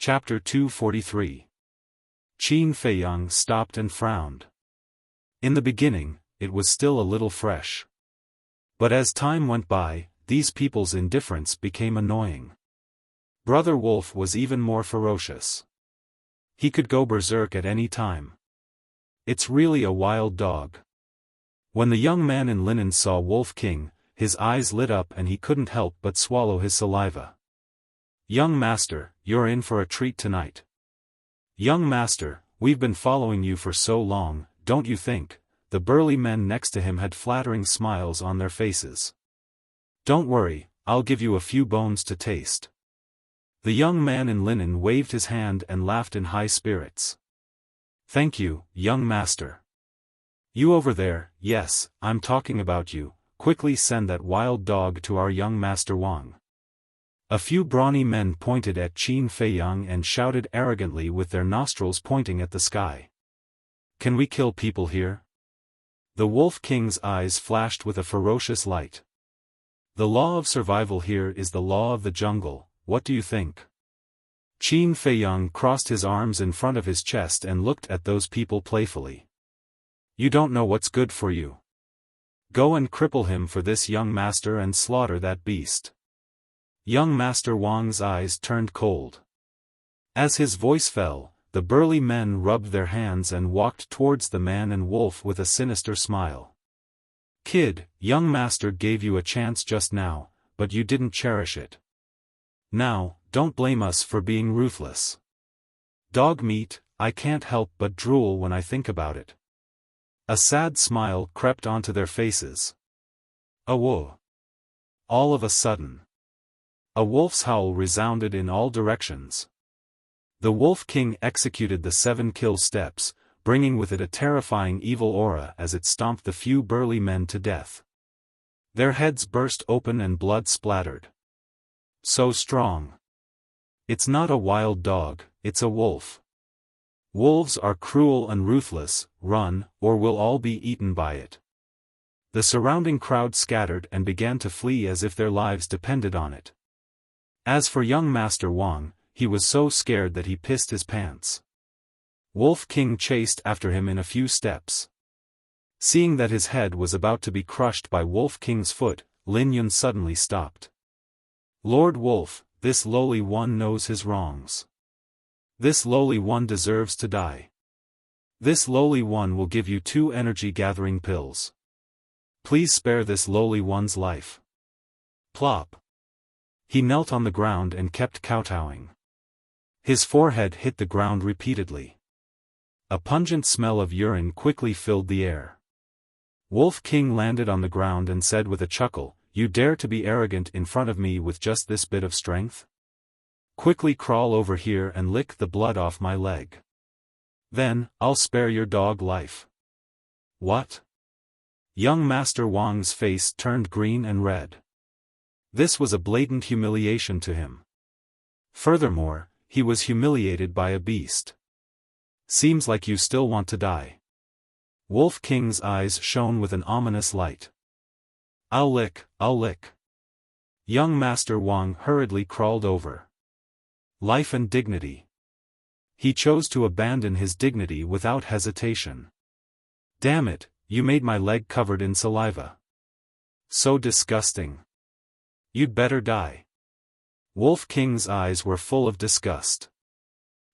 Chapter 243. Qin Feiyang stopped and frowned. In the beginning, it was still a little fresh. But as time went by, these people's indifference became annoying. Brother Wolf was even more ferocious. He could go berserk at any time. It's really a wild dog. When the young man in linen saw Wolf King, his eyes lit up and he couldn't help but swallow his saliva. "Young master, you're in for a treat tonight. Young master, we've been following you for so long, don't you think?" The burly men next to him had flattering smiles on their faces. "Don't worry, I'll give you a few bones to taste." The young man in linen waved his hand and laughed in high spirits. "Thank you, young master. You over there, yes, I'm talking about you, quickly send that wild dog to our young master Wang." A few brawny men pointed at Qin Feiyang and shouted arrogantly with their nostrils pointing at the sky. "Can we kill people here?" The Wolf King's eyes flashed with a ferocious light. "The law of survival here is the law of the jungle, what do you think?" Qin Feiyang crossed his arms in front of his chest and looked at those people playfully. "You don't know what's good for you. Go and cripple him for this young master and slaughter that beast." Young Master Wang's eyes turned cold. As his voice fell, the burly men rubbed their hands and walked towards the man and wolf with a sinister smile. "Kid, young master gave you a chance just now, but you didn't cherish it. Now, don't blame us for being ruthless. Dog meat, I can't help but drool when I think about it." A sad smile crept onto their faces. "Whoa!" All of a sudden, a wolf's howl resounded in all directions. The Wolf King executed the 7 kill steps, bringing with it a terrifying evil aura as it stomped the few burly men to death. Their heads burst open and blood splattered. So strong. It's not a wild dog, it's a wolf. Wolves are cruel and ruthless, run, or we'll all be eaten by it. The surrounding crowd scattered and began to flee as if their lives depended on it. As for young Master Wang, he was so scared that he pissed his pants. Wolf King chased after him in a few steps. Seeing that his head was about to be crushed by Wolf King's foot, Lin Yun suddenly stopped. "Lord Wolf, this lowly one knows his wrongs. This lowly one deserves to die. This lowly one will give you 2 energy-gathering pills. Please spare this lowly one's life." Plop. He knelt on the ground and kept kowtowing. His forehead hit the ground repeatedly. A pungent smell of urine quickly filled the air. Wolf King landed on the ground and said with a chuckle, "You dare to be arrogant in front of me with just this bit of strength? Quickly crawl over here and lick the blood off my leg. Then, I'll spare your dog life." "What?" Young Master Wang's face turned green and red. This was a blatant humiliation to him. Furthermore, he was humiliated by a beast. "Seems like you still want to die." Wolf King's eyes shone with an ominous light. I'll lick." Young Master Wang hurriedly crawled over. Life and dignity. He chose to abandon his dignity without hesitation. "Damn it, you made my leg covered in saliva. So disgusting. You'd better die." Wolf King's eyes were full of disgust.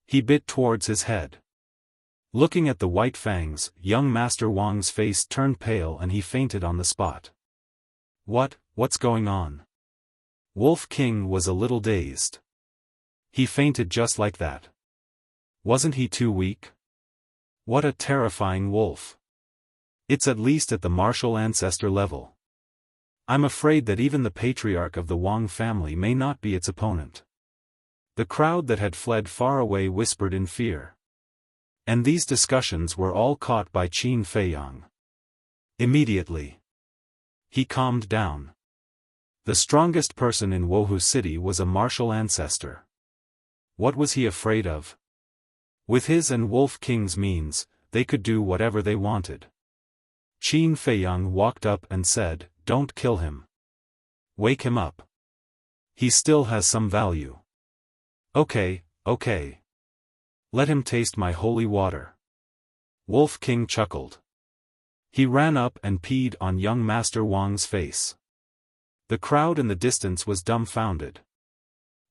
He bit towards his head. Looking at the white fangs, young Master Wang's face turned pale and he fainted on the spot. What's going on?" Wolf King was a little dazed. He fainted just like that. Wasn't he too weak? What a terrifying wolf. It's at least at the martial ancestor level. I'm afraid that even the patriarch of the Wang family may not be its opponent. The crowd that had fled far away whispered in fear. And these discussions were all caught by Qin Feiyang. Immediately, he calmed down. The strongest person in Wohu City was a martial ancestor. What was he afraid of? With his and Wolf King's means, they could do whatever they wanted. Qin Feiyang walked up and said, "Don't kill him. Wake him up. He still has some value." "Okay, okay. Let him taste my holy water. Wolf King chuckled. He ran up and peed on young Master Wang's face. The crowd in the distance was dumbfounded.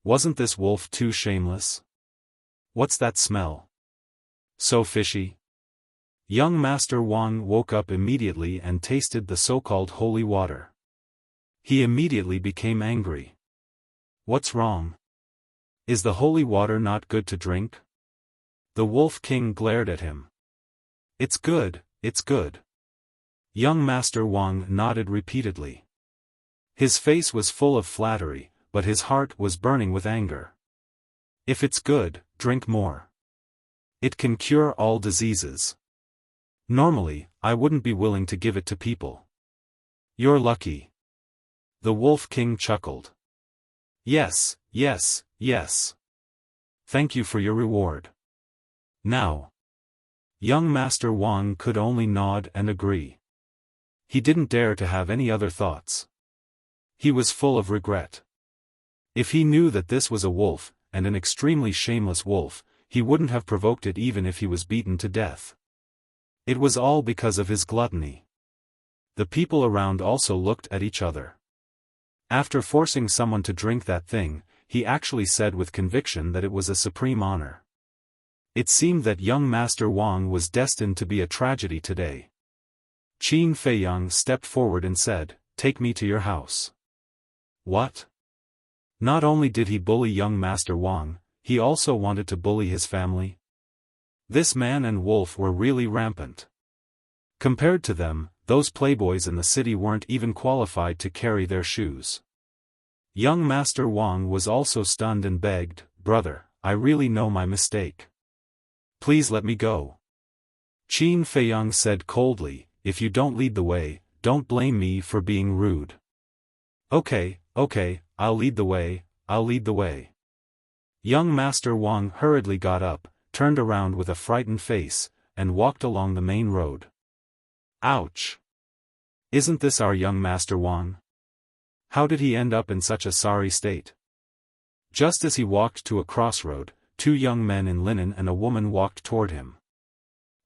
Wasn't this wolf too shameless? What's that smell? So fishy? Young Master Wang woke up immediately and tasted the so-called holy water. He immediately became angry. What's wrong? Is the holy water not good to drink? The Wolf King glared at him. It's good, it's good. Young Master Wang nodded repeatedly. His face was full of flattery, but his heart was burning with anger. If it's good, drink more. It can cure all diseases. Normally, I wouldn't be willing to give it to people. You're lucky. The Wolf King chuckled. Yes, yes, yes. Thank you for your reward. Now. Young Master Wang could only nod and agree. He didn't dare to have any other thoughts. He was full of regret. If he knew that this was a wolf, and an extremely shameless wolf, he wouldn't have provoked it even if he was beaten to death. It was all because of his gluttony. The people around also looked at each other. After forcing someone to drink that thing, he actually said with conviction that it was a supreme honor. It seemed that young Master Wang was destined to be a tragedy today. Qin Feiyang stepped forward and said, "Take me to your house." What? Not only did he bully young Master Wang, he also wanted to bully his family. This man and wolf were really rampant. Compared to them, those playboys in the city weren't even qualified to carry their shoes. Young Master Wang was also stunned and begged, "Brother, I really know my mistake. Please let me go." Qin Feiyang said coldly, "If you don't lead the way, don't blame me for being rude." Okay, I'll lead the way, I'll lead the way." Young Master Wang hurriedly got up, turned around with a frightened face, and walked along the main road. Ouch! Isn't this our young Master Wang? How did he end up in such a sorry state? Just as he walked to a crossroad, two young men in linen and a woman walked toward him.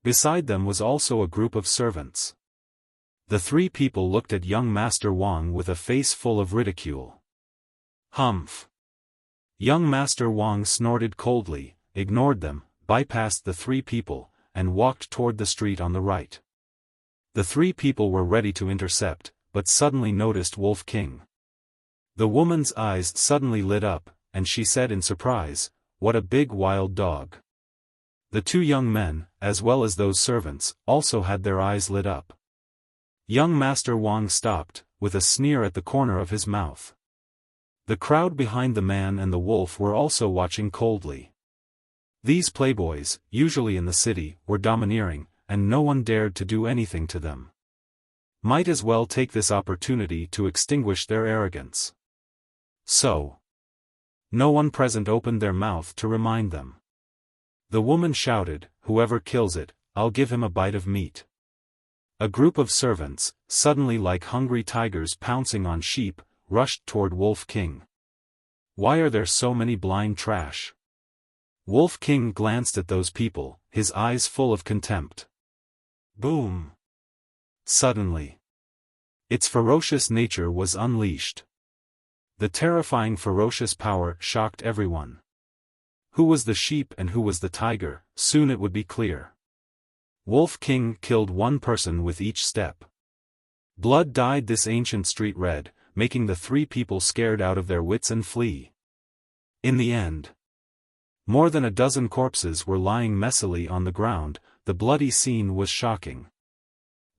Beside them was also a group of servants. The three people looked at young Master Wang with a face full of ridicule. Humph! Young Master Wang snorted coldly, ignored them, bypassed the three people, and walked toward the street on the right. The three people were ready to intercept, but suddenly noticed Wolf King. The woman's eyes suddenly lit up, and she said in surprise, "What a big wild dog." The two young men, as well as those servants, also had their eyes lit up. Young Master Wang stopped, with a sneer at the corner of his mouth. The crowd behind the man and the wolf were also watching coldly. These playboys, usually in the city, were domineering, and no one dared to do anything to them. Might as well take this opportunity to extinguish their arrogance. So, no one present opened their mouth to remind them. The woman shouted, "Whoever kills it, I'll give him a bite of meat." A group of servants, suddenly like hungry tigers pouncing on sheep, rushed toward Wolf King. Why are there so many blind trash? Wolf King glanced at those people, his eyes full of contempt. Boom! Suddenly, its ferocious nature was unleashed. The terrifying ferocious power shocked everyone. Who was the sheep and who was the tiger? Soon it would be clear. Wolf King killed one person with each step. Blood dyed this ancient street red, making the three people scared out of their wits and flee. In the end, more than a dozen corpses were lying messily on the ground. The bloody scene was shocking.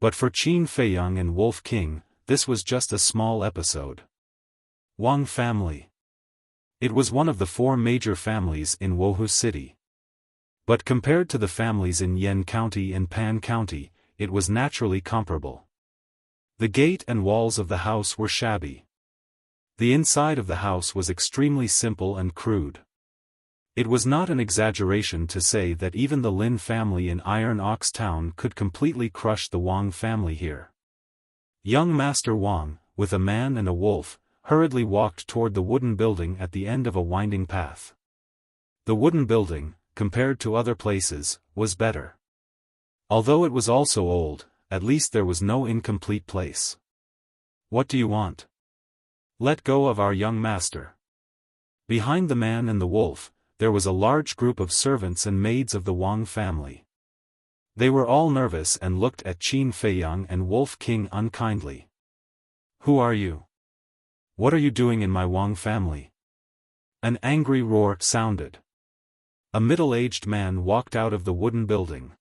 But for Qin Feiyang and Wolf King, this was just a small episode. Wang family. It was one of the four major families in Wuhu City. But compared to the families in Yan County and Pan County, it was naturally comparable. The gate and walls of the house were shabby. The inside of the house was extremely simple and crude. It was not an exaggeration to say that even the Lin family in Iron Ox Town could completely crush the Wang family here. Young Master Wang, with a man and a wolf, hurriedly walked toward the wooden building at the end of a winding path. The wooden building, compared to other places, was better. Although it was also old, at least there was no incomplete place. What do you want? Let go of our young master. Behind the man and the wolf, there was a large group of servants and maids of the Wang family. They were all nervous and looked at Qin Feiyang and Wolf King unkindly. Who are you? What are you doing in my Wang family? An angry roar sounded. A middle-aged man walked out of the wooden building.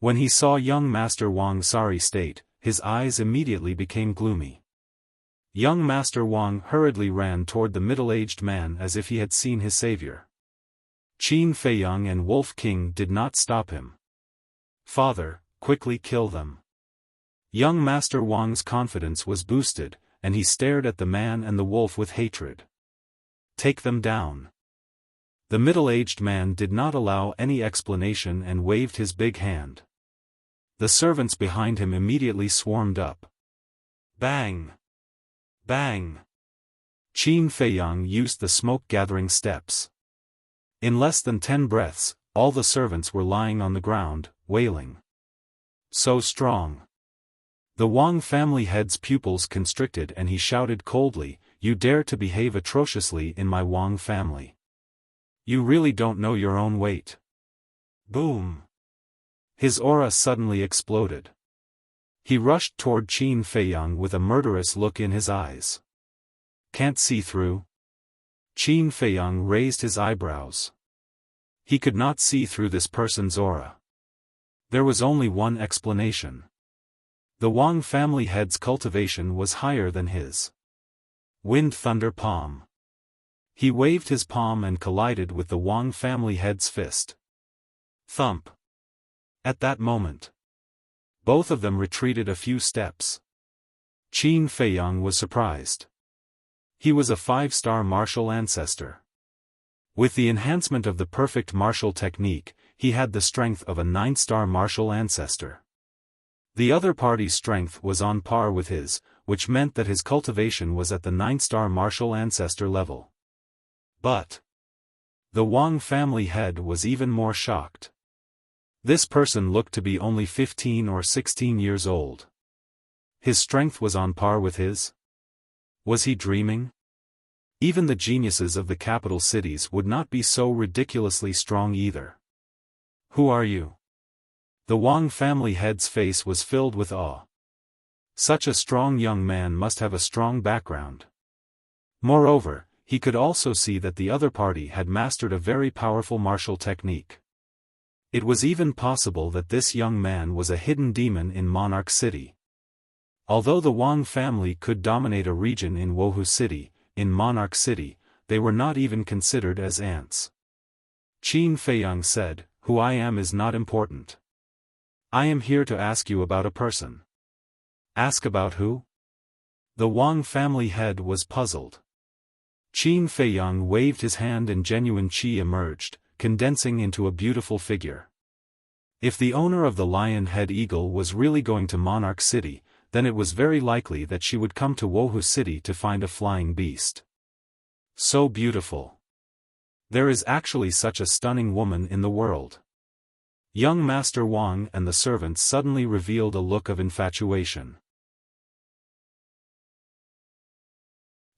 When he saw young Master Wang's sorry state, his eyes immediately became gloomy. Young Master Wang hurriedly ran toward the middle-aged man as if he had seen his savior. Qin Feiyang and Wolf King did not stop him. Father, quickly kill them. Young Master Wang's confidence was boosted, and he stared at the man and the wolf with hatred. Take them down. The middle-aged man did not allow any explanation and waved his big hand. The servants behind him immediately swarmed up. Bang! Bang! Qin Feiyang used the smoke-gathering steps. In less than 10 breaths, all the servants were lying on the ground, wailing. So strong. The Wang family head's pupils constricted and he shouted coldly, "You dare to behave atrociously in my Wang family. You really don't know your own weight." Boom! His aura suddenly exploded. He rushed toward Qin Feiyang with a murderous look in his eyes. Can't see through? Qin Feiyang raised his eyebrows. He could not see through this person's aura. There was only one explanation. The Wang family head's cultivation was higher than his. Wind Thunder Palm. He waved his palm and collided with the Wang family head's fist. Thump. At that moment, both of them retreated a few steps. Qin Feiyang was surprised. He was a 5-star martial ancestor. With the enhancement of the perfect martial technique, he had the strength of a 9-star martial ancestor. The other party's strength was on par with his, which meant that his cultivation was at the 9-star martial ancestor level. But the Wang family head was even more shocked. This person looked to be only 15 or 16 years old. His strength was on par with his? Was he dreaming? Even the geniuses of the capital cities would not be so ridiculously strong either. Who are you? The Wang family head's face was filled with awe. Such a strong young man must have a strong background. Moreover, he could also see that the other party had mastered a very powerful martial technique. It was even possible that this young man was a hidden demon in Monarch City. Although the Wang family could dominate a region in Wuxia City, in Monarch City, they were not even considered as ants. Qin Feiyang said, "Who I am is not important. I am here to ask you about a person." Ask about who? The Wang family head was puzzled. Qin Feiyang waved his hand and genuine qi emerged, condensing into a beautiful figure. If the owner of the lion-head eagle was really going to Monarch City, then it was very likely that she would come to Wuxia City to find a flying beast. So beautiful. There is actually such a stunning woman in the world. Young Master Wang and the servants suddenly revealed a look of infatuation.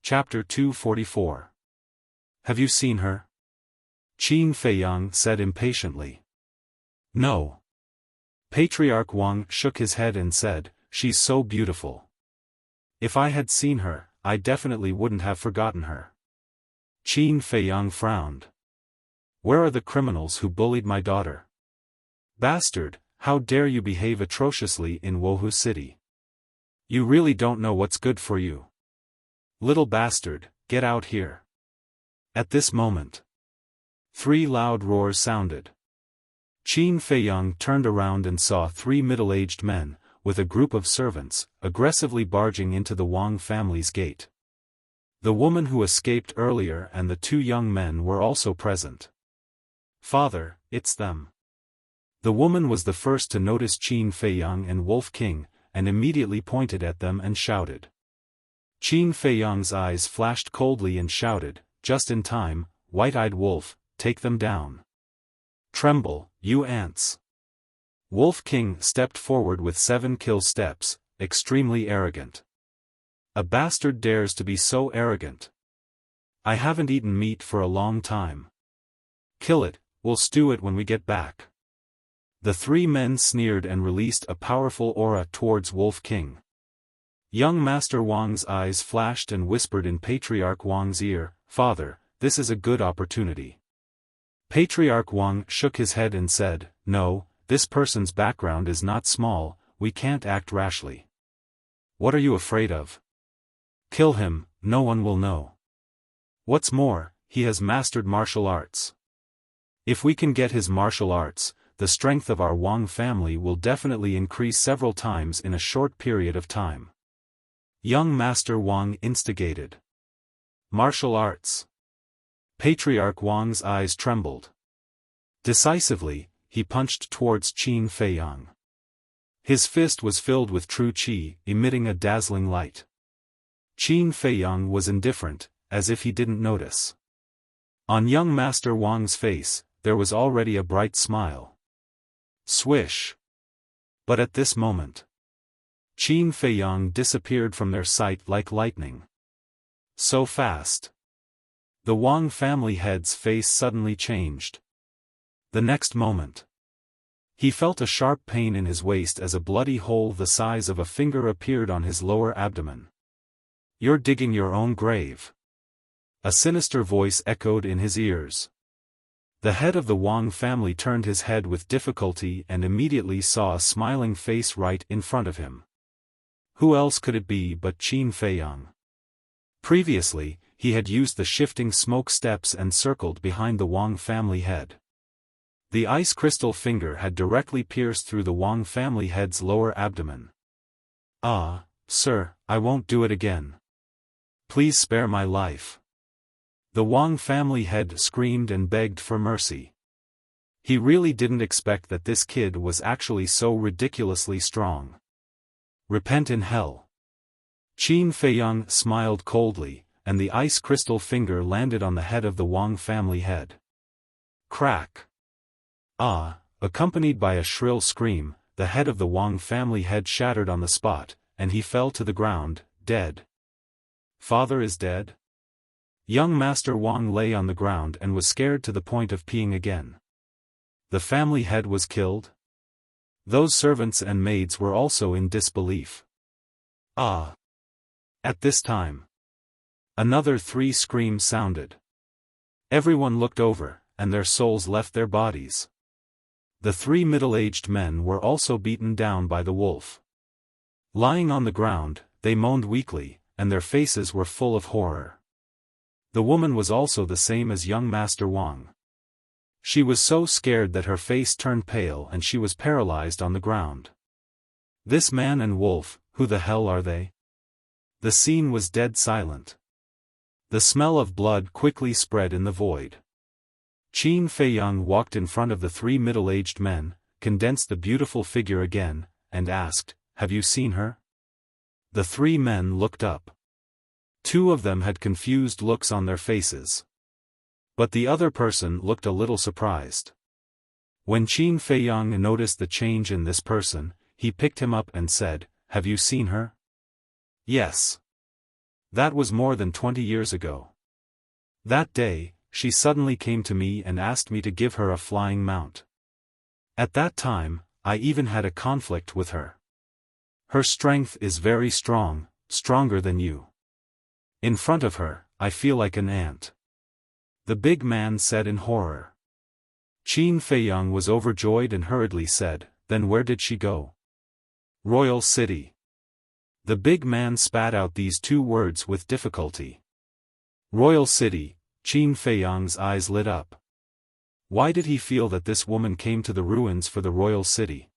Chapter 244. Have you seen her? Qin Feiyang said impatiently. No. Patriarch Wang shook his head and said, "She's so beautiful. If I had seen her, I definitely wouldn't have forgotten her." Qin Feiyang frowned. Where are the criminals who bullied my daughter? Bastard, how dare you behave atrociously in Wuxia City? You really don't know what's good for you. Little bastard, get out here. At this moment, 3 loud roars sounded. Qin Feiyang turned around and saw 3 middle-aged men, with a group of servants, aggressively barging into the Wang family's gate. The woman who escaped earlier and the 2 young men were also present. Father, it's them. The woman was the first to notice Qin Feiyang and Wolf King, and immediately pointed at them and shouted. Qin Feiyang's eyes flashed coldly and shouted, just in time, White-eyed Wolf, take them down. Tremble, you ants. Wolf King stepped forward with 7 kill steps, extremely arrogant. A bastard dares to be so arrogant. I haven't eaten meat for a long time. Kill it, we'll stew it when we get back. The 3 men sneered and released a powerful aura towards Wolf King. Young Master Wang's eyes flashed and whispered in Patriarch Wang's ear, "Father, this is a good opportunity." Patriarch Wang shook his head and said, "No, this person's background is not small, we can't act rashly." "What are you afraid of? Kill him, no one will know. What's more, he has mastered martial arts. If we can get his martial arts, the strength of our Wang family will definitely increase several times in a short period of time." Young Master Wang instigated. Martial arts. Patriarch Wang's eyes trembled. Decisively, he punched towards Qin Feiyang. His fist was filled with true qi, emitting a dazzling light. Qin Feiyang was indifferent, as if he didn't notice. On young Master Wang's face, there was already a bright smile. Swish! But at this moment, Qin Feiyang disappeared from their sight like lightning. So fast. The Wang family head's face suddenly changed. The next moment, he felt a sharp pain in his waist as a bloody hole the size of a finger appeared on his lower abdomen. "You're digging your own grave." A sinister voice echoed in his ears. The head of the Wang family turned his head with difficulty and immediately saw a smiling face right in front of him. Who else could it be but Qin Feiyang? Previously, he had used the shifting smoke steps and circled behind the Wang family head. The ice crystal finger had directly pierced through the Wang family head's lower abdomen. "Ah, sir, I won't do it again. Please spare my life." The Wang family head screamed and begged for mercy. He really didn't expect that this kid was actually so ridiculously strong. "Repent in hell." Qin Feiyang smiled coldly, and the ice crystal finger landed on the head of the Wang family head. Crack! Ah! Accompanied by a shrill scream, the head of the Wang family head shattered on the spot, and he fell to the ground, dead. Father is dead? Young Master Wang lay on the ground and was scared to the point of peeing again. The family head was killed? Those servants and maids were also in disbelief. Ah! At this time, another 3 screams sounded. Everyone looked over, and their souls left their bodies. The 3 middle-aged men were also beaten down by the wolf. Lying on the ground, they moaned weakly, and their faces were full of horror. The woman was also the same as young Master Wang. She was so scared that her face turned pale and she was paralyzed on the ground. This man and wolf, who the hell are they? The scene was dead silent. The smell of blood quickly spread in the void. Qin Feiyang walked in front of the 3 middle-aged men, condensed the beautiful figure again, and asked, "Have you seen her?" The 3 men looked up. 2 of them had confused looks on their faces. But the other person looked a little surprised. When Qin Feiyang noticed the change in this person, he picked him up and said, "Have you seen her?" "Yes. That was more than 20 years ago. That day, she suddenly came to me and asked me to give her a flying mount. At that time, I even had a conflict with her. Her strength is very strong, stronger than you. In front of her, I feel like an ant." The big man said in horror. Qin Feiyang was overjoyed and hurriedly said, "Then where did she go?" "Royal City." The big man spat out these 2 words with difficulty. Royal City. Qin Feiyang's eyes lit up. Why did he feel that this woman came to the ruins for the royal city?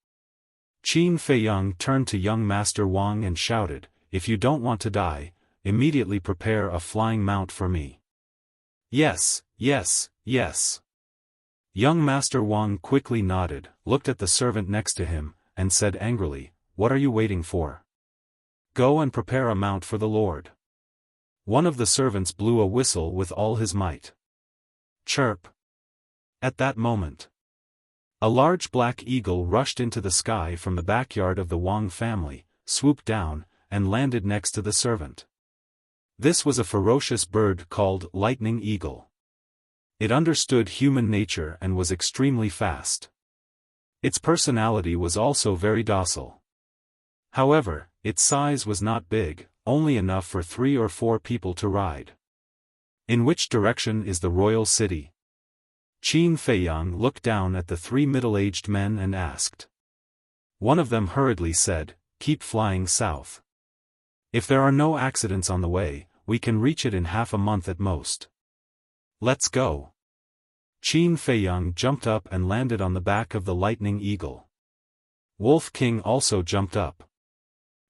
Qin Feiyang turned to young Master Wang and shouted, "If you don't want to die, immediately prepare a flying mount for me." "Yes, yes, yes." Young Master Wang quickly nodded, looked at the servant next to him, and said angrily, "What are you waiting for? Go and prepare a mount for the Lord." One of the servants blew a whistle with all his might. Chirp. At that moment, a large black eagle rushed into the sky from the backyard of the Wang family, swooped down, and landed next to the servant. This was a ferocious bird called Lightning Eagle. It understood human nature and was extremely fast. Its personality was also very docile. However, its size was not big, only enough for 3 or 4 people to ride. In which direction is the royal city? Qin Feiyang looked down at the 3 middle-aged men and asked. One of them hurriedly said, "Keep flying south. If there are no accidents on the way, we can reach it in half a month at most. Let's go." Qin Feiyang jumped up and landed on the back of the Lightning Eagle. Wolf King also jumped up.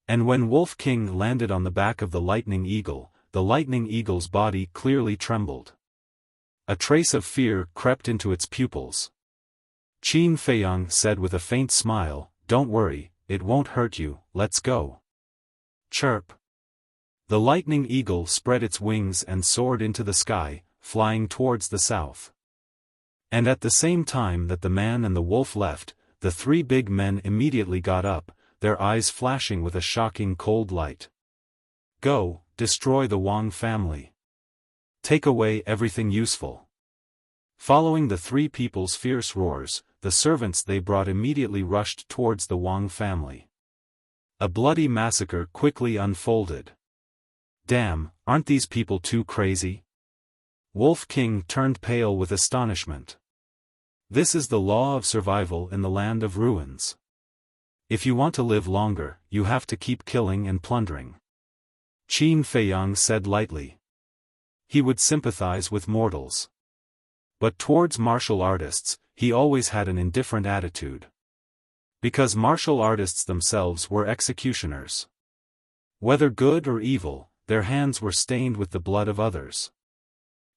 And when Wolf King landed on the back of the Lightning Eagle's body clearly trembled. A trace of fear crept into its pupils. Qin Feiyang said with a faint smile, "Don't worry, it won't hurt you, let's go." Chirp. The Lightning Eagle spread its wings and soared into the sky, flying towards the south. And at the same time that the man and the wolf left, the 3 big men immediately got up, their eyes flashing with a shocking cold light. "Go, destroy the Wang family. Take away everything useful." Following the 3 people's fierce roars, the servants they brought immediately rushed towards the Wang family. A bloody massacre quickly unfolded. Damn, aren't these people too crazy? Wolf King turned pale with astonishment. This is the law of survival in the land of ruins. If you want to live longer, you have to keep killing and plundering. Qin Feiyang said lightly. He would sympathize with mortals. But towards martial artists, he always had an indifferent attitude. Because martial artists themselves were executioners. Whether good or evil, their hands were stained with the blood of others.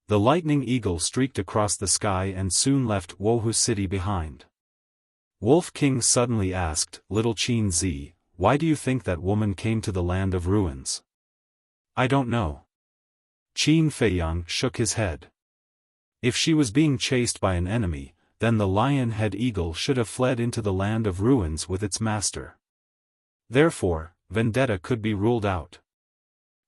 The Lightning Eagle streaked across the sky and soon left Wuhu city behind. Wolf King suddenly asked, "Little Qin Zi, why do you think that woman came to the land of ruins?" "I don't know." Qin Feiyang shook his head. If she was being chased by an enemy, then the lion-head eagle should have fled into the land of ruins with its master. Therefore, vendetta could be ruled out.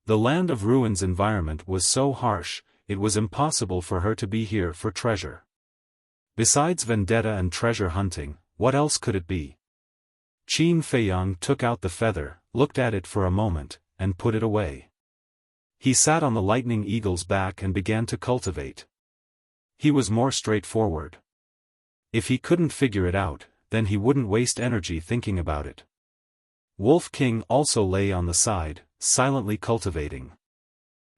The land of ruins environment was so harsh, it was impossible for her to be here for treasure. Besides vendetta and treasure hunting, what else could it be? Qin Feiyang took out the feather, looked at it for a moment, and put it away. He sat on the Lightning Eagle's back and began to cultivate. He was more straightforward. If he couldn't figure it out, then he wouldn't waste energy thinking about it. Wolf King also lay on the side, silently cultivating.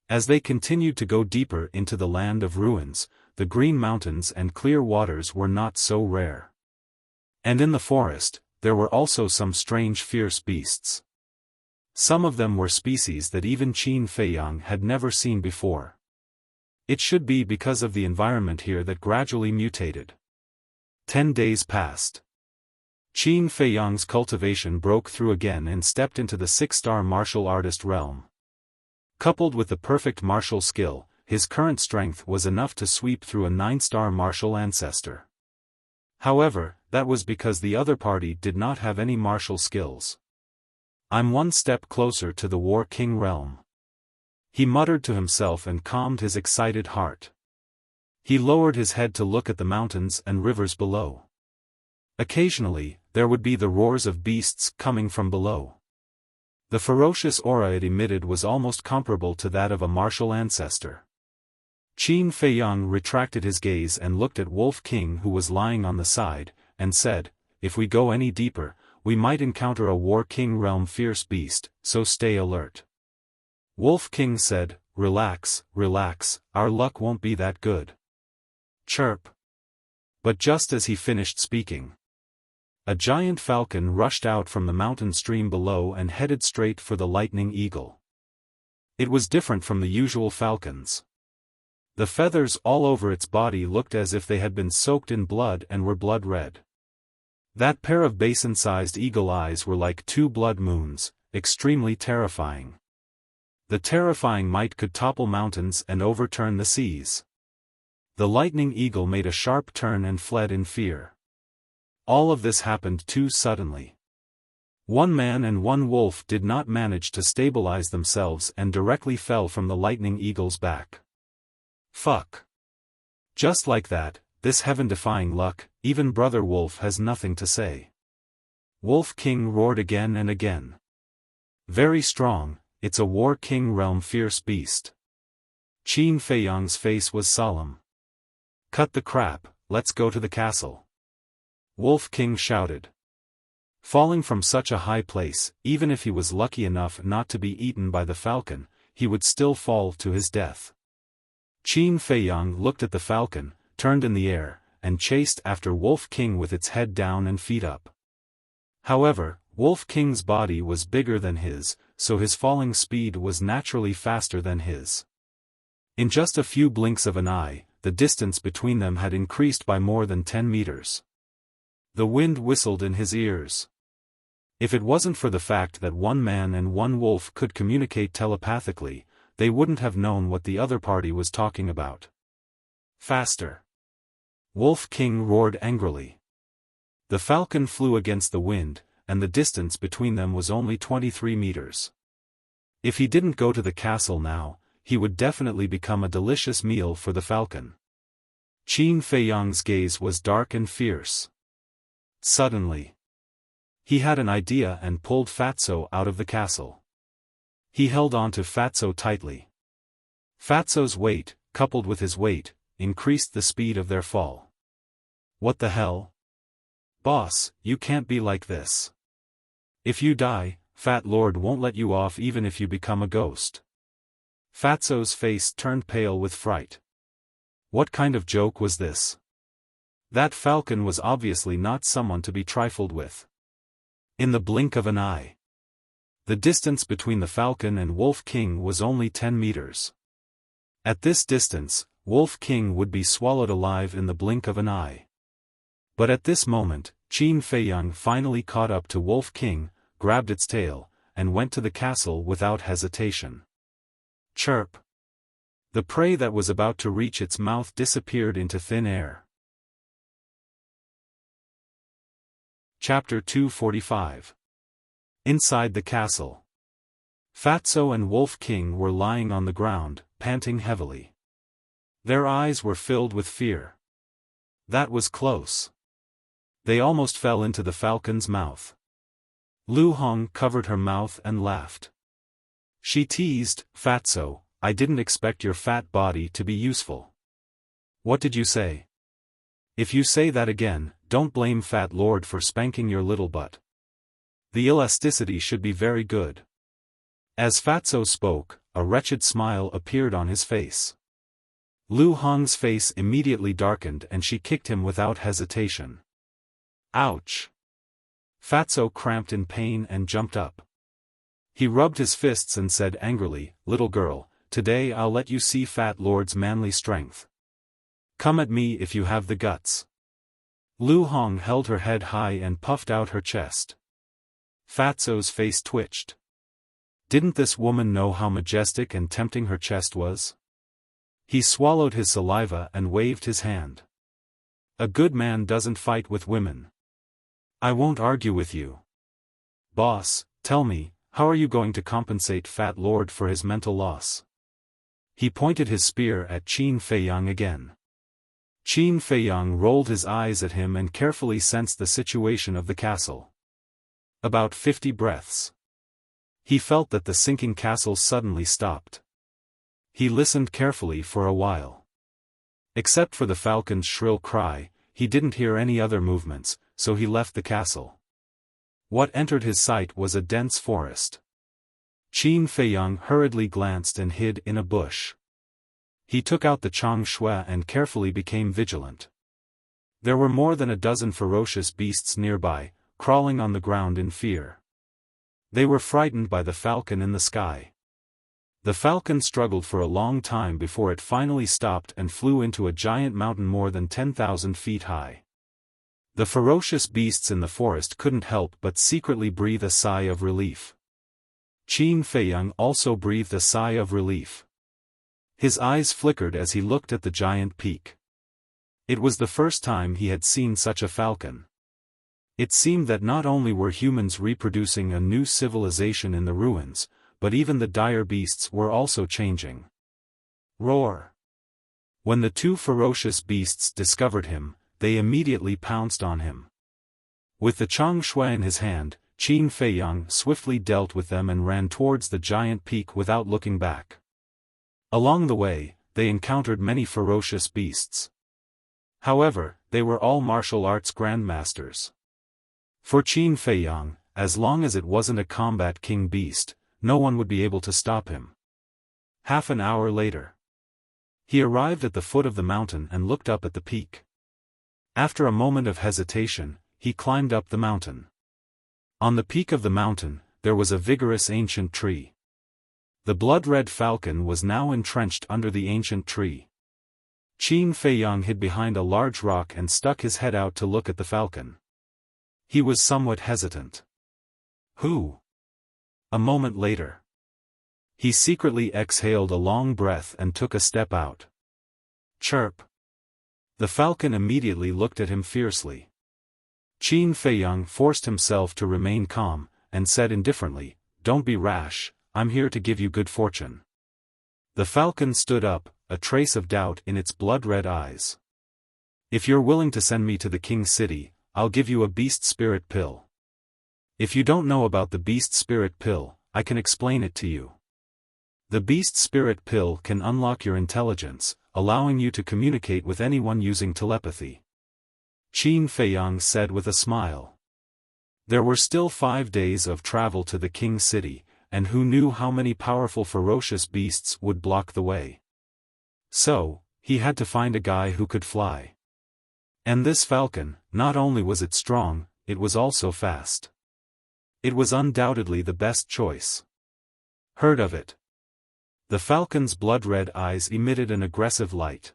As they continued to go deeper into the land of ruins, the green mountains and clear waters were not so rare. And in the forest, there were also some strange fierce beasts. Some of them were species that even Qin Feiyang had never seen before. It should be because of the environment here that gradually mutated. 10 days passed. Qin Feiyang's cultivation broke through again and stepped into the 6-star martial artist realm. Coupled with the perfect martial skill, his current strength was enough to sweep through a 9-star martial ancestor. However, that was because the other party did not have any martial skills. "I'm one step closer to the War King realm," he muttered to himself and calmed his excited heart. He lowered his head to look at the mountains and rivers below. Occasionally, there would be the roars of beasts coming from below. The ferocious aura it emitted was almost comparable to that of a martial ancestor. Qin Feiyang retracted his gaze and looked at Wolf King, who was lying on the side, and said, "If we go any deeper, we might encounter a War King realm fierce beast, so stay alert." Wolf King said, Relax, our luck won't be that good." Chirp. But just as he finished speaking, a giant falcon rushed out from the mountain stream below and headed straight for the Lightning Eagle. It was different from the usual falcons. The feathers all over its body looked as if they had been soaked in blood and were blood red. That pair of basin-sized eagle eyes were like 2 blood moons, extremely terrifying. The terrifying might could topple mountains and overturn the seas. The lightning eagle made a sharp turn and fled in fear. All of this happened too suddenly. One man and one wolf did not manage to stabilize themselves and directly fell from the lightning eagle's back. Fuck. Just like that, this heaven-defying luck, even Brother Wolf has nothing to say. Wolf King roared again and again. Very strong, it's a War King realm fierce beast. Qin Feiyang's face was solemn. Cut the crap, let's go to the castle. Wolf King shouted. Falling from such a high place, even if he was lucky enough not to be eaten by the falcon, he would still fall to his death. Qin Feiyang looked at the falcon, turned in the air, and chased after Wolf King with its head down and feet up. However, Wolf King's body was bigger than his, so his falling speed was naturally faster than his. In just a few blinks of an eye, the distance between them had increased by more than 10 meters. The wind whistled in his ears. If it wasn't for the fact that one man and one wolf could communicate telepathically, they wouldn't have known what the other party was talking about. Faster! Wolf King roared angrily. The falcon flew against the wind, and the distance between them was only 23 meters. If he didn't go to the castle now, he would definitely become a delicious meal for the falcon. Qin Feiyang's gaze was dark and fierce. Suddenly, he had an idea and pulled Fatso out of the castle. He held on to Fatso tightly. Fatso's weight, coupled with his weight, increased the speed of their fall. What the hell? Boss, you can't be like this. If you die, Fat Lord won't let you off even if you become a ghost. Fatso's face turned pale with fright. What kind of joke was this? That falcon was obviously not someone to be trifled with. In the blink of an eye, the distance between the falcon and Wolf King was only 10 meters. At this distance, Wolf King would be swallowed alive in the blink of an eye. But at this moment, Qin Feiyang finally caught up to Wolf King, grabbed its tail, and went to the castle without hesitation. Chirp! The prey that was about to reach its mouth disappeared into thin air. Chapter 245. Inside the castle. Fatso and Wolf King were lying on the ground, panting heavily. Their eyes were filled with fear. That was close. They almost fell into the falcon's mouth. Lu Hong covered her mouth and laughed. She teased, Fatso, I didn't expect your fat body to be useful. What did you say? If you say that again, don't blame Fat Lord for spanking your little butt. The elasticity should be very good. As Fatso spoke, a wretched smile appeared on his face. Lu Hong's face immediately darkened and she kicked him without hesitation. Ouch! Fatso cramped in pain and jumped up. He rubbed his fists and said angrily, Little girl, today I'll let you see Fat Lord's manly strength. Come at me if you have the guts. Lu Hong held her head high and puffed out her chest. Fatso's face twitched. Didn't this woman know how majestic and tempting her chest was? He swallowed his saliva and waved his hand. A good man doesn't fight with women. I won't argue with you. Boss, tell me, how are you going to compensate Fat Lord for his mental loss? He pointed his spear at Qin Feiyang again. Qin Feiyang rolled his eyes at him and carefully sensed the situation of the castle. About 50 breaths. He felt that the sinking castle suddenly stopped. He listened carefully for a while. Except for the falcon's shrill cry, he didn't hear any other movements, so he left the castle. What entered his sight was a dense forest. Qin Feiyang hurriedly glanced and hid in a bush. He took out the Chang Shui and carefully became vigilant. There were more than a dozen ferocious beasts nearby, crawling on the ground in fear. They were frightened by the falcon in the sky. The falcon struggled for a long time before it finally stopped and flew into a giant mountain more than 10,000 feet high. The ferocious beasts in the forest couldn't help but secretly breathe a sigh of relief. Qin Feiyang also breathed a sigh of relief. His eyes flickered as he looked at the giant peak. It was the first time he had seen such a falcon. It seemed that not only were humans reproducing a new civilization in the ruins, but even the dire beasts were also changing. Roar! When the two ferocious beasts discovered him, they immediately pounced on him. With the changshui in his hand, Qin Feiyang swiftly dealt with them and ran towards the giant peak without looking back. Along the way, they encountered many ferocious beasts. However, they were all martial arts grandmasters. For Qin Feiyang, as long as it wasn't a combat king beast, no one would be able to stop him. Half an hour later, he arrived at the foot of the mountain and looked up at the peak. After a moment of hesitation, he climbed up the mountain. On the peak of the mountain, there was a vigorous ancient tree. The blood-red falcon was now entrenched under the ancient tree. Qin Feiyang hid behind a large rock and stuck his head out to look at the falcon. He was somewhat hesitant. Who? A moment later, he secretly exhaled a long breath and took a step out. Chirp! The falcon immediately looked at him fiercely. Qin Feiyang forced himself to remain calm, and said indifferently, "Don't be rash, I'm here to give you good fortune." The falcon stood up, a trace of doubt in its blood-red eyes. "If you're willing to send me to the king's city, I'll give you a beast spirit pill. If you don't know about the beast spirit pill, I can explain it to you. The beast spirit pill can unlock your intelligence, allowing you to communicate with anyone using telepathy," Qin Feiyang said with a smile. There were still 5 days of travel to the king's city, and who knew how many powerful ferocious beasts would block the way. So, he had to find a guy who could fly. And this falcon, not only was it strong, it was also fast. It was undoubtedly the best choice. Heard of it? The falcon's blood-red eyes emitted an aggressive light.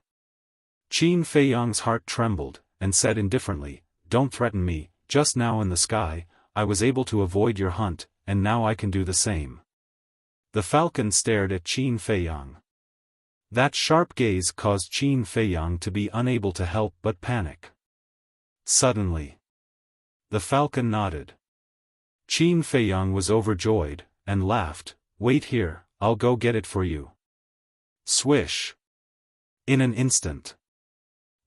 Qin Feiyang's heart trembled, and said indifferently, "Don't threaten me, just now in the sky, I was able to avoid your hunt, and now I can do the same." The falcon stared at Qin Feiyang. That sharp gaze caused Qin Feiyang to be unable to help but panic. Suddenly, the falcon nodded. Qin Feiyang was overjoyed, and laughed, "Wait here, I'll go get it for you." Swish! In an instant.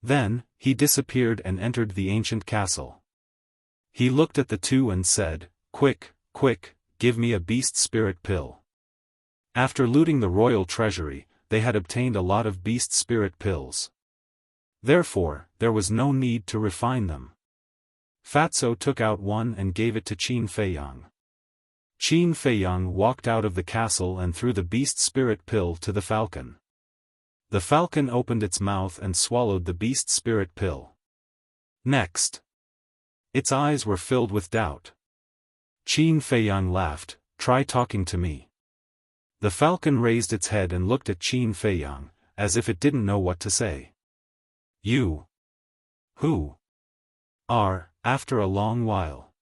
Then, he disappeared and entered the ancient castle. He looked at the two and said, "Quick, quick, give me a beast spirit pill." After looting the royal treasury, they had obtained a lot of beast spirit pills. Therefore, there was no need to refine them. Fatso took out one and gave it to Qin Feiyang. Qin Feiyang walked out of the castle and threw the beast spirit pill to the falcon. The falcon opened its mouth and swallowed the beast spirit pill. Next, its eyes were filled with doubt. Qin Feiyang laughed, "Try talking to me." The falcon raised its head and looked at Qin Feiyang, as if it didn't know what to say. "You? Who are?" After a long while,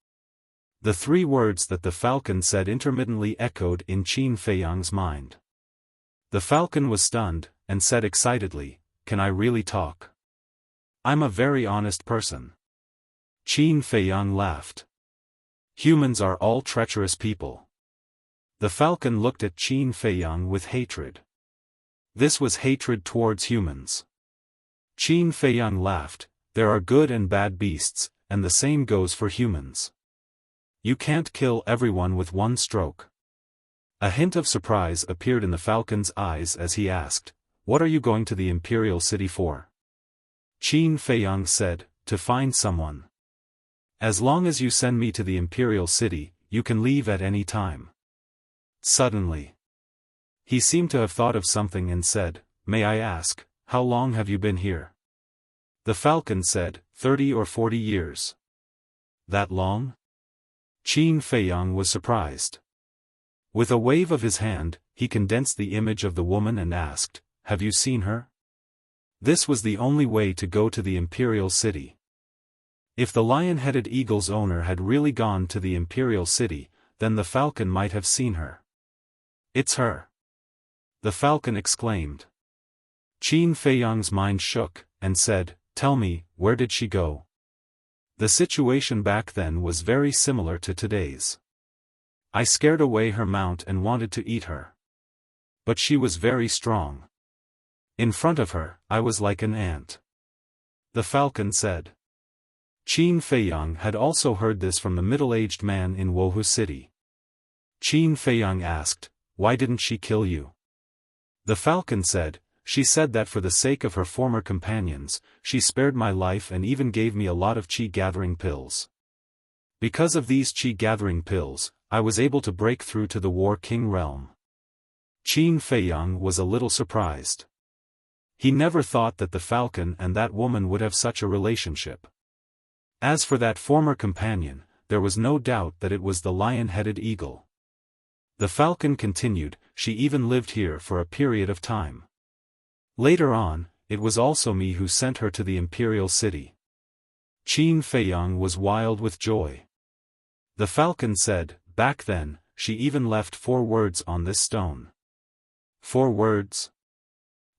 the 3 words that the falcon said intermittently echoed in Qin Feiyang's mind. The falcon was stunned, and said excitedly, "Can I really talk? I'm a very honest person." Qin Feiyang laughed. "Humans are all treacherous people." The falcon looked at Qin Feiyang with hatred. This was hatred towards humans. Qin Feiyang laughed, "There are good and bad beasts, and the same goes for humans. You can't kill everyone with one stroke." A hint of surprise appeared in the falcon's eyes as he asked, "What are you going to the imperial city for?" Qin Feiyang said, "To find someone. As long as you send me to the imperial city, you can leave at any time." Suddenly, he seemed to have thought of something and said, "May I ask, how long have you been here?" The falcon said, 30 or 40 years. That long? Qin Feiyang was surprised. With a wave of his hand, he condensed the image of the woman and asked, "Have you seen her?" This was the only way to go to the imperial city. If the lion-headed eagle's owner had really gone to the imperial city, then the falcon might have seen her. "It's her!" the falcon exclaimed. Qin Feiyang's mind shook, and said, Tell me, where did she go? The situation back then was very similar to today's. I scared away her mount and wanted to eat her. But she was very strong. In front of her, I was like an ant. The falcon said. Qin Feiyang had also heard this from the middle-aged man in Wuhu City. Qin Feiyang asked, "Why didn't she kill you?" The falcon said, "She said that for the sake of her former companions, she spared my life and even gave me a lot of qi-gathering pills. Because of these qi-gathering pills, I was able to break through to the War King realm." Qin Feiyang was a little surprised. He never thought that the falcon and that woman would have such a relationship. As for that former companion, there was no doubt that it was the lion-headed eagle. The falcon continued, "She even lived here for a period of time. Later on, it was also me who sent her to the imperial city." Qin Feiyang was wild with joy. The falcon said, "Back then, she even left 4 words on this stone." 4 words?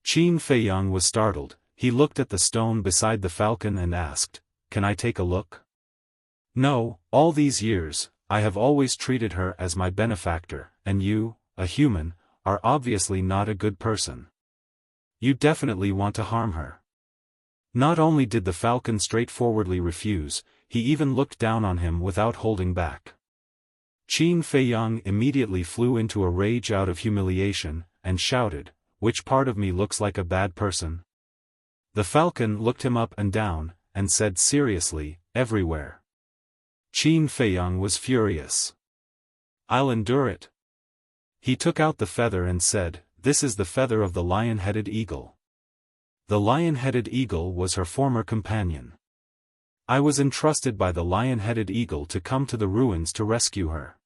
Qin Feiyang was startled. He looked at the stone beside the falcon and asked, "Can I take a look?" "No, all these years, I have always treated her as my benefactor, and you, a human, are obviously not a good person. You definitely want to harm her." Not only did the falcon straightforwardly refuse, he even looked down on him without holding back. Qin Feiyang immediately flew into a rage out of humiliation, and shouted, "Which part of me looks like a bad person?" The falcon looked him up and down, and said seriously, "Everywhere." Qin Feiyang was furious. "I'll endure it." He took out the feather and said, "This is the feather of the lion-headed eagle." The lion-headed eagle was her former companion. I was entrusted by the lion-headed eagle to come to the ruins to rescue her.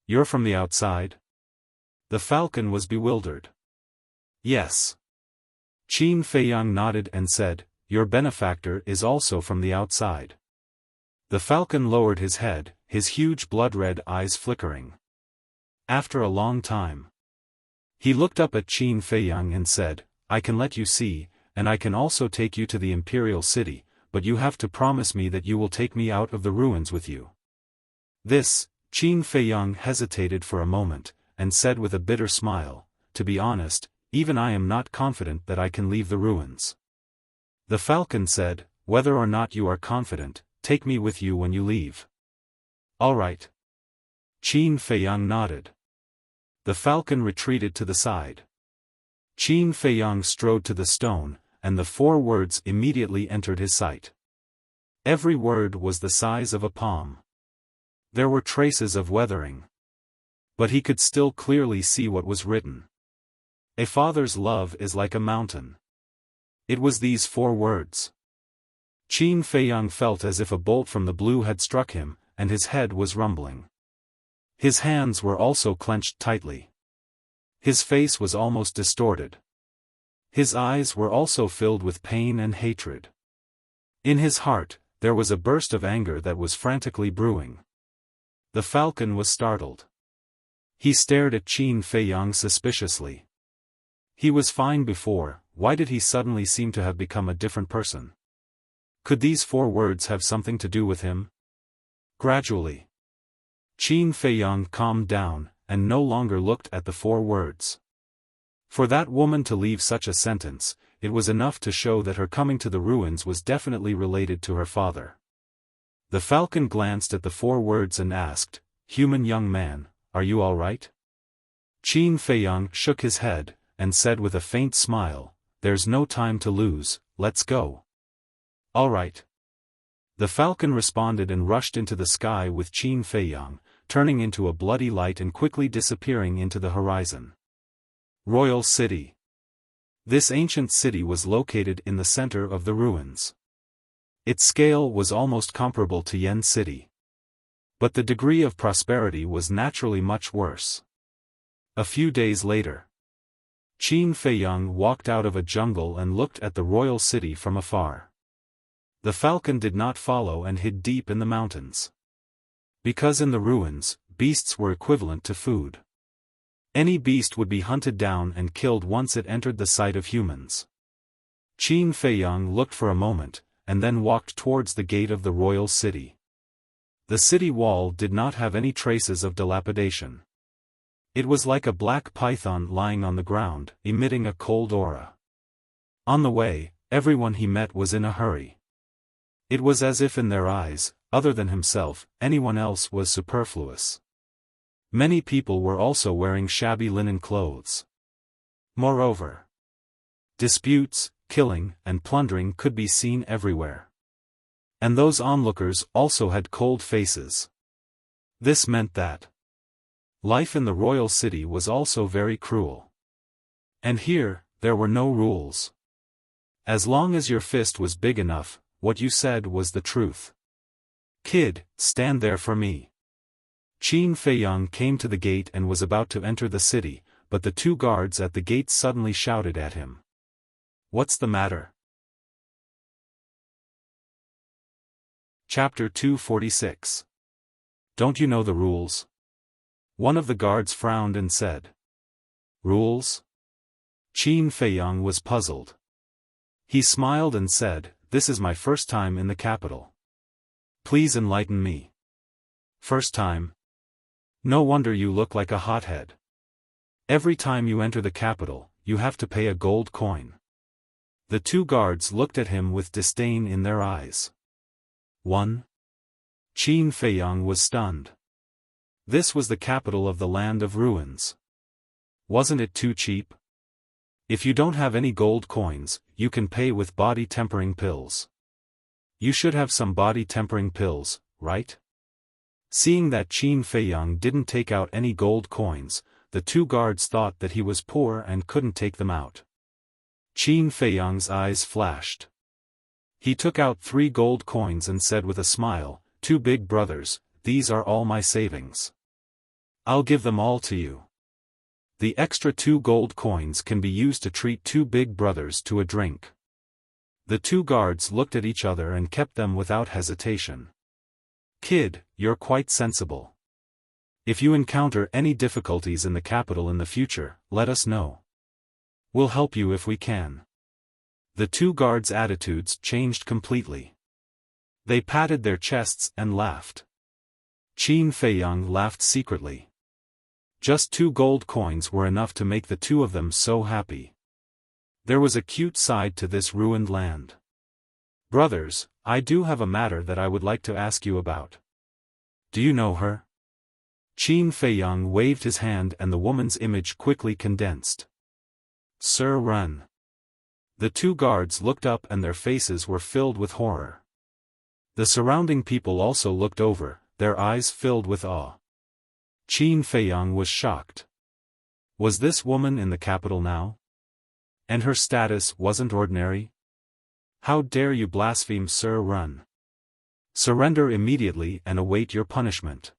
"You're from the outside?" The falcon was bewildered. "Yes." Qin Feiyang nodded and said, "Your benefactor is also from the outside." The falcon lowered his head, his huge blood-red eyes flickering. After a long time, he looked up at Qin Feiyang and said, "I can let you see, and I can also take you to the imperial city, but you have to promise me that you will take me out of the ruins with you." This, Qin Feiyang hesitated for a moment, and said with a bitter smile, "To be honest, even I am not confident that I can leave the ruins." The falcon said, "Whether or not you are confident, take me with you when you leave." "All right." Qin Feiyang nodded. The falcon retreated to the side. Qin Feiyang strode to the stone, and the 4 words immediately entered his sight. Every word was the size of a palm. There were traces of weathering. But he could still clearly see what was written. "A father's love is like a mountain." It was these 4 words. Qin Feiyang felt as if a bolt from the blue had struck him, and his head was rumbling. His hands were also clenched tightly. His face was almost distorted. His eyes were also filled with pain and hatred. In his heart, there was a burst of anger that was frantically brewing. The falcon was startled. He stared at Qin Feiyang suspiciously. He was fine before, why did he suddenly seem to have become a different person? Could these 4 words have something to do with him? Gradually, Qin Feiyang calmed down, and no longer looked at the 4 words. For that woman to leave such a sentence, it was enough to show that her coming to the ruins was definitely related to her father. The falcon glanced at the 4 words and asked, "Human young man, are you all right?" Qin Feiyang shook his head, and said with a faint smile, "There's no time to lose, let's go." "All right." The falcon responded and rushed into the sky with Qin Feiyang, turning into a bloody light and quickly disappearing into the horizon. Royal City. This ancient city was located in the center of the ruins. Its scale was almost comparable to Yen City. But the degree of prosperity was naturally much worse. A few days later, Qin Feiyang walked out of a jungle and looked at the royal city from afar. The falcon did not follow and hid deep in the mountains. Because in the ruins, beasts were equivalent to food. Any beast would be hunted down and killed once it entered the sight of humans. Qin Feiyang looked for a moment, and then walked towards the gate of the royal city. The city wall did not have any traces of dilapidation. It was like a black python lying on the ground, emitting a cold aura. On the way, everyone he met was in a hurry. It was as if in their eyes, other than himself, anyone else was superfluous. Many people were also wearing shabby linen clothes. Moreover, disputes, killing, and plundering could be seen everywhere. And those onlookers also had cold faces. This meant that life in the royal city was also very cruel. And here, there were no rules. As long as your fist was big enough, what you said was the truth. Kid, stand there for me. Qin Feiyang came to the gate and was about to enter the city, but the two guards at the gate suddenly shouted at him. What's the matter? Chapter 246. Don't you know the rules? One of the guards frowned and said. Rules? Qin Feiyang was puzzled. He smiled and said, This is my first time in the capital. Please enlighten me. First time? No wonder you look like a hothead. Every time you enter the capital, you have to pay a gold coin. The two guards looked at him with disdain in their eyes. 1. Qin Feiyang was stunned. This was the capital of the land of ruins. Wasn't it too cheap? If you don't have any gold coins, you can pay with body-tempering pills. You should have some body-tempering pills, right? Seeing that Qin Feiyang didn't take out any gold coins, the two guards thought that he was poor and couldn't take them out. Qin Feiyang's eyes flashed. He took out 3 gold coins and said with a smile, 2 big brothers, these are all my savings. I'll give them all to you. The extra 2 gold coins can be used to treat 2 big brothers to a drink. The two guards looked at each other and kept them without hesitation. Kid, you're quite sensible. If you encounter any difficulties in the capital in the future, let us know. We'll help you if we can. The two guards' attitudes changed completely. They patted their chests and laughed. Qin Feiyang laughed secretly. Just 2 gold coins were enough to make the two of them so happy. There was a cute side to this ruined land. Brothers, I do have a matter that I would like to ask you about. Do you know her? Qin Feiyang waved his hand and the woman's image quickly condensed. Sir Run. The two guards looked up and their faces were filled with horror. The surrounding people also looked over, their eyes filled with awe. Qin Feiyang was shocked. Was this woman in the capital now? And her status wasn't ordinary? How dare you blaspheme, Sir Run? Surrender immediately and await your punishment.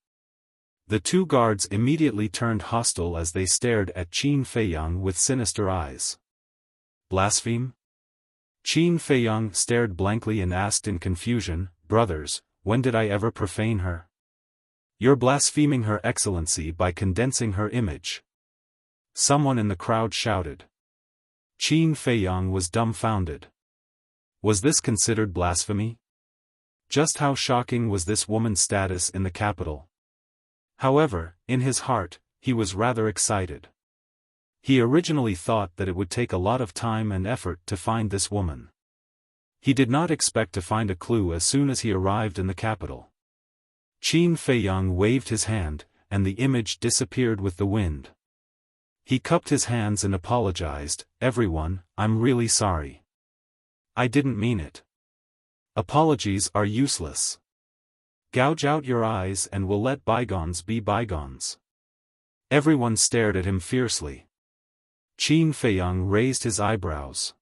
The two guards immediately turned hostile as they stared at Qin Feiyang with sinister eyes. Blaspheme? Qin Feiyang stared blankly and asked in confusion, Brothers, when did I ever profane her? You're blaspheming Her Excellency by condensing her image. Someone in the crowd shouted. Qin Feiyang was dumbfounded. Was this considered blasphemy? Just how shocking was this woman's status in the capital? However, in his heart, he was rather excited. He originally thought that it would take a lot of time and effort to find this woman. He did not expect to find a clue as soon as he arrived in the capital. Qin Feiyang waved his hand, and the image disappeared with the wind. He cupped his hands and apologized, Everyone, I'm really sorry. I didn't mean it. Apologies are useless. Gouge out your eyes and we'll let bygones be bygones. Everyone stared at him fiercely. Qin Feiyang raised his eyebrows.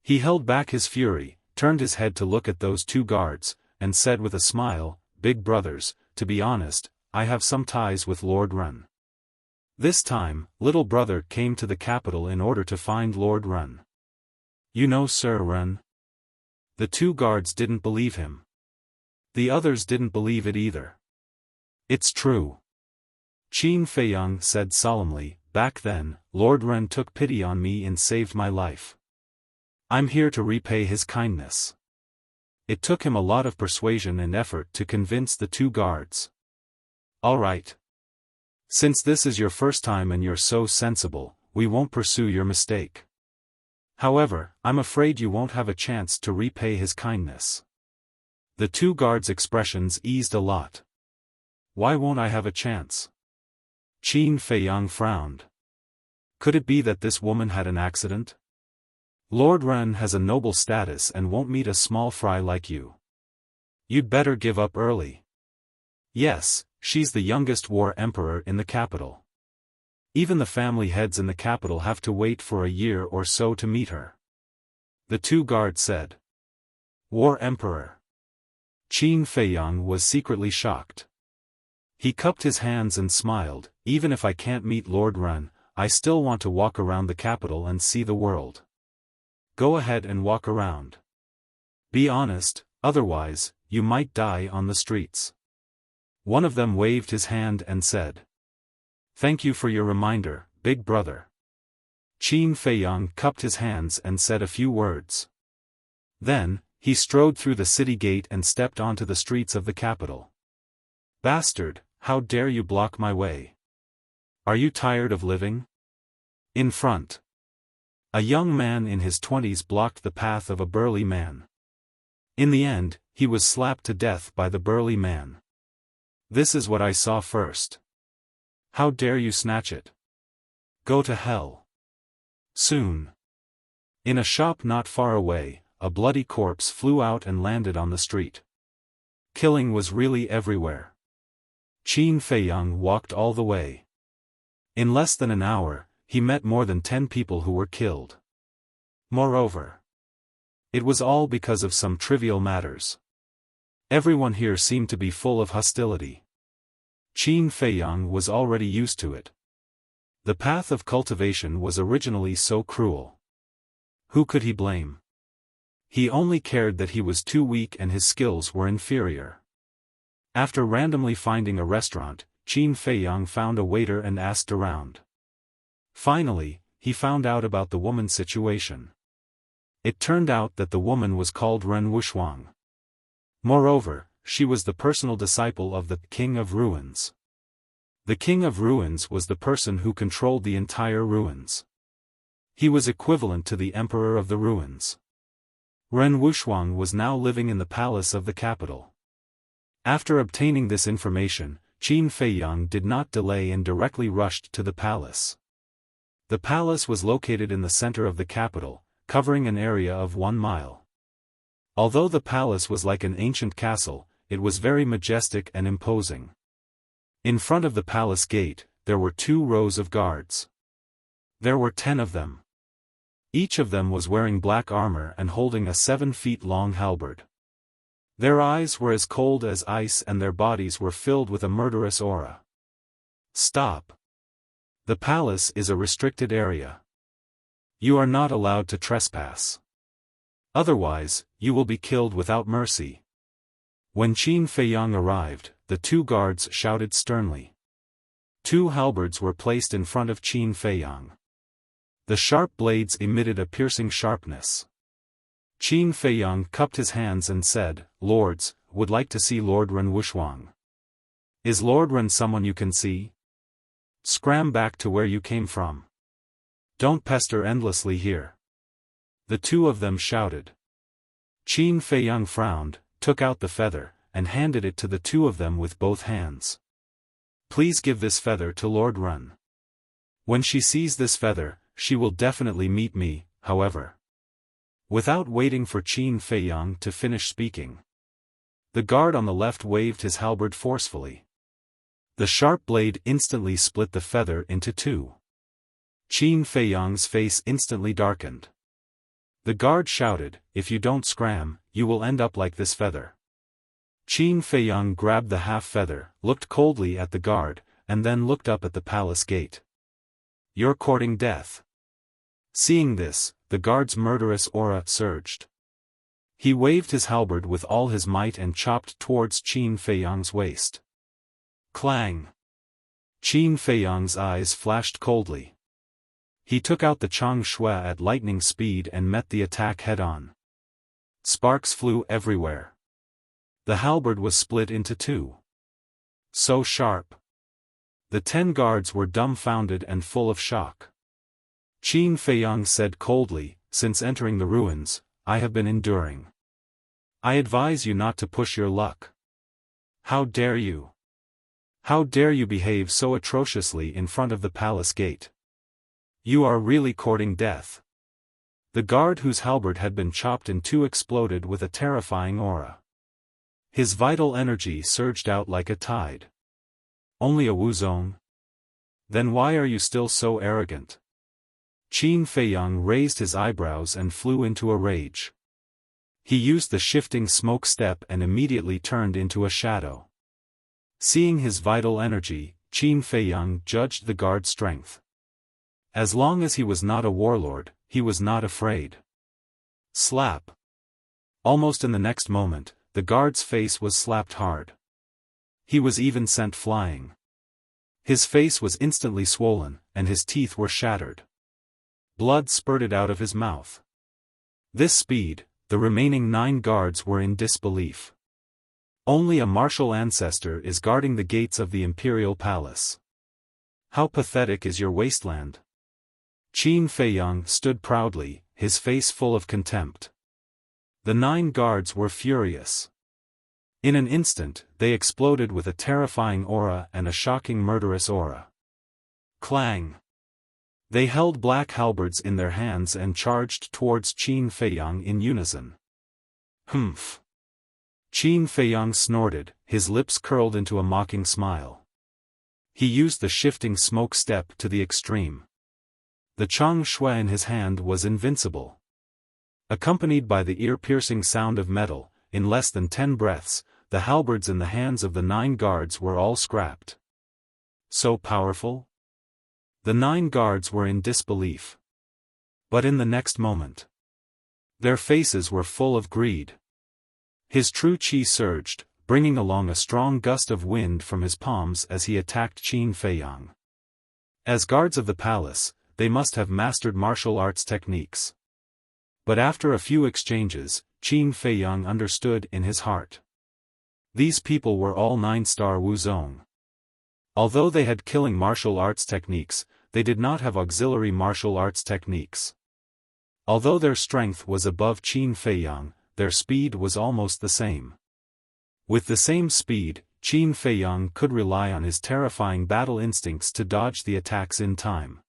He held back his fury, turned his head to look at those two guards, and said with a smile, Big brothers, to be honest, I have some ties with Lord Run. This time, little brother came to the capital in order to find Lord Run. You know Sir Run? The two guards didn't believe him. The others didn't believe it either. It's true. Qin Feiyang said solemnly, Back then, Lord Ren took pity on me and saved my life. I'm here to repay his kindness. It took him a lot of persuasion and effort to convince the two guards. All right. Since this is your first time and you're so sensible, we won't pursue your mistake. However, I'm afraid you won't have a chance to repay his kindness. The two guards' expressions eased a lot. Why won't I have a chance? Qin Feiyang frowned. Could it be that this woman had an accident? Lord Ren has a noble status and won't meet a small fry like you. You'd better give up early. Yes, she's the youngest war emperor in the capital. Even the family heads in the capital have to wait for a year or so to meet her. The two guards said. War emperor. Qin Feiyang was secretly shocked. He cupped his hands and smiled. Even if I can't meet Lord Ren, I still want to walk around the capital and see the world. Go ahead and walk around. Be honest, otherwise, you might die on the streets. One of them waved his hand and said. Thank you for your reminder, big brother. Qin Feiyang cupped his hands and said a few words. Then, he strode through the city gate and stepped onto the streets of the capital. Bastard, how dare you block my way? Are you tired of living? In front. A young man in his 20s blocked the path of a burly man. In the end, he was slapped to death by the burly man. This is what I saw first. How dare you snatch it? Go to hell. Soon. In a shop not far away, a bloody corpse flew out and landed on the street. Killing was really everywhere. Qin Feiyang walked all the way. In less than an hour, he met more than 10 people who were killed. Moreover, it was all because of some trivial matters. Everyone here seemed to be full of hostility. Qin Feiyang was already used to it. The path of cultivation was originally so cruel. Who could he blame? He only cared that he was too weak and his skills were inferior. After randomly finding a restaurant, Qin Feiyang found a waiter and asked around. Finally, he found out about the woman's situation. It turned out that the woman was called Ren Wuxia. Moreover, she was the personal disciple of the King of Ruins. The King of Ruins was the person who controlled the entire ruins. He was equivalent to the Emperor of the Ruins. Ren Wuxia was now living in the palace of the capital. After obtaining this information, Qin Feiyang did not delay and directly rushed to the palace. The palace was located in the center of the capital, covering an area of 1 mile. Although the palace was like an ancient castle, it was very majestic and imposing. In front of the palace gate, there were 2 rows of guards. There were 10 of them. Each of them was wearing black armor and holding a 7-feet-long halberd. Their eyes were as cold as ice and their bodies were filled with a murderous aura. Stop. The palace is a restricted area. You are not allowed to trespass. Otherwise, you will be killed without mercy. When Qin Feiyang arrived, the 2 guards shouted sternly. 2 halberds were placed in front of Qin Feiyang. The sharp blades emitted a piercing sharpness. Qin Feiyang cupped his hands and said, Lords, would like to see Lord Ren Wuxia. Is Lord Ren someone you can see? Scram back to where you came from. Don't pester endlessly here. The 2 of them shouted. Qin Feiyang frowned, took out the feather, and handed it to the 2 of them with both hands. Please give this feather to Lord Ren. When she sees this feather, she will definitely meet me, however. Without waiting for Qin Feiyang to finish speaking, the guard on the left waved his halberd forcefully. The sharp blade instantly split the feather into 2. Qin Feiyang's face instantly darkened. The guard shouted, if you don't scram, you will end up like this feather. Qin Feiyang grabbed the half feather, looked coldly at the guard, and then looked up at the palace gate. You're courting death. Seeing this, the guard's murderous aura surged. He waved his halberd with all his might and chopped towards Qin Feiyang's waist. Clang! Qin Feiyang's eyes flashed coldly. He took out the Chang Shui at lightning speed and met the attack head-on. Sparks flew everywhere. The halberd was split into two. So sharp. The 10 guards were dumbfounded and full of shock. Qin Feiyang said coldly, "Since entering the ruins, I have been enduring. I advise you not to push your luck. How dare you? How dare you behave so atrociously in front of the palace gate? You are really courting death." The guard whose halberd had been chopped in two exploded with a terrifying aura. His vital energy surged out like a tide. "Only a Wuzong? Then why are you still so arrogant?" Qin Feiyang raised his eyebrows and flew into a rage. He used the shifting smoke step and immediately turned into a shadow. Seeing his vital energy, Qin Feiyang judged the guard's strength. As long as he was not a warlord, he was not afraid. Slap! Almost in the next moment, the guard's face was slapped hard. He was even sent flying. His face was instantly swollen, and his teeth were shattered. Blood spurted out of his mouth. This speed, the remaining 9 guards were in disbelief. Only a martial ancestor is guarding the gates of the imperial palace. How pathetic is your wasteland? Qin Feiyang stood proudly, his face full of contempt. The 9 guards were furious. In an instant, they exploded with a terrifying aura and a shocking murderous aura. Clang! They held black halberds in their hands and charged towards Qin Feiyang in unison. Humph! Qin Feiyang snorted, his lips curled into a mocking smile. He used the shifting smoke step to the extreme. The Chang Shui in his hand was invincible. Accompanied by the ear-piercing sound of metal, in less than 10 breaths, the halberds in the hands of the 9 guards were all scrapped. So powerful? The 9 guards were in disbelief. But in the next moment, their faces were full of greed. His true qi surged, bringing along a strong gust of wind from his palms as he attacked Qin Feiyang. As guards of the palace, they must have mastered martial arts techniques. But after a few exchanges, Qin Feiyang understood in his heart. These people were all 9-star Wuzong. Although they had killing martial arts techniques, they did not have auxiliary martial arts techniques. Although their strength was above Qin Feiyang, their speed was almost the same. With the same speed, Qin Feiyang could rely on his terrifying battle instincts to dodge the attacks in time.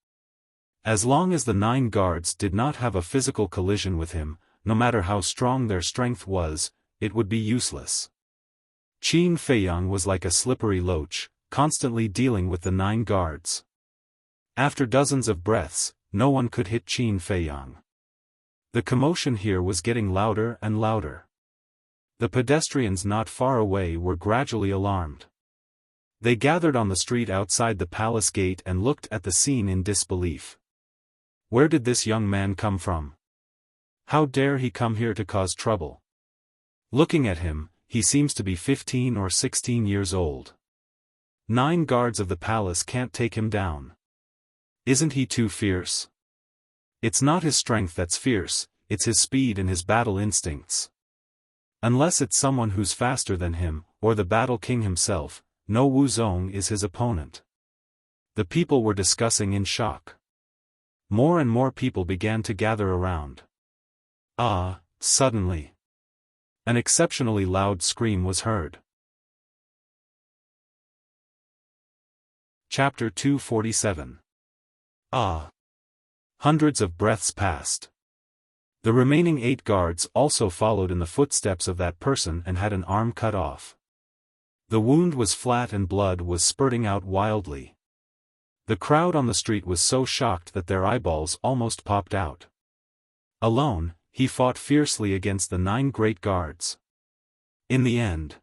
As long as the 9 guards did not have a physical collision with him, no matter how strong their strength was, it would be useless. Qin Feiyang was like a slippery loach, constantly dealing with the 9 guards. After dozens of breaths, no one could hit Qin Feiyang. The commotion here was getting louder and louder. The pedestrians not far away were gradually alarmed. They gathered on the street outside the palace gate and looked at the scene in disbelief. Where did this young man come from? How dare he come here to cause trouble? Looking at him, he seems to be 15 or 16 years old. 9 guards of the palace can't take him down. Isn't he too fierce? It's not his strength that's fierce, it's his speed and his battle instincts. Unless it's someone who's faster than him, or the Battle King himself, no Wuzong is his opponent. The people were discussing in shock. More and more people began to gather around. Suddenly, an exceptionally loud scream was heard. Chapter 247. Hundreds of breaths passed. The remaining 8 guards also followed in the footsteps of that person and had an arm cut off. The wound was flat and blood was spurting out wildly. The crowd on the street was so shocked that their eyeballs almost popped out. Alone, he fought fiercely against the 9 great guards. In the end,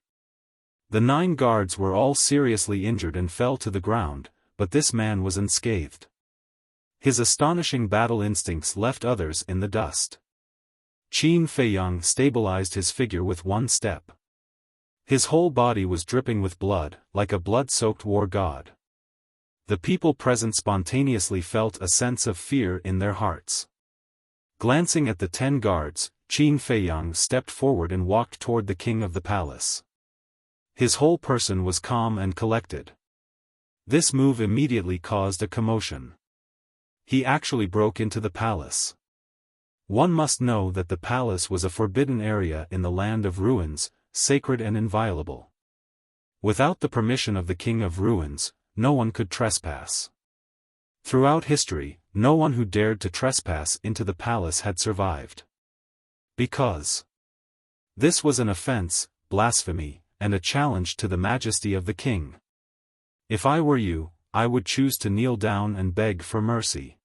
the 9 guards were all seriously injured and fell to the ground, but this man was unscathed. His astonishing battle instincts left others in the dust. Qin Feiyang stabilized his figure with one step. His whole body was dripping with blood, like a blood-soaked war god. The people present spontaneously felt a sense of fear in their hearts. Glancing at the 10 guards, Qin Feiyang stepped forward and walked toward the king of the palace. His whole person was calm and collected. This move immediately caused a commotion. He actually broke into the palace. One must know that the palace was a forbidden area in the land of ruins, sacred and inviolable. Without the permission of the king of ruins, no one could trespass. Throughout history, no one who dared to trespass into the palace had survived. Because this was an offense, blasphemy, and a challenge to the majesty of the king. If I were you, I would choose to kneel down and beg for mercy.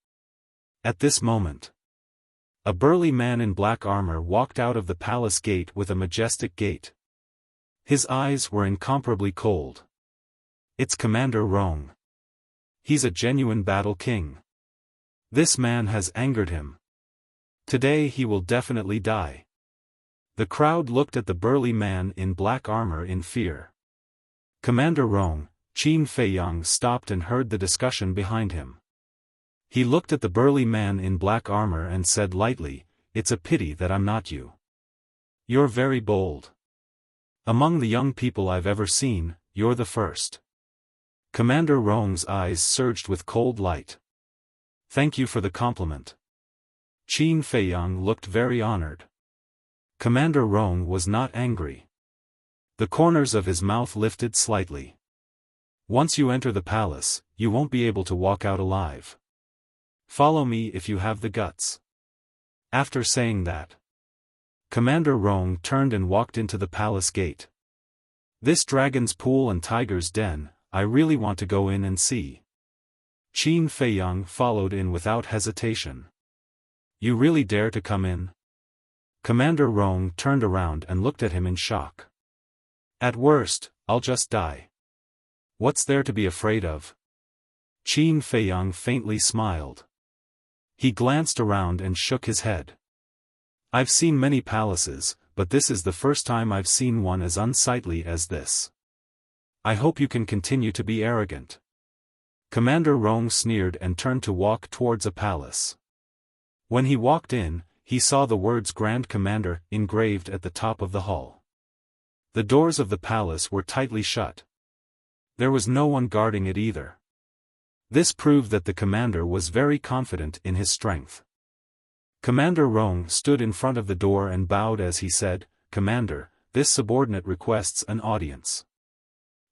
At this moment, a burly man in black armor walked out of the palace gate with a majestic gait. His eyes were incomparably cold. It's Commander Rong. He's a genuine battle king. This man has angered him. Today he will definitely die. The crowd looked at the burly man in black armor in fear. Commander Rong, Qin Feiyang stopped and heard the discussion behind him. He looked at the burly man in black armor and said lightly, "It's a pity that I'm not you. You're very bold. Among the young people I've ever seen, you're the first." Commander Rong's eyes surged with cold light. "Thank you for the compliment." Qin Feiyang looked very honored. Commander Rong was not angry. The corners of his mouth lifted slightly. "Once you enter the palace, you won't be able to walk out alive. Follow me if you have the guts." After saying that, Commander Rong turned and walked into the palace gate. "This dragon's pool and tiger's den, I really want to go in and see." Qin Feiyang followed in without hesitation. "You really dare to come in?" Commander Rong turned around and looked at him in shock. "At worst, I'll just die. What's there to be afraid of?" Qin Feiyang faintly smiled. He glanced around and shook his head. "I've seen many palaces, but this is the first time I've seen one as unsightly as this. I hope you can continue to be arrogant." Commander Rong sneered and turned to walk towards a palace. When he walked in, he saw the words Grand Commander engraved at the top of the hall. The doors of the palace were tightly shut. There was no one guarding it either. This proved that the commander was very confident in his strength. Commander Rong stood in front of the door and bowed as he said, "Commander, this subordinate requests an audience."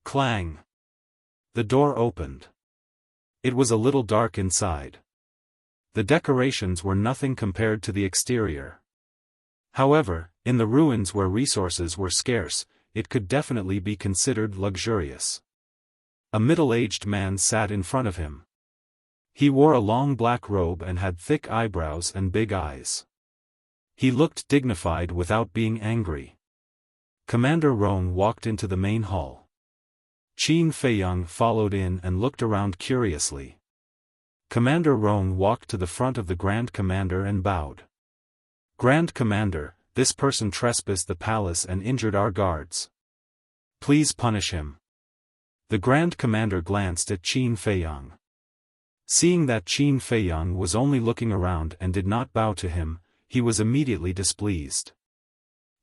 Clang! The door opened. It was a little dark inside. The decorations were nothing compared to the exterior. However, in the ruins where resources were scarce, it could definitely be considered luxurious. A middle-aged man sat in front of him. He wore a long black robe and had thick eyebrows and big eyes. He looked dignified without being angry. Commander Rong walked into the main hall. Qin Feiyang followed in and looked around curiously. Commander Rong walked to the front of the Grand Commander and bowed. "Grand Commander, this person trespassed the palace and injured our guards. Please punish him." The Grand Commander glanced at Qin Feiyang. Seeing that Qin Feiyang was only looking around and did not bow to him, he was immediately displeased.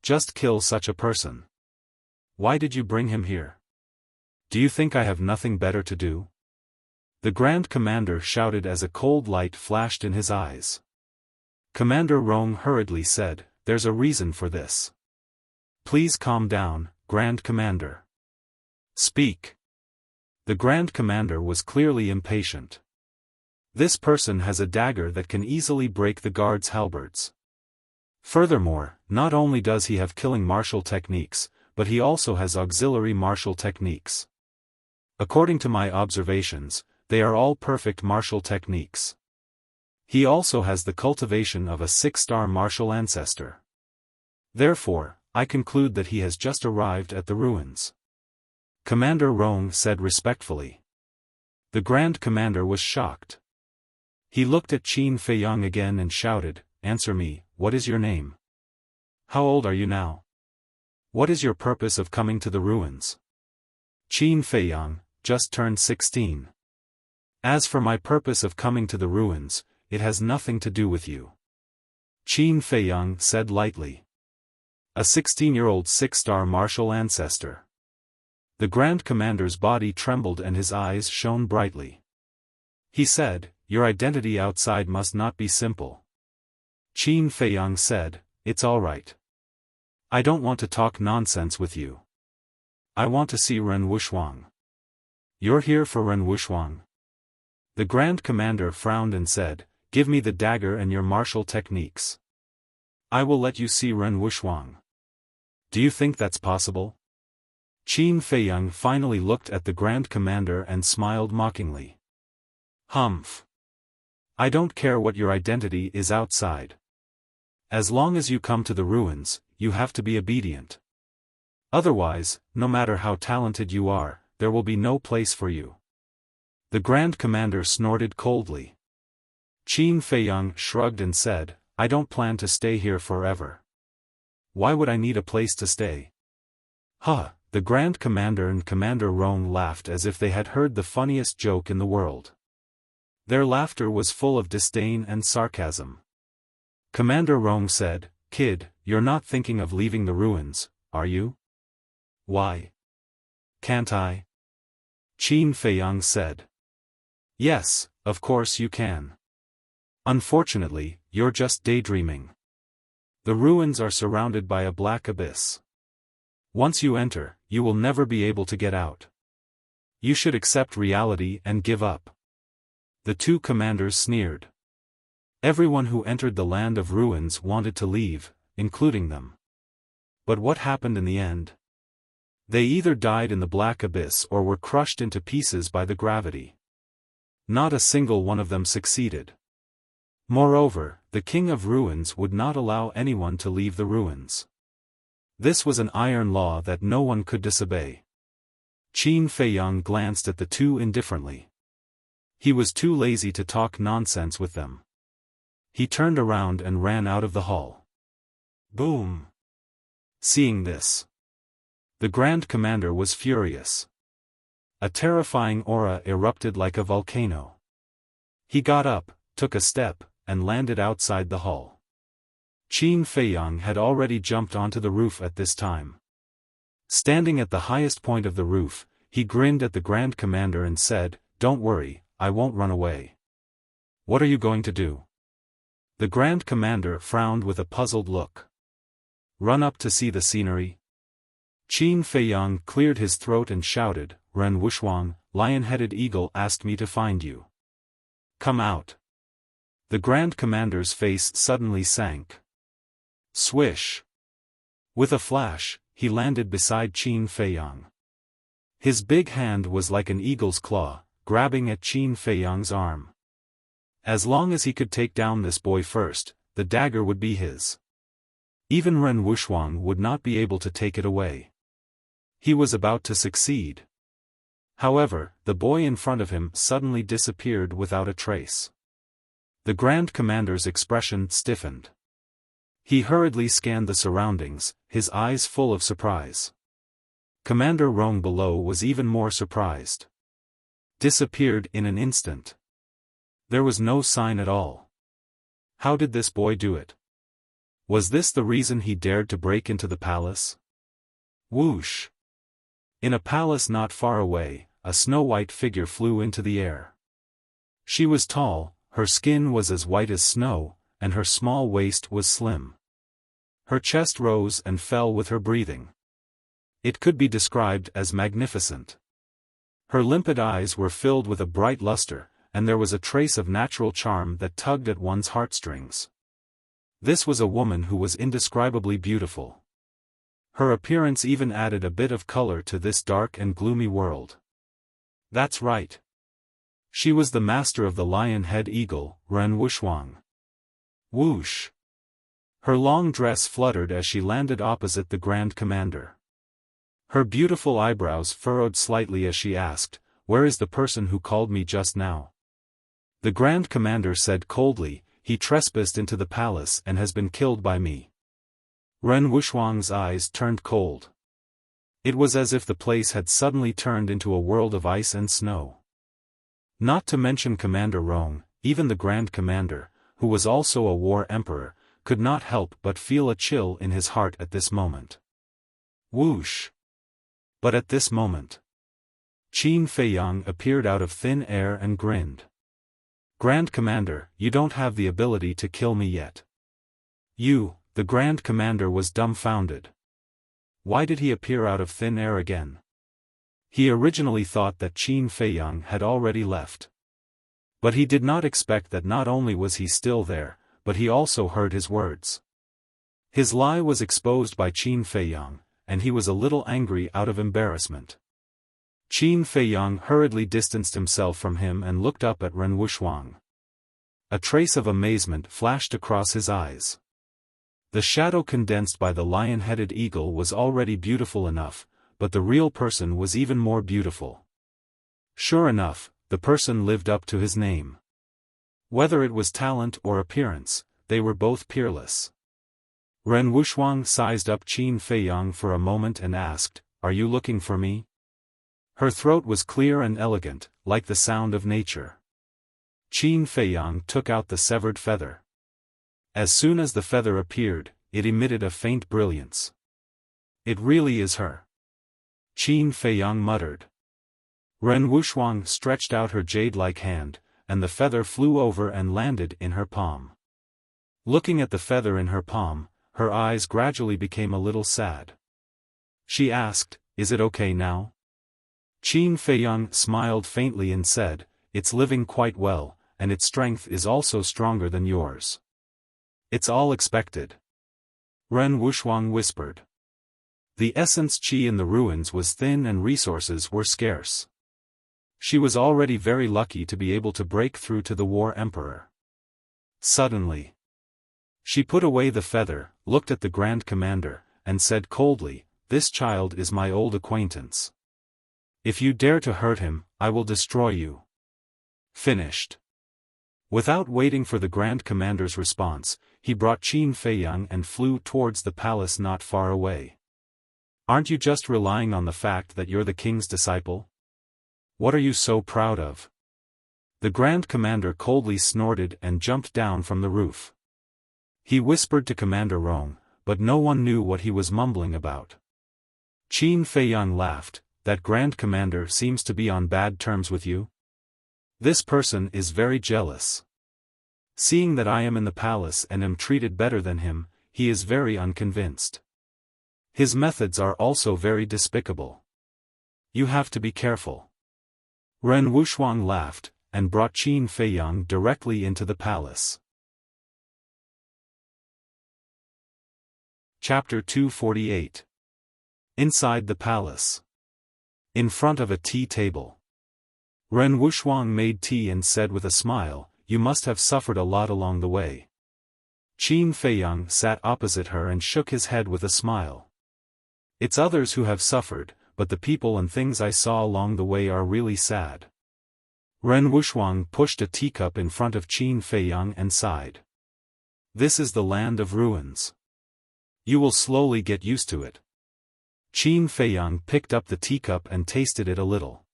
"Just kill such a person. Why did you bring him here? Do you think I have nothing better to do?" The Grand Commander shouted as a cold light flashed in his eyes. Commander Rong hurriedly said, "There's a reason for this. Please calm down, Grand Commander. Speak." The Grand Commander was clearly impatient. "This person has a dagger that can easily break the guards' halberds. Furthermore, not only does he have killing martial techniques, but he also has auxiliary martial techniques. According to my observations, they are all perfect martial techniques. He also has the cultivation of a 6-star martial ancestor. Therefore, I conclude that he has just arrived at the ruins." Commander Rong said respectfully. The Grand Commander was shocked. He looked at Qin Feiyang again and shouted, "Answer me, what is your name? How old are you now? What is your purpose of coming to the ruins?" Qin Feiyang, just turned 16. As for my purpose of coming to the ruins, it has nothing to do with you. Qin Feiyang said lightly. A 16-year-old 6-star martial ancestor. The Grand Commander's body trembled and his eyes shone brightly. He said, your identity outside must not be simple. Qin Feiyang said, it's all right. I don't want to talk nonsense with you. I want to see Ren Wuxuang. You're here for Ren Wuxuang? The Grand Commander frowned and said, give me the dagger and your martial techniques. I will let you see Ren Wuxuang. Do you think that's possible? Qin Feiyang finally looked at the Grand Commander and smiled mockingly. Humph. I don't care what your identity is outside. As long as you come to the ruins, you have to be obedient. Otherwise, no matter how talented you are, there will be no place for you. The Grand Commander snorted coldly. Qin Feiyang shrugged and said, I don't plan to stay here forever. Why would I need a place to stay? Huh, the Grand Commander and Commander Rong laughed as if they had heard the funniest joke in the world. Their laughter was full of disdain and sarcasm. Commander Rong said, Kid, you're not thinking of leaving the ruins, are you? Why? Can't I? Qin Feiyang said. Yes, of course you can. Unfortunately, you're just daydreaming. The ruins are surrounded by a black abyss. Once you enter, you will never be able to get out. You should accept reality and give up. The two commanders sneered. Everyone who entered the land of ruins wanted to leave, including them. But what happened in the end? They either died in the black abyss or were crushed into pieces by the gravity. Not a single one of them succeeded. Moreover, the King of Ruins would not allow anyone to leave the ruins. This was an iron law that no one could disobey. Qin Feiyang glanced at the two indifferently. He was too lazy to talk nonsense with them. He turned around and ran out of the hall. Boom! Seeing this, the Grand Commander was furious. A terrifying aura erupted like a volcano. He got up, took a step, and landed outside the hall. Qin Feiyang had already jumped onto the roof at this time. Standing at the highest point of the roof, he grinned at the Grand Commander and said, Don't worry, I won't run away. What are you going to do? The Grand Commander frowned with a puzzled look. Run up to see the scenery? Qin Feiyang cleared his throat and shouted, Ren Wuxuang, lion-headed eagle asked me to find you. Come out. The Grand Commander's face suddenly sank. Swish! With a flash, he landed beside Qin Feiyang. His big hand was like an eagle's claw, grabbing at Qin Feiyang's arm. As long as he could take down this boy first, the dagger would be his. Even Ren Wuxuang would not be able to take it away. He was about to succeed. However, the boy in front of him suddenly disappeared without a trace. The Grand Commander's expression stiffened. He hurriedly scanned the surroundings, his eyes full of surprise. Commander Rong below was even more surprised. Disappeared in an instant. There was no sign at all. How did this boy do it? Was this the reason he dared to break into the palace? Whoosh! In a palace not far away, a snow-white figure flew into the air. She was tall, her skin was as white as snow, and her small waist was slim. Her chest rose and fell with her breathing. It could be described as magnificent. Her limpid eyes were filled with a bright luster, and there was a trace of natural charm that tugged at one's heartstrings. This was a woman who was indescribably beautiful. Her appearance even added a bit of color to this dark and gloomy world. That's right. She was the master of the lion-head eagle, Ren Wuxuang. Whoosh! Her long dress fluttered as she landed opposite the Grand Commander. Her beautiful eyebrows furrowed slightly as she asked, Where is the person who called me just now? The Grand Commander said coldly, He trespassed into the palace and has been killed by me. Ren Wuxuang's eyes turned cold. It was as if the place had suddenly turned into a world of ice and snow. Not to mention Commander Rong, even the Grand Commander, who was also a war emperor, could not help but feel a chill in his heart at this moment. Whoosh! But at this moment, Qin Feiyang appeared out of thin air and grinned. Grand Commander, you don't have the ability to kill me yet. The Grand Commander was dumbfounded. Why did he appear out of thin air again? He originally thought that Qin Feiyang had already left. But he did not expect that not only was he still there, but he also heard his words. His lie was exposed by Qin Feiyang, and he was a little angry out of embarrassment. Qin Feiyang hurriedly distanced himself from him and looked up at Ren Wuxia. A trace of amazement flashed across his eyes. The shadow condensed by the lion-headed eagle was already beautiful enough, but the real person was even more beautiful. Sure enough, the person lived up to his name. Whether it was talent or appearance, they were both peerless. Ren Wuxia sized up Qin Feiyang for a moment and asked, "Are you looking for me?" Her throat was clear and elegant, like the sound of nature. Qin Feiyang took out the severed feather. As soon as the feather appeared, it emitted a faint brilliance. "It really is her," Qin Feiyang muttered. Ren Wuxia stretched out her jade-like hand, and the feather flew over and landed in her palm. Looking at the feather in her palm, her eyes gradually became a little sad. She asked, "Is it okay now?" Qin Feiyang smiled faintly and said, "It's living quite well, and its strength is also stronger than yours." "It's all expected," Ren Wuxia whispered. The essence qi in the ruins was thin and resources were scarce. She was already very lucky to be able to break through to the war emperor. Suddenly, she put away the feather, looked at the Grand Commander, and said coldly, "This child is my old acquaintance. If you dare to hurt him, I will destroy you." Finished. Without waiting for the Grand Commander's response, he brought Qin Feiyang and flew towards the palace not far away. "Aren't you just relying on the fact that you're the king's disciple? What are you so proud of?" The Grand Commander coldly snorted and jumped down from the roof. He whispered to Commander Rong, but no one knew what he was mumbling about. Qin Feiyang laughed, "That Grand Commander seems to be on bad terms with you? This person is very jealous. Seeing that I am in the palace and am treated better than him, he is very unconvinced. His methods are also very despicable. You have to be careful." Ren Wuxia laughed, and brought Qin Feiyang directly into the palace. Chapter 248. Inside the palace. In front of a tea table. Ren Wuxia made tea and said with a smile, "You must have suffered a lot along the way." Qin Feiyang sat opposite her and shook his head with a smile. "It's others who have suffered, but the people and things I saw along the way are really sad." Ren Wuxia pushed a teacup in front of Qin Feiyang and sighed. "This is the land of ruins. You will slowly get used to it." Qin Feiyang picked up the teacup and tasted it a little.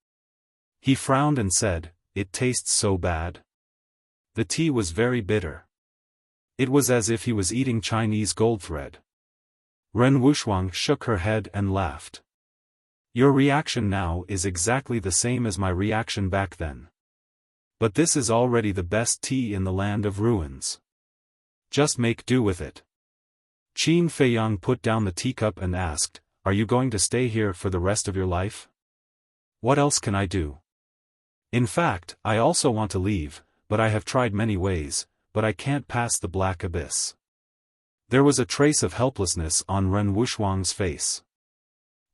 He frowned and said, "It tastes so bad." The tea was very bitter. It was as if he was eating Chinese gold thread. Ren Wuxia shook her head and laughed. "Your reaction now is exactly the same as my reaction back then. But this is already the best tea in the land of ruins. Just make do with it." Qin Feiyang put down the teacup and asked, "Are you going to stay here for the rest of your life? What else can I do? In fact, I also want to leave, but I have tried many ways, but I can't pass the black abyss." There was a trace of helplessness on Ren Wuxia's face.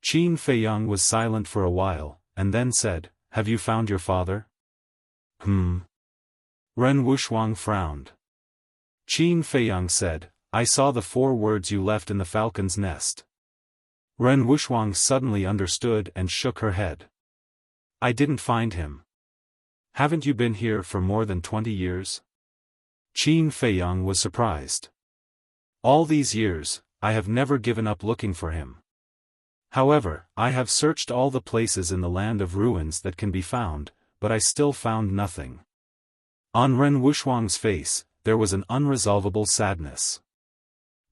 Qin Feiyang was silent for a while, and then said, "Have you found your father?" Ren Wuxia frowned. Qin Feiyang said, "I saw the 4 words you left in the falcon's nest." Ren Wuxia suddenly understood and shook her head. "I didn't find him." "Haven't you been here for more than 20 years? Qin Feiyang was surprised. "All these years, I have never given up looking for him. However, I have searched all the places in the land of ruins that can be found, but I still found nothing. On Ren Wuxuang's face, there was an unresolvable sadness.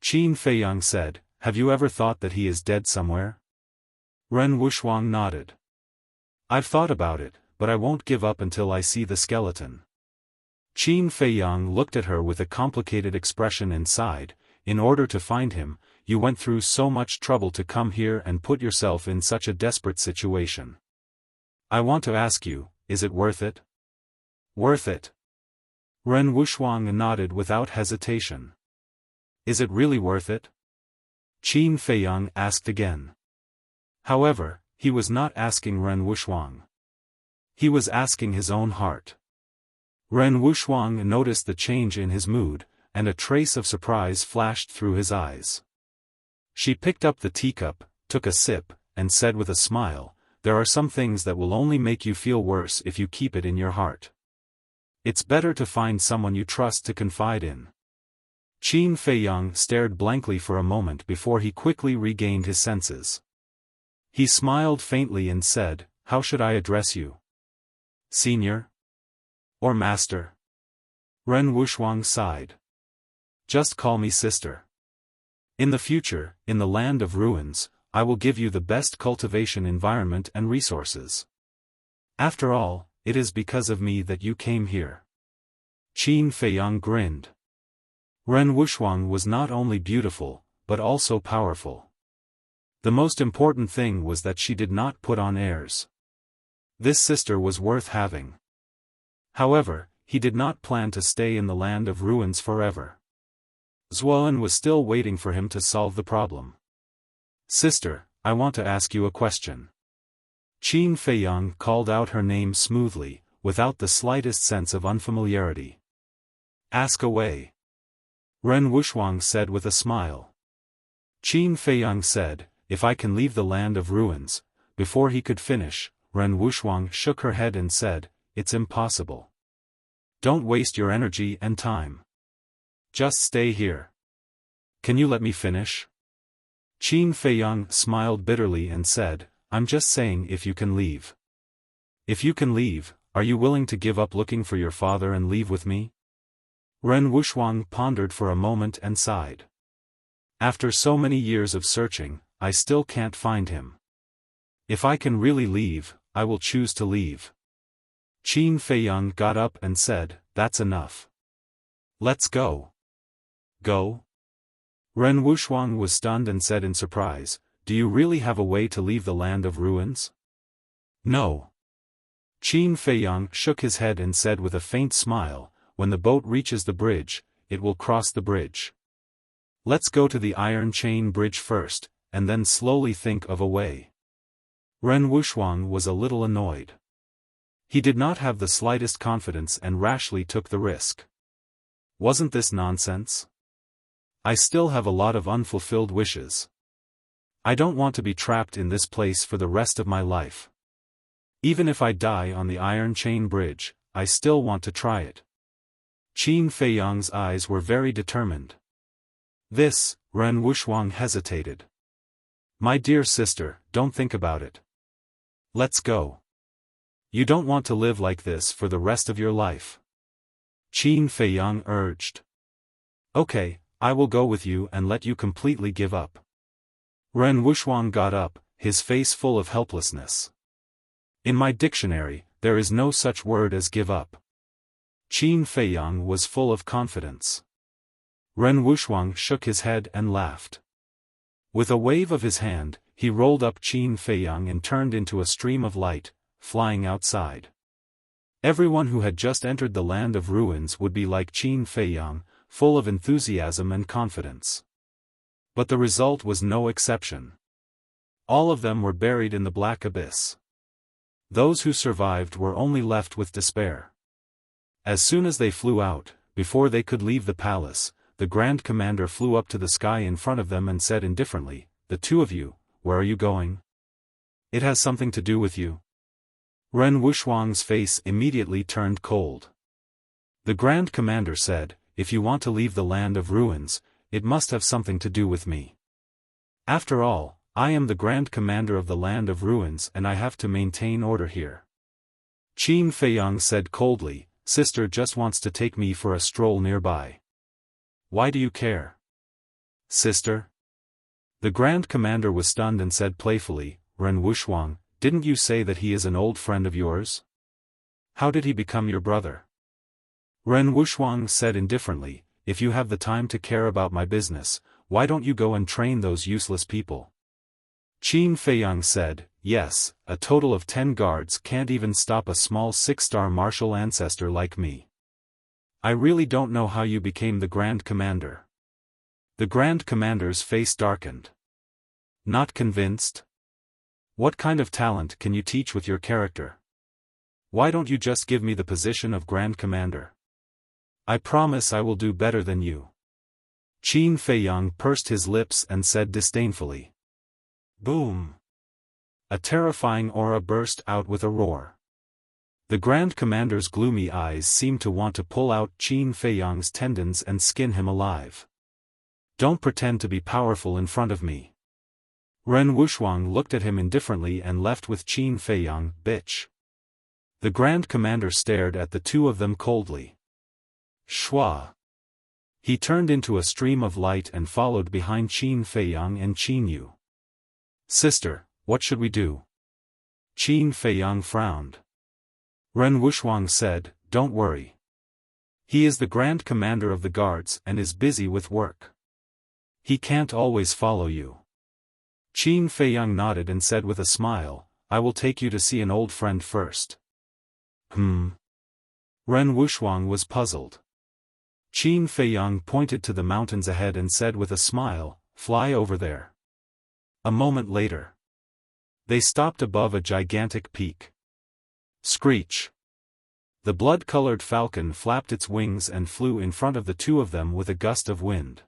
Qin Feiyang said, "Have you ever thought that he is dead somewhere?" Ren Wuxuang nodded. "I've thought about it, but I won't give up until I see the skeleton." Qin Feiyang looked at her with a complicated expression and sighed, "In order to find him, you went through so much trouble to come here and put yourself in such a desperate situation. I want to ask you, is it worth it?" "Worth it?" Ren Wuxuang nodded without hesitation. "Is it really worth it?" Qin Feiyang asked again. However, he was not asking Ren Wuxuang. He was asking his own heart. Ren Wuxuang noticed the change in his mood, and a trace of surprise flashed through his eyes. She picked up the teacup, took a sip, and said with a smile, "There are some things that will only make you feel worse if you keep it in your heart. It's better to find someone you trust to confide in." Qin Feiyang stared blankly for a moment before he quickly regained his senses. He smiled faintly and said, "How should I address you? Senior? Or master?" Ren Wuxuang sighed. "Just call me sister. In the future, in the land of ruins, I will give you the best cultivation environment and resources. After all, it is because of me that you came here." Qin Feiyang grinned. Ren Wuxuang was not only beautiful, but also powerful. The most important thing was that she did not put on airs. This sister was worth having. However, he did not plan to stay in the land of ruins forever. Zuoan was still waiting for him to solve the problem. "Sister, I want to ask you a question." Qin Feiyang called out her name smoothly, without the slightest sense of unfamiliarity. "Ask away," Ren Wuxuang said with a smile. Qin Feiyang said, "If I can leave the land of ruins." Before he could finish, Ren Wuxuang shook her head and said, "It's impossible. Don't waste your energy and time. Just stay here." "Can you let me finish?" Qin Feiyang smiled bitterly and said, "I'm just saying if you can leave. If you can leave, are you willing to give up looking for your father and leave with me?" Ren Wuxuang pondered for a moment and sighed. "After so many years of searching, I still can't find him. If I can really leave, I will choose to leave." Qin Feiyang got up and said, "That's enough. Let's go." "Go?" Ren Wuxuang was stunned and said in surprise, "Do you really have a way to leave the land of ruins?" "No." Qin Feiyang shook his head and said with a faint smile, "When the boat reaches the bridge, it will cross the bridge. Let's go to the Iron Chain Bridge first, and then slowly think of a way." Ren Wuxuang was a little annoyed. He did not have the slightest confidence and rashly took the risk. Wasn't this nonsense? I still have a lot of unfulfilled wishes. I don't want to be trapped in this place for the rest of my life. Even if I die on the Iron Chain Bridge, I still want to try it. Qin Feiyang's eyes were very determined. This, Ren Wuxuang hesitated. "My dear sister, don't think about it. Let's go. You don't want to live like this for the rest of your life." Qin Feiyang urged. "Okay, I will go with you and let you completely give up." Ren Wuxuang got up, his face full of helplessness. "In my dictionary, there is no such word as give up." Qin Feiyang was full of confidence. Ren Wuxuang shook his head and laughed. With a wave of his hand, he rolled up Qin Feiyang and turned into a stream of light, flying outside. Everyone who had just entered the land of ruins would be like Qin Feiyang, full of enthusiasm and confidence. But the result was no exception. All of them were buried in the black abyss. Those who survived were only left with despair. As soon as they flew out, before they could leave the palace, the Grand Commander flew up to the sky in front of them and said indifferently, "The two of you, where are you going? It has something to do with you." Ren Wuxuang's face immediately turned cold. The Grand Commander said, "If you want to leave the land of ruins, it must have something to do with me. After all, I am the Grand Commander of the land of ruins and I have to maintain order here." Qin Feiyang said coldly, "Sister just wants to take me for a stroll nearby. Why do you care? Sister?" The Grand Commander was stunned and said playfully, "Ren Wuxuang, didn't you say that he is an old friend of yours? How did he become your brother?" Ren Wuxuang said indifferently, "If you have the time to care about my business, why don't you go and train those useless people?" Qin Feiyang said, "Yes, a total of 10 guards can't even stop a small 6-star martial ancestor like me. I really don't know how you became the Grand Commander." The Grand Commander's face darkened. "Not convinced? What kind of talent can you teach with your character? Why don't you just give me the position of Grand Commander? I promise I will do better than you." Qin Feiyang pursed his lips and said disdainfully. Boom! A terrifying aura burst out with a roar. The Grand Commander's gloomy eyes seemed to want to pull out Qin Feiyang's tendons and skin him alive. "Don't pretend to be powerful in front of me." Ren Wuxuang looked at him indifferently and left with Qin Feiyang, "Bitch." The Grand Commander stared at the two of them coldly. Shua! He turned into a stream of light and followed behind Qin Feiyang and Qin Yu. "Sister, what should we do?" Qin Feiyang frowned. Ren Wuxuang said, "Don't worry. He is the Grand Commander of the Guards and is busy with work. He can't always follow you." Qin Feiyang nodded and said with a smile, "I will take you to see an old friend first." Ren Wuxuang was puzzled. Qin Feiyang pointed to the mountains ahead and said with a smile, "Fly over there." A moment later, they stopped above a gigantic peak. Screech! The blood-colored falcon flapped its wings and flew in front of the two of them with a gust of wind.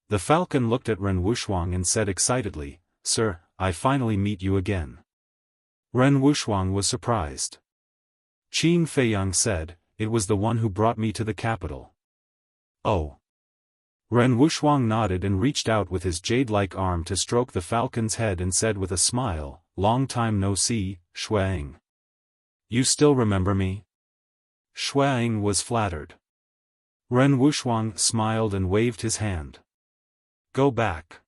The falcon looked at Ren Wuxuang and said excitedly, "Sir, I finally meet you again." Ren Wuxuang was surprised. Qin Feiyang said, "It was the one who brought me to the capital." "Oh." Ren Wuxuang nodded and reached out with his jade-like arm to stroke the falcon's head and said with a smile, "Long time no see, Xueing. You still remember me?" Xueing was flattered. Ren Wuxuang smiled and waved his hand. "Go back.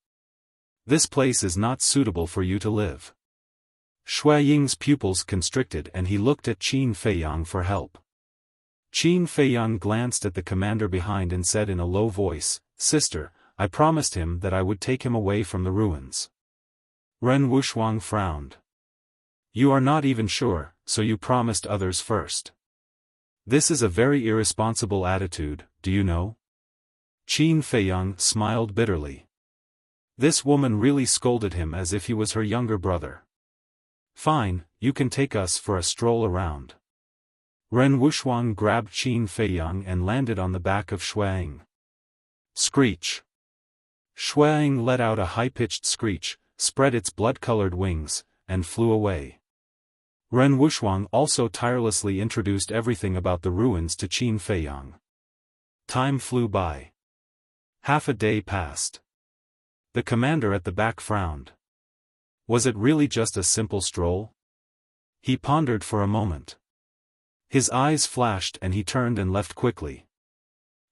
This place is not suitable for you to live." Xueying's pupils constricted and he looked at Qin Feiyang for help. Qin Feiyang glanced at the commander behind and said in a low voice, "Sister, I promised him that I would take him away from the ruins." Ren Wuxuang frowned. "You are not even sure, so you promised others first. This is a very irresponsible attitude, do you know?" Qin Feiyang smiled bitterly. This woman really scolded him as if he was her younger brother. "Fine, you can take us for a stroll around." Ren Wuxuang grabbed Qin Feiyang and landed on the back of Xueing. Screech! Xueing let out a high-pitched screech, spread its blood-colored wings, and flew away. Ren Wuxuang also tirelessly introduced everything about the ruins to Qin Feiyang. Time flew by. Half a day passed. The commander at the back frowned. Was it really just a simple stroll? He pondered for a moment. His eyes flashed and he turned and left quickly.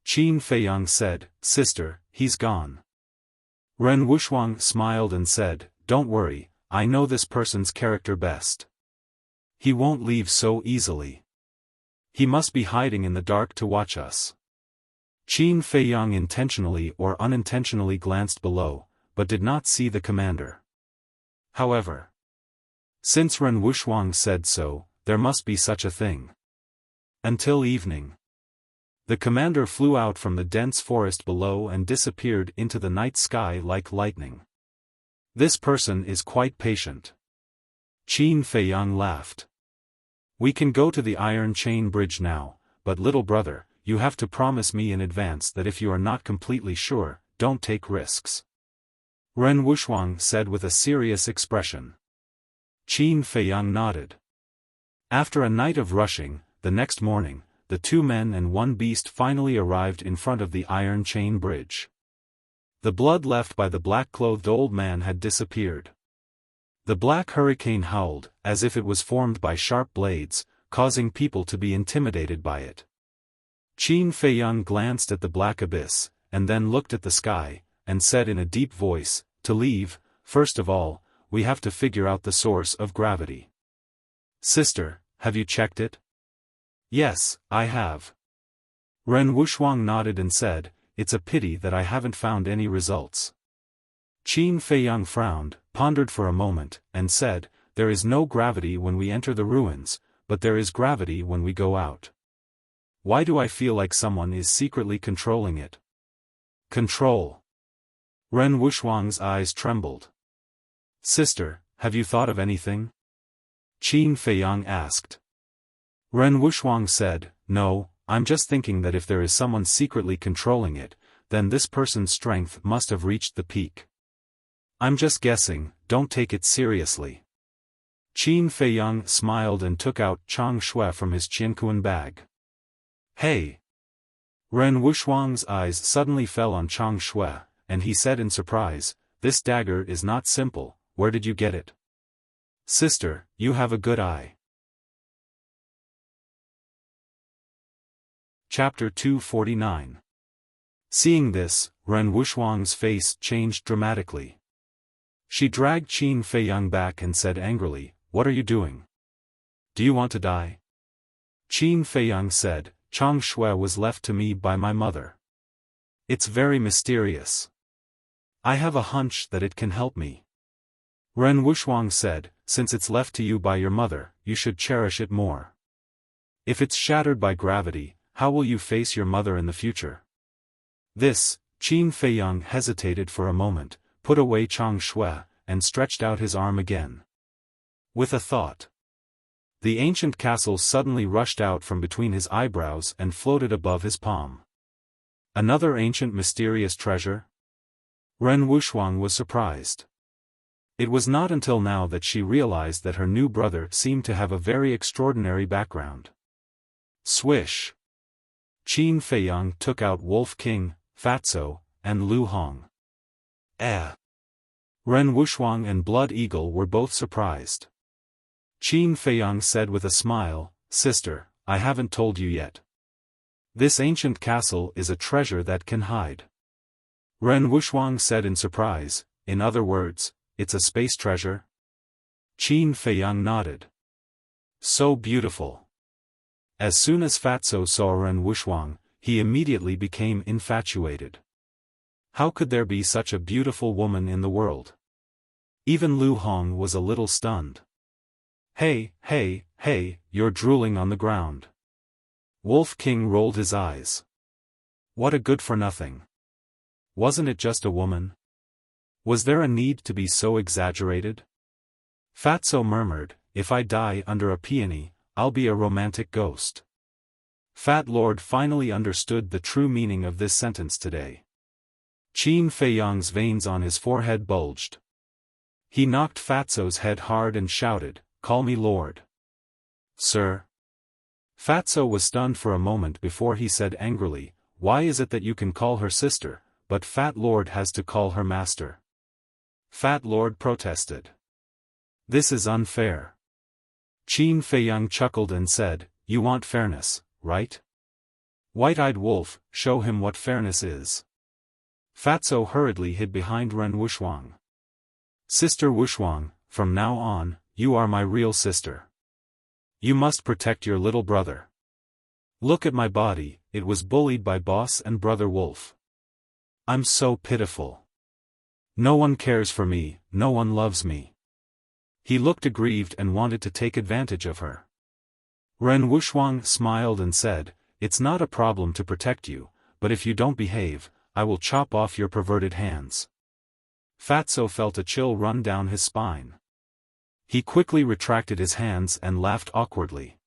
Qin Feiyang said, "Sister, he's gone." Ren Wuxuang smiled and said, "Don't worry, I know this person's character best. He won't leave so easily. He must be hiding in the dark to watch us." Qin Feiyang intentionally or unintentionally glanced below, but did not see the commander. However, since Ren Wuxuang said so, there must be such a thing. Until evening. The commander flew out from the dense forest below and disappeared into the night sky like lightning. This person is quite patient. Qin Feiyang laughed. "We can go to the Iron Chain Bridge now, but little brother, you have to promise me in advance that if you are not completely sure, don't take risks." Ren Wuxuang said with a serious expression. Qin Feiyang nodded. After a night of rushing, the next morning, the 2 men and 1 beast finally arrived in front of the Iron Chain Bridge. The blood left by the black-clothed old man had disappeared. The black hurricane howled, as if it was formed by sharp blades, causing people to be intimidated by it. Qin Feiyang glanced at the black abyss, and then looked at the sky, and said in a deep voice, "To leave, first of all, we have to figure out the source of gravity." "Sister, have you checked it?" "Yes, I have." Ren Wuxuang nodded and said, "It's a pity that I haven't found any results." Qin Feiyang frowned, pondered for a moment, and said, "There is no gravity when we enter the ruins, but there is gravity when we go out. Why do I feel like someone is secretly controlling it?" "Control?" Ren Wuxuang's eyes trembled. "Sister, have you thought of anything?" Qin Feiyang asked. Ren Wuxuang said, "No, I'm just thinking that if there is someone secretly controlling it, then this person's strength must have reached the peak. I'm just guessing, don't take it seriously." Qin Feiyang smiled and took out Chang Shui from his Qiankuan bag. "Hey!" Ren Wuxuang's eyes suddenly fell on Chang Shui, and he said in surprise, "This dagger is not simple, where did you get it?" "Sister, you have a good eye." Chapter 249. Seeing this, Ren Wuxuang's face changed dramatically. She dragged Qin Feiyang back and said angrily, "What are you doing? Do you want to die?" Qin Feiyang said, "Chang Shui was left to me by my mother. It's very mysterious. I have a hunch that it can help me." Ren Wuxuang said, "Since it's left to you by your mother, you should cherish it more. If it's shattered by gravity, how will you face your mother in the future?" This, Qin Feiyang hesitated for a moment, put away Chang Shui, and stretched out his arm again. With a thought. The ancient castle suddenly rushed out from between his eyebrows and floated above his palm. Another ancient mysterious treasure? Ren Wuxuang was surprised. It was not until now that she realized that her new brother seemed to have a very extraordinary background. Swish! Qin Feiyang took out Wolf King, Fatso, and Lu Hong. Ren Wuxuang and Blood Eagle were both surprised. Qin Feiyang said with a smile, "Sister, I haven't told you yet. This ancient castle is a treasure that can hide." Ren Wuxuang said in surprise, "In other words, it's a space treasure?" Qin Feiyang nodded. "So beautiful." As soon as Fatso saw Ren Wuxuang, he immediately became infatuated. How could there be such a beautiful woman in the world? Even Lu Hong was a little stunned. Hey, you're drooling on the ground." Wolf King rolled his eyes. What a good-for-nothing. Wasn't it just a woman? Was there a need to be so exaggerated? Fatso murmured, "If I die under a peony, I'll be a romantic ghost." Fat Lord finally understood the true meaning of this sentence today. Qin Feiyang's veins on his forehead bulged. He knocked Fatso's head hard and shouted, "Call me Lord." "Sir?" Fatso was stunned for a moment before he said angrily, "Why is it that you can call her sister, but Fat Lord has to call her master?" Fat Lord protested. "This is unfair." Qin Feiyang chuckled and said, "You want fairness, right? White-eyed wolf, show him what fairness is." Fatso hurriedly hid behind Ren Wuxuang. "Sister Wuxuang, from now on, you are my real sister. You must protect your little brother. Look at my body, it was bullied by boss and brother wolf. I'm so pitiful. No one cares for me, no one loves me." He looked aggrieved and wanted to take advantage of her. Ren Wuxuang smiled and said, "It's not a problem to protect you, but if you don't behave, I will chop off your perverted hands." Fatso felt a chill run down his spine. He quickly retracted his hands and laughed awkwardly.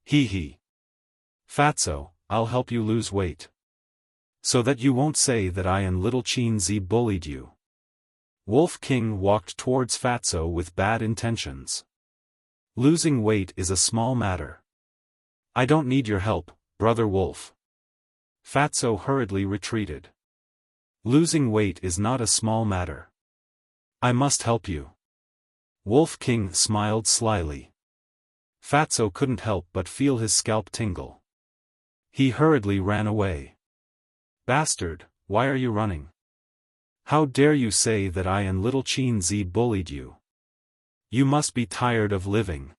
Hee. "Fatso, I'll help you lose weight. So that you won't say that I and little Qin Zi bullied you." Wolf King walked towards Fatso with bad intentions. "Losing weight is a small matter. I don't need your help, brother wolf." Fatso hurriedly retreated. "Losing weight is not a small matter. I must help you." Wolf King smiled slyly. Fatso couldn't help but feel his scalp tingle. He hurriedly ran away. Bastard, why are you running? How dare you say that I and little Qin Zi bullied you? You must be tired of living.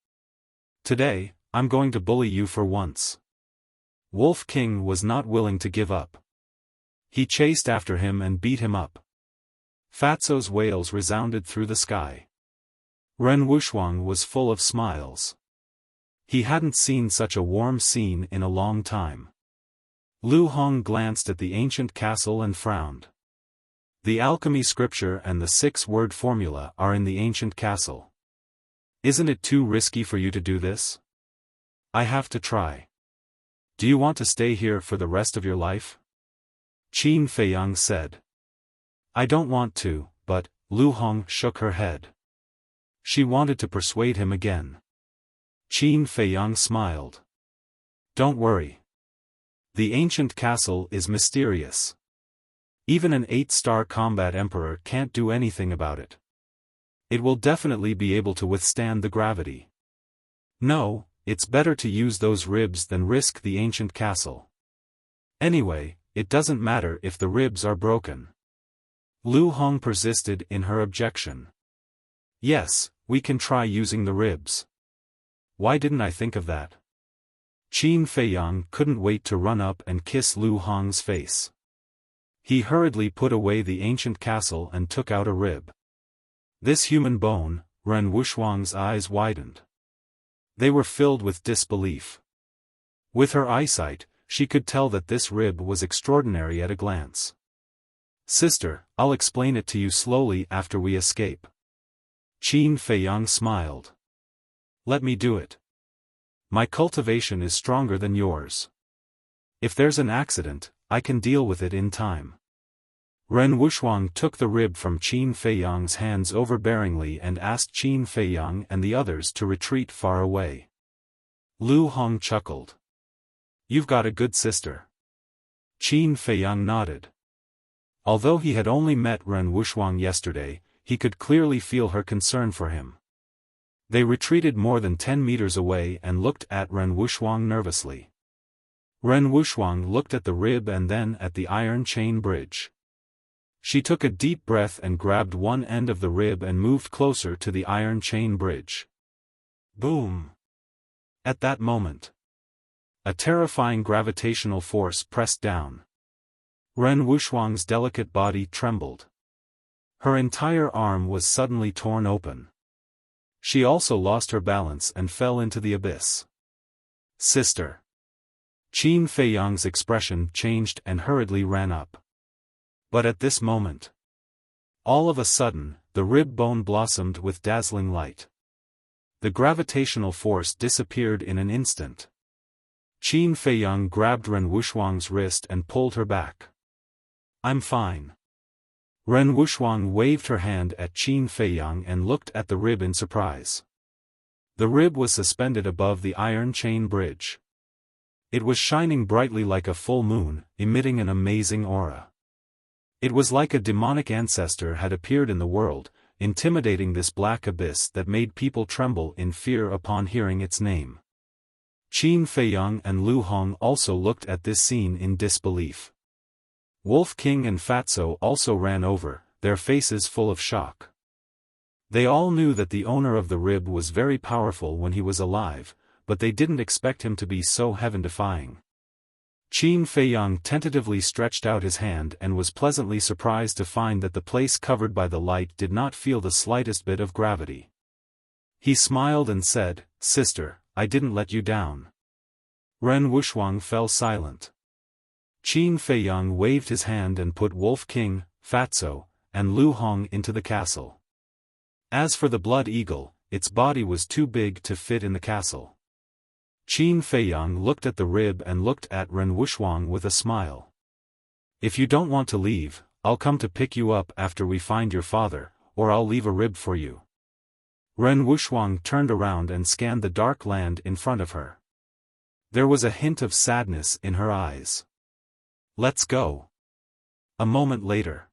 Today, I'm going to bully you for once. Wolf King was not willing to give up. He chased after him and beat him up. Fatso's wails resounded through the sky. Ren Wuxuang was full of smiles. He hadn't seen such a warm scene in a long time. Lu Hong glanced at the ancient castle and frowned. The alchemy scripture and the 6-word formula are in the ancient castle. Isn't it too risky for you to do this? I have to try. Do you want to stay here for the rest of your life? Qin Feiyang said. I don't want to, but, Lu Hong shook her head. She wanted to persuade him again. Qin Feiyang smiled. Don't worry. The ancient castle is mysterious. Even an 8-star combat emperor can't do anything about it. It will definitely be able to withstand the gravity. No, it's better to use those ribs than risk the ancient castle. Anyway, it doesn't matter if the ribs are broken. Lu Hong persisted in her objection. Yes, we can try using the ribs. Why didn't I think of that? Qin Feiyang couldn't wait to run up and kiss Lu Hong's face. He hurriedly put away the ancient castle and took out a rib. This human bone, Ren Wuxuang's eyes widened. They were filled with disbelief. With her eyesight, she could tell that this rib was extraordinary at a glance. Sister, I'll explain it to you slowly after we escape. Qin Feiyang smiled. Let me do it. My cultivation is stronger than yours. If there's an accident, I can deal with it in time. Ren Wuxuang took the rib from Qin Feiyang's hands overbearingly and asked Qin Feiyang and the others to retreat far away. Lu Hong chuckled. You've got a good sister. Qin Feiyang nodded. Although he had only met Ren Wuxuang yesterday, he could clearly feel her concern for him. They retreated more than 10 meters away and looked at Ren Wuxuang nervously. Ren Wuxuang looked at the rib and then at the iron chain bridge. She took a deep breath and grabbed one end of the rib and moved closer to the iron chain bridge. Boom! At that moment, a terrifying gravitational force pressed down. Ren Wuxuang's delicate body trembled. Her entire arm was suddenly torn open. She also lost her balance and fell into the abyss. Sister! Qin Feiyang's expression changed and hurriedly ran up. But at this moment, all of a sudden, the rib bone blossomed with dazzling light. The gravitational force disappeared in an instant. Qin Feiyang grabbed Ren Wuxuang's wrist and pulled her back. I'm fine. Ren Wuxuang waved her hand at Qin Feiyang and looked at the rib in surprise. The rib was suspended above the iron chain bridge. It was shining brightly like a full moon, emitting an amazing aura. It was like a demonic ancestor had appeared in the world, intimidating this black abyss that made people tremble in fear upon hearing its name. Qin Feiyang and Lu Hong also looked at this scene in disbelief. Wolf King and Fatso also ran over, their faces full of shock. They all knew that the owner of the rib was very powerful when he was alive, but they didn't expect him to be so heaven-defying. Qin Feiyang tentatively stretched out his hand and was pleasantly surprised to find that the place covered by the light did not feel the slightest bit of gravity. He smiled and said, Sister, I didn't let you down. Ren Wuxuang fell silent. Qin Feiyang waved his hand and put Wolf King, Fatso, and Lu Hong into the castle. As for the blood eagle, its body was too big to fit in the castle. Qin Feiyang looked at the rib and looked at Ren Wuxuang with a smile. If you don't want to leave, I'll come to pick you up after we find your father, or I'll leave a rib for you. Ren Wuxuang turned around and scanned the dark land in front of her. There was a hint of sadness in her eyes. Let's go. A moment later,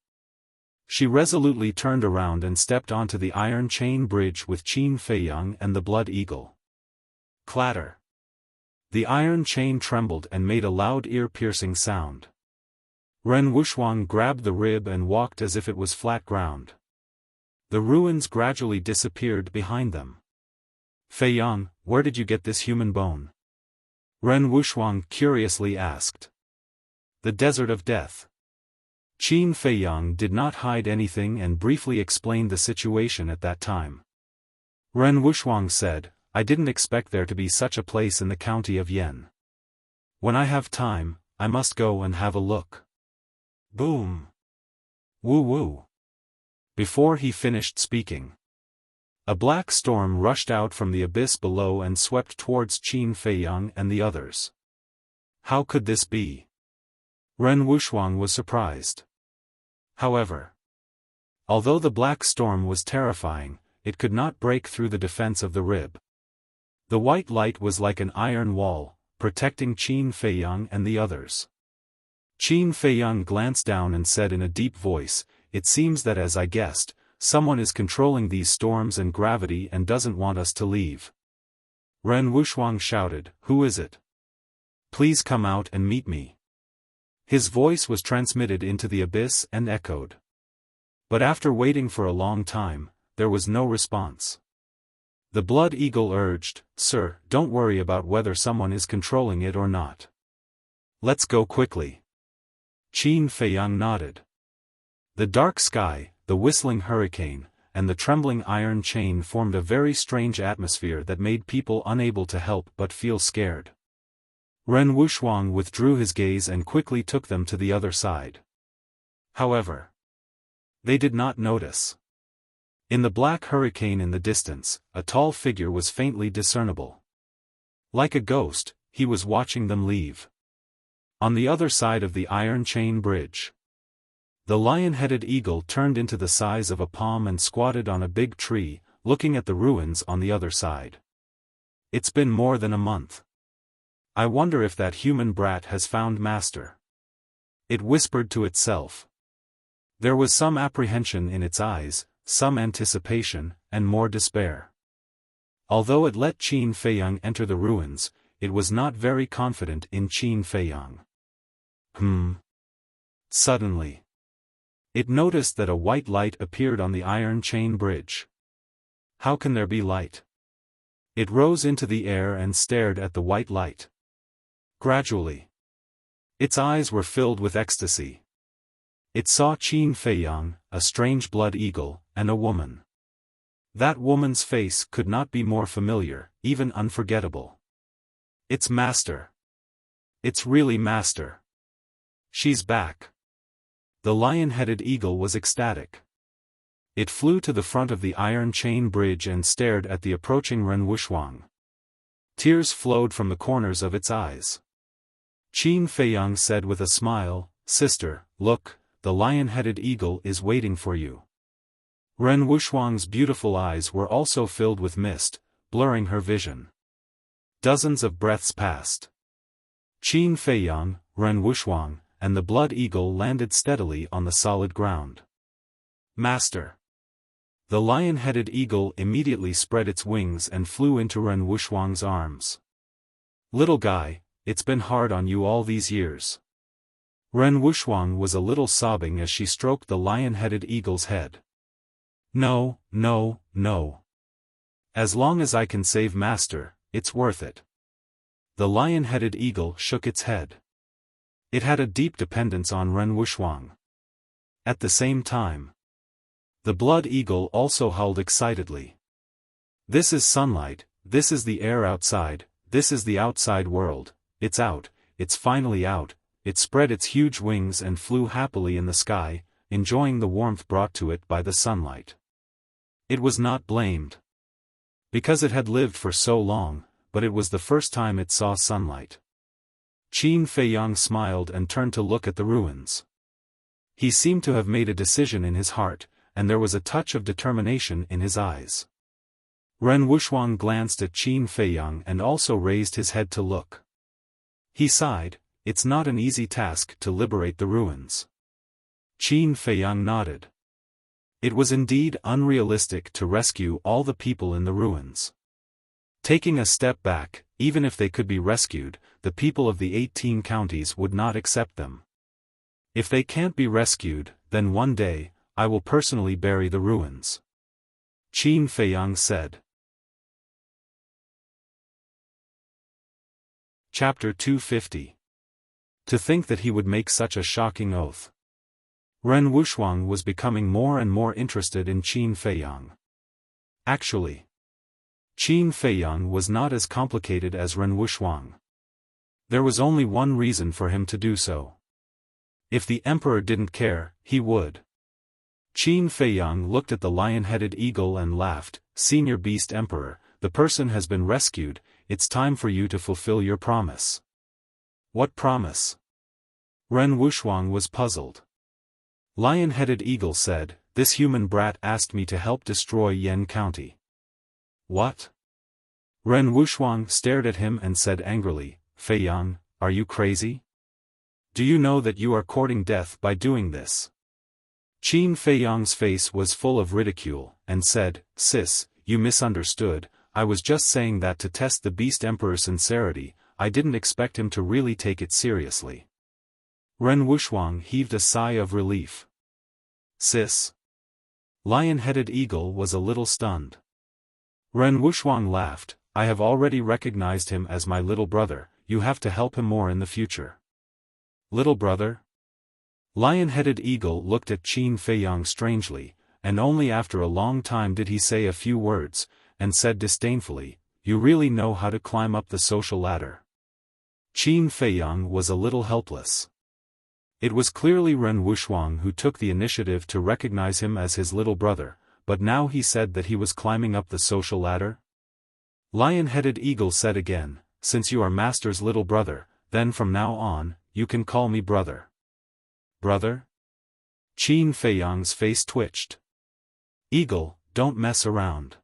she resolutely turned around and stepped onto the iron chain bridge with Qin Feiyang and the blood eagle. Clatter. The iron chain trembled and made a loud ear-piercing sound. Ren Wuxiang grabbed the rib and walked as if it was flat ground. The ruins gradually disappeared behind them. Fei Yang, where did you get this human bone? Ren Wuxiang curiously asked. The desert of death. Qin Fei Yang did not hide anything and briefly explained the situation at that time. Ren Wuxiang said, I didn't expect there to be such a place in the county of Yan. When I have time, I must go and have a look. Boom. Woo woo. Before he finished speaking, a black storm rushed out from the abyss below and swept towards Qin Fei Yang and the others. How could this be? Ren Wuxiang was surprised. However, although the black storm was terrifying, it could not break through the defense of the rib. The white light was like an iron wall, protecting Qin Fei Yang and the others. Qin Fei Yang glanced down and said in a deep voice, it seems that as I guessed, someone is controlling these storms and gravity and doesn't want us to leave. Ren Wuxiang shouted, who is it? Please come out and meet me. His voice was transmitted into the abyss and echoed. But after waiting for a long time, there was no response. The Blood Eagle urged, Sir, don't worry about whether someone is controlling it or not. Let's go quickly. Qin Fei Yang nodded. The dark sky, the whistling hurricane, and the trembling iron chain formed a very strange atmosphere that made people unable to help but feel scared. Ren Wuxiang withdrew his gaze and quickly took them to the other side. However, they did not notice. In the black hurricane in the distance, a tall figure was faintly discernible. Like a ghost, he was watching them leave. On the other side of the iron chain bridge, the lion-headed eagle turned into the size of a palm and squatted on a big tree, looking at the ruins on the other side. It's been more than a month. I wonder if that human brat has found master. It whispered to itself. There was some apprehension in its eyes, some anticipation, and more despair. Although it let Qin Fei Yang enter the ruins, it was not very confident in Qin Fei Yang. Suddenly, it noticed that a white light appeared on the iron chain bridge. How can there be light? It rose into the air and stared at the white light. Gradually, its eyes were filled with ecstasy. It saw Qin Fei Yang, a strange blood eagle, and a woman. That woman's face could not be more familiar, even unforgettable. It's master. It's really master. She's back. The lion-headed eagle was ecstatic. It flew to the front of the iron chain bridge and stared at the approaching Ren Wuxiang. Tears flowed from the corners of its eyes. Qin Fei Yang said with a smile, Sister, look, the lion-headed eagle is waiting for you. Ren Wuxiang's beautiful eyes were also filled with mist, blurring her vision. Dozens of breaths passed. Qin Fei Yang, Ren Wuxiang, and the blood eagle landed steadily on the solid ground. Master. The lion-headed eagle immediately spread its wings and flew into Ren Wuxiang's arms. Little guy, it's been hard on you all these years. Ren Wuxiang was a little sobbing as she stroked the lion-headed eagle's head. No, no, no. As long as I can save master, it's worth it. The lion-headed eagle shook its head. It had a deep dependence on Ren Wuxiang. At the same time, the blood eagle also howled excitedly. This is sunlight, this is the air outside, this is the outside world, it's out, it's finally out. It spread its huge wings and flew happily in the sky, enjoying the warmth brought to it by the sunlight. It was not blamed. Because it had lived for so long, but it was the first time it saw sunlight. Qin Fei Yang smiled and turned to look at the ruins. He seemed to have made a decision in his heart, and there was a touch of determination in his eyes. Ren Wuxiang glanced at Qin Fei Yang and also raised his head to look. He sighed, it's not an easy task to liberate the ruins. Qin Fei Yang nodded. It was indeed unrealistic to rescue all the people in the ruins. Taking a step back, even if they could be rescued, the people of the 18 counties would not accept them. If they can't be rescued, then one day, I will personally bury the ruins. Qin Feiyang said. Chapter 250. To think that he would make such a shocking oath. Ren Wuxia was becoming more and more interested in Qin Feiyang. Actually, Qin Feiyang was not as complicated as Ren Wuxia. There was only one reason for him to do so. If the emperor didn't care, he would. Qin Feiyang looked at the lion-headed eagle and laughed. Senior Beast Emperor, the person has been rescued, it's time for you to fulfill your promise. What promise? Ren Wuxia was puzzled. Lion-headed eagle said, this human brat asked me to help destroy Yan County. What? Ren Wuxia stared at him and said angrily, Feiyang, are you crazy? Do you know that you are courting death by doing this? Qin Feiyang's face was full of ridicule, and said, Sis, you misunderstood, I was just saying that to test the Beast Emperor's sincerity, I didn't expect him to really take it seriously. Ren Wuxia heaved a sigh of relief. Sis? Lion-headed eagle was a little stunned. Ren Wuxia laughed, I have already recognized him as my little brother, you have to help him more in the future. Little brother? Lion-headed eagle looked at Qin Feiyang strangely, and only after a long time did he say a few words, and said disdainfully, you really know how to climb up the social ladder. Qin Feiyang was a little helpless. It was clearly Ren Wuxia who took the initiative to recognize him as his little brother, but now he said that he was climbing up the social ladder? Lion-headed eagle said again, since you are master's little brother, then from now on, you can call me brother. Brother? Qin Feiyang's face twitched. Eagle, don't mess around.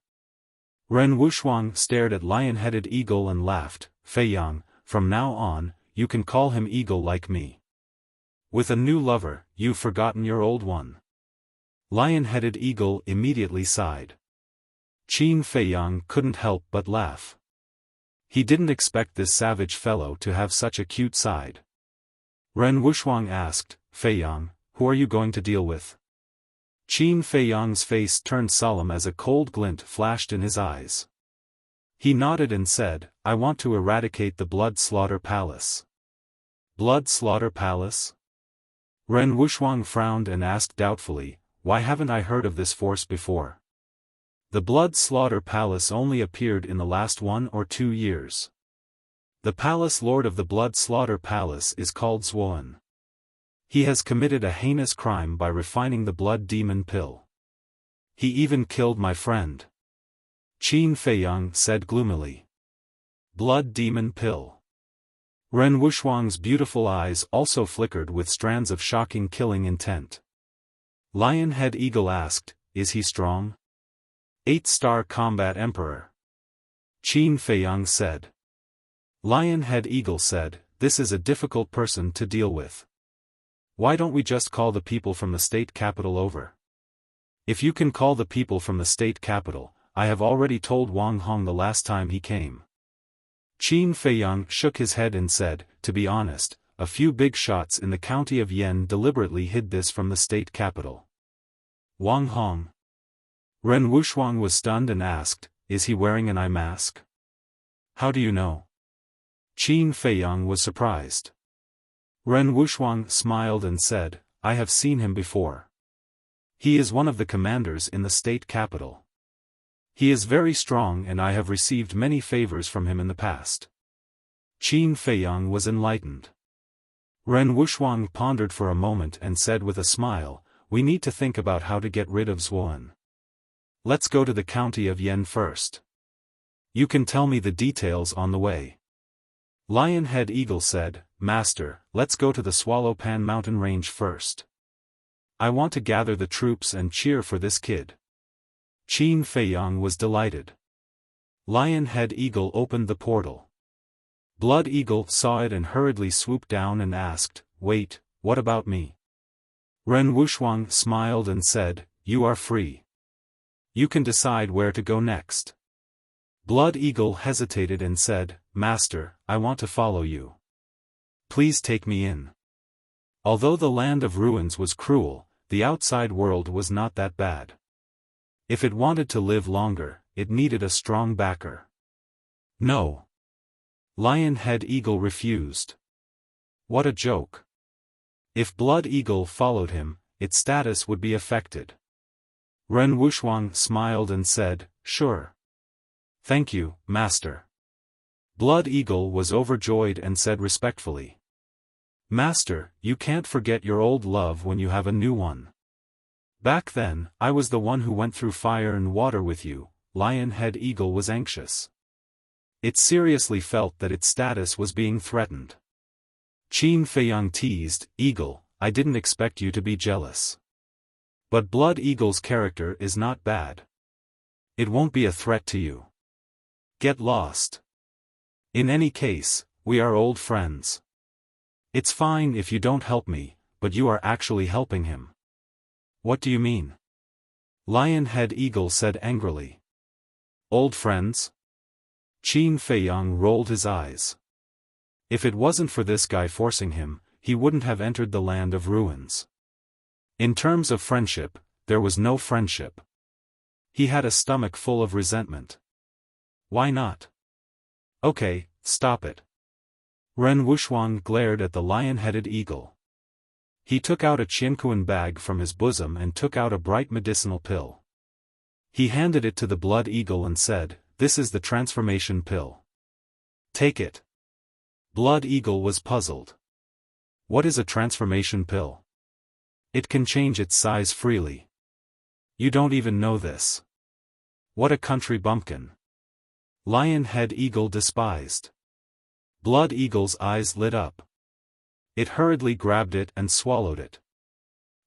Ren Wuxia stared at lion-headed eagle and laughed, Feiyang, from now on, you can call him eagle like me. With a new lover, you've forgotten your old one. Lion-headed eagle immediately sighed. Qin Feiyang couldn't help but laugh. He didn't expect this savage fellow to have such a cute side. Ren Wuxia asked, Feiyang, who are you going to deal with? Qin Feiyang's face turned solemn as a cold glint flashed in his eyes. He nodded and said, I want to eradicate the Blood Slaughter Palace. Blood Slaughter Palace? Ren Wuxia frowned and asked doubtfully, why haven't I heard of this force before? The Blood Slaughter Palace only appeared in the last 1 or 2 years. The Palace Lord of the Blood Slaughter Palace is called Xiaofan. He has committed a heinous crime by refining the blood demon pill. He even killed my friend. Qin Feiyang said gloomily. Blood demon pill. Ren Wuxia's beautiful eyes also flickered with strands of shocking killing intent. Lion-head eagle asked, is he strong? 8-star combat emperor. Qin Feiyang said. Lion-head eagle said, this is a difficult person to deal with. Why don't we just call the people from the state capital over? If you can call the people from the state capital, I have already told Wang Hong the last time he came. Qin Feiyang shook his head and said, to be honest, a few big shots in the county of Yan deliberately hid this from the state capital. Wang Hong. Ren Wuxia was stunned and asked, is he wearing an eye mask? How do you know? Qin Feiyang was surprised. Ren Wuxia smiled and said, I have seen him before. He is one of the commanders in the state capital. He is very strong and I have received many favors from him in the past. Qin Feiyang was enlightened. Ren Wuxia pondered for a moment and said with a smile, we need to think about how to get rid of Xiaofan. Let's go to the county of Yan first. You can tell me the details on the way. Lion-head eagle said, Master, let's go to the Swallowpan mountain range first. I want to gather the troops and cheer for this kid. Qin Feiyang was delighted. Lion-head eagle opened the portal. Blood eagle saw it and hurriedly swooped down and asked, wait, what about me? Ren Wuxia smiled and said, you are free. You can decide where to go next. Blood Eagle hesitated and said, "Master, I want to follow you. Please take me in." Although the land of ruins was cruel, the outside world was not that bad. If it wanted to live longer, it needed a strong backer. No. Lion-Head Eagle refused. What a joke. If Blood Eagle followed him, its status would be affected. Ren Wuxia smiled and said, "Sure. Thank you, Master." Blood Eagle was overjoyed and said respectfully, "Master, you can't forget your old love when you have a new one. Back then, I was the one who went through fire and water with you." Lion-Head Eagle was anxious. It seriously felt that its status was being threatened. Qin Feiyang teased, "Eagle, I didn't expect you to be jealous. But Blood Eagle's character is not bad. It won't be a threat to you. Get lost. In any case, we are old friends. It's fine if you don't help me, but you are actually helping him." "What do you mean?" Lion-Head Eagle said angrily. "Old friends?" Qin Feiyang rolled his eyes. If it wasn't for this guy forcing him, he wouldn't have entered the land of ruins. In terms of friendship, there was no friendship. He had a stomach full of resentment. Why not? Okay, stop it. Ren Wuxia glared at the lion-headed eagle. He took out a Qianquan bag from his bosom and took out a bright medicinal pill. He handed it to the Blood Eagle and said, "This is the transformation pill. Take it." Blood Eagle was puzzled. What is a transformation pill? It can change its size freely. You don't even know this. What a country bumpkin. Lion-Head Eagle despised. Blood Eagle's eyes lit up. It hurriedly grabbed it and swallowed it.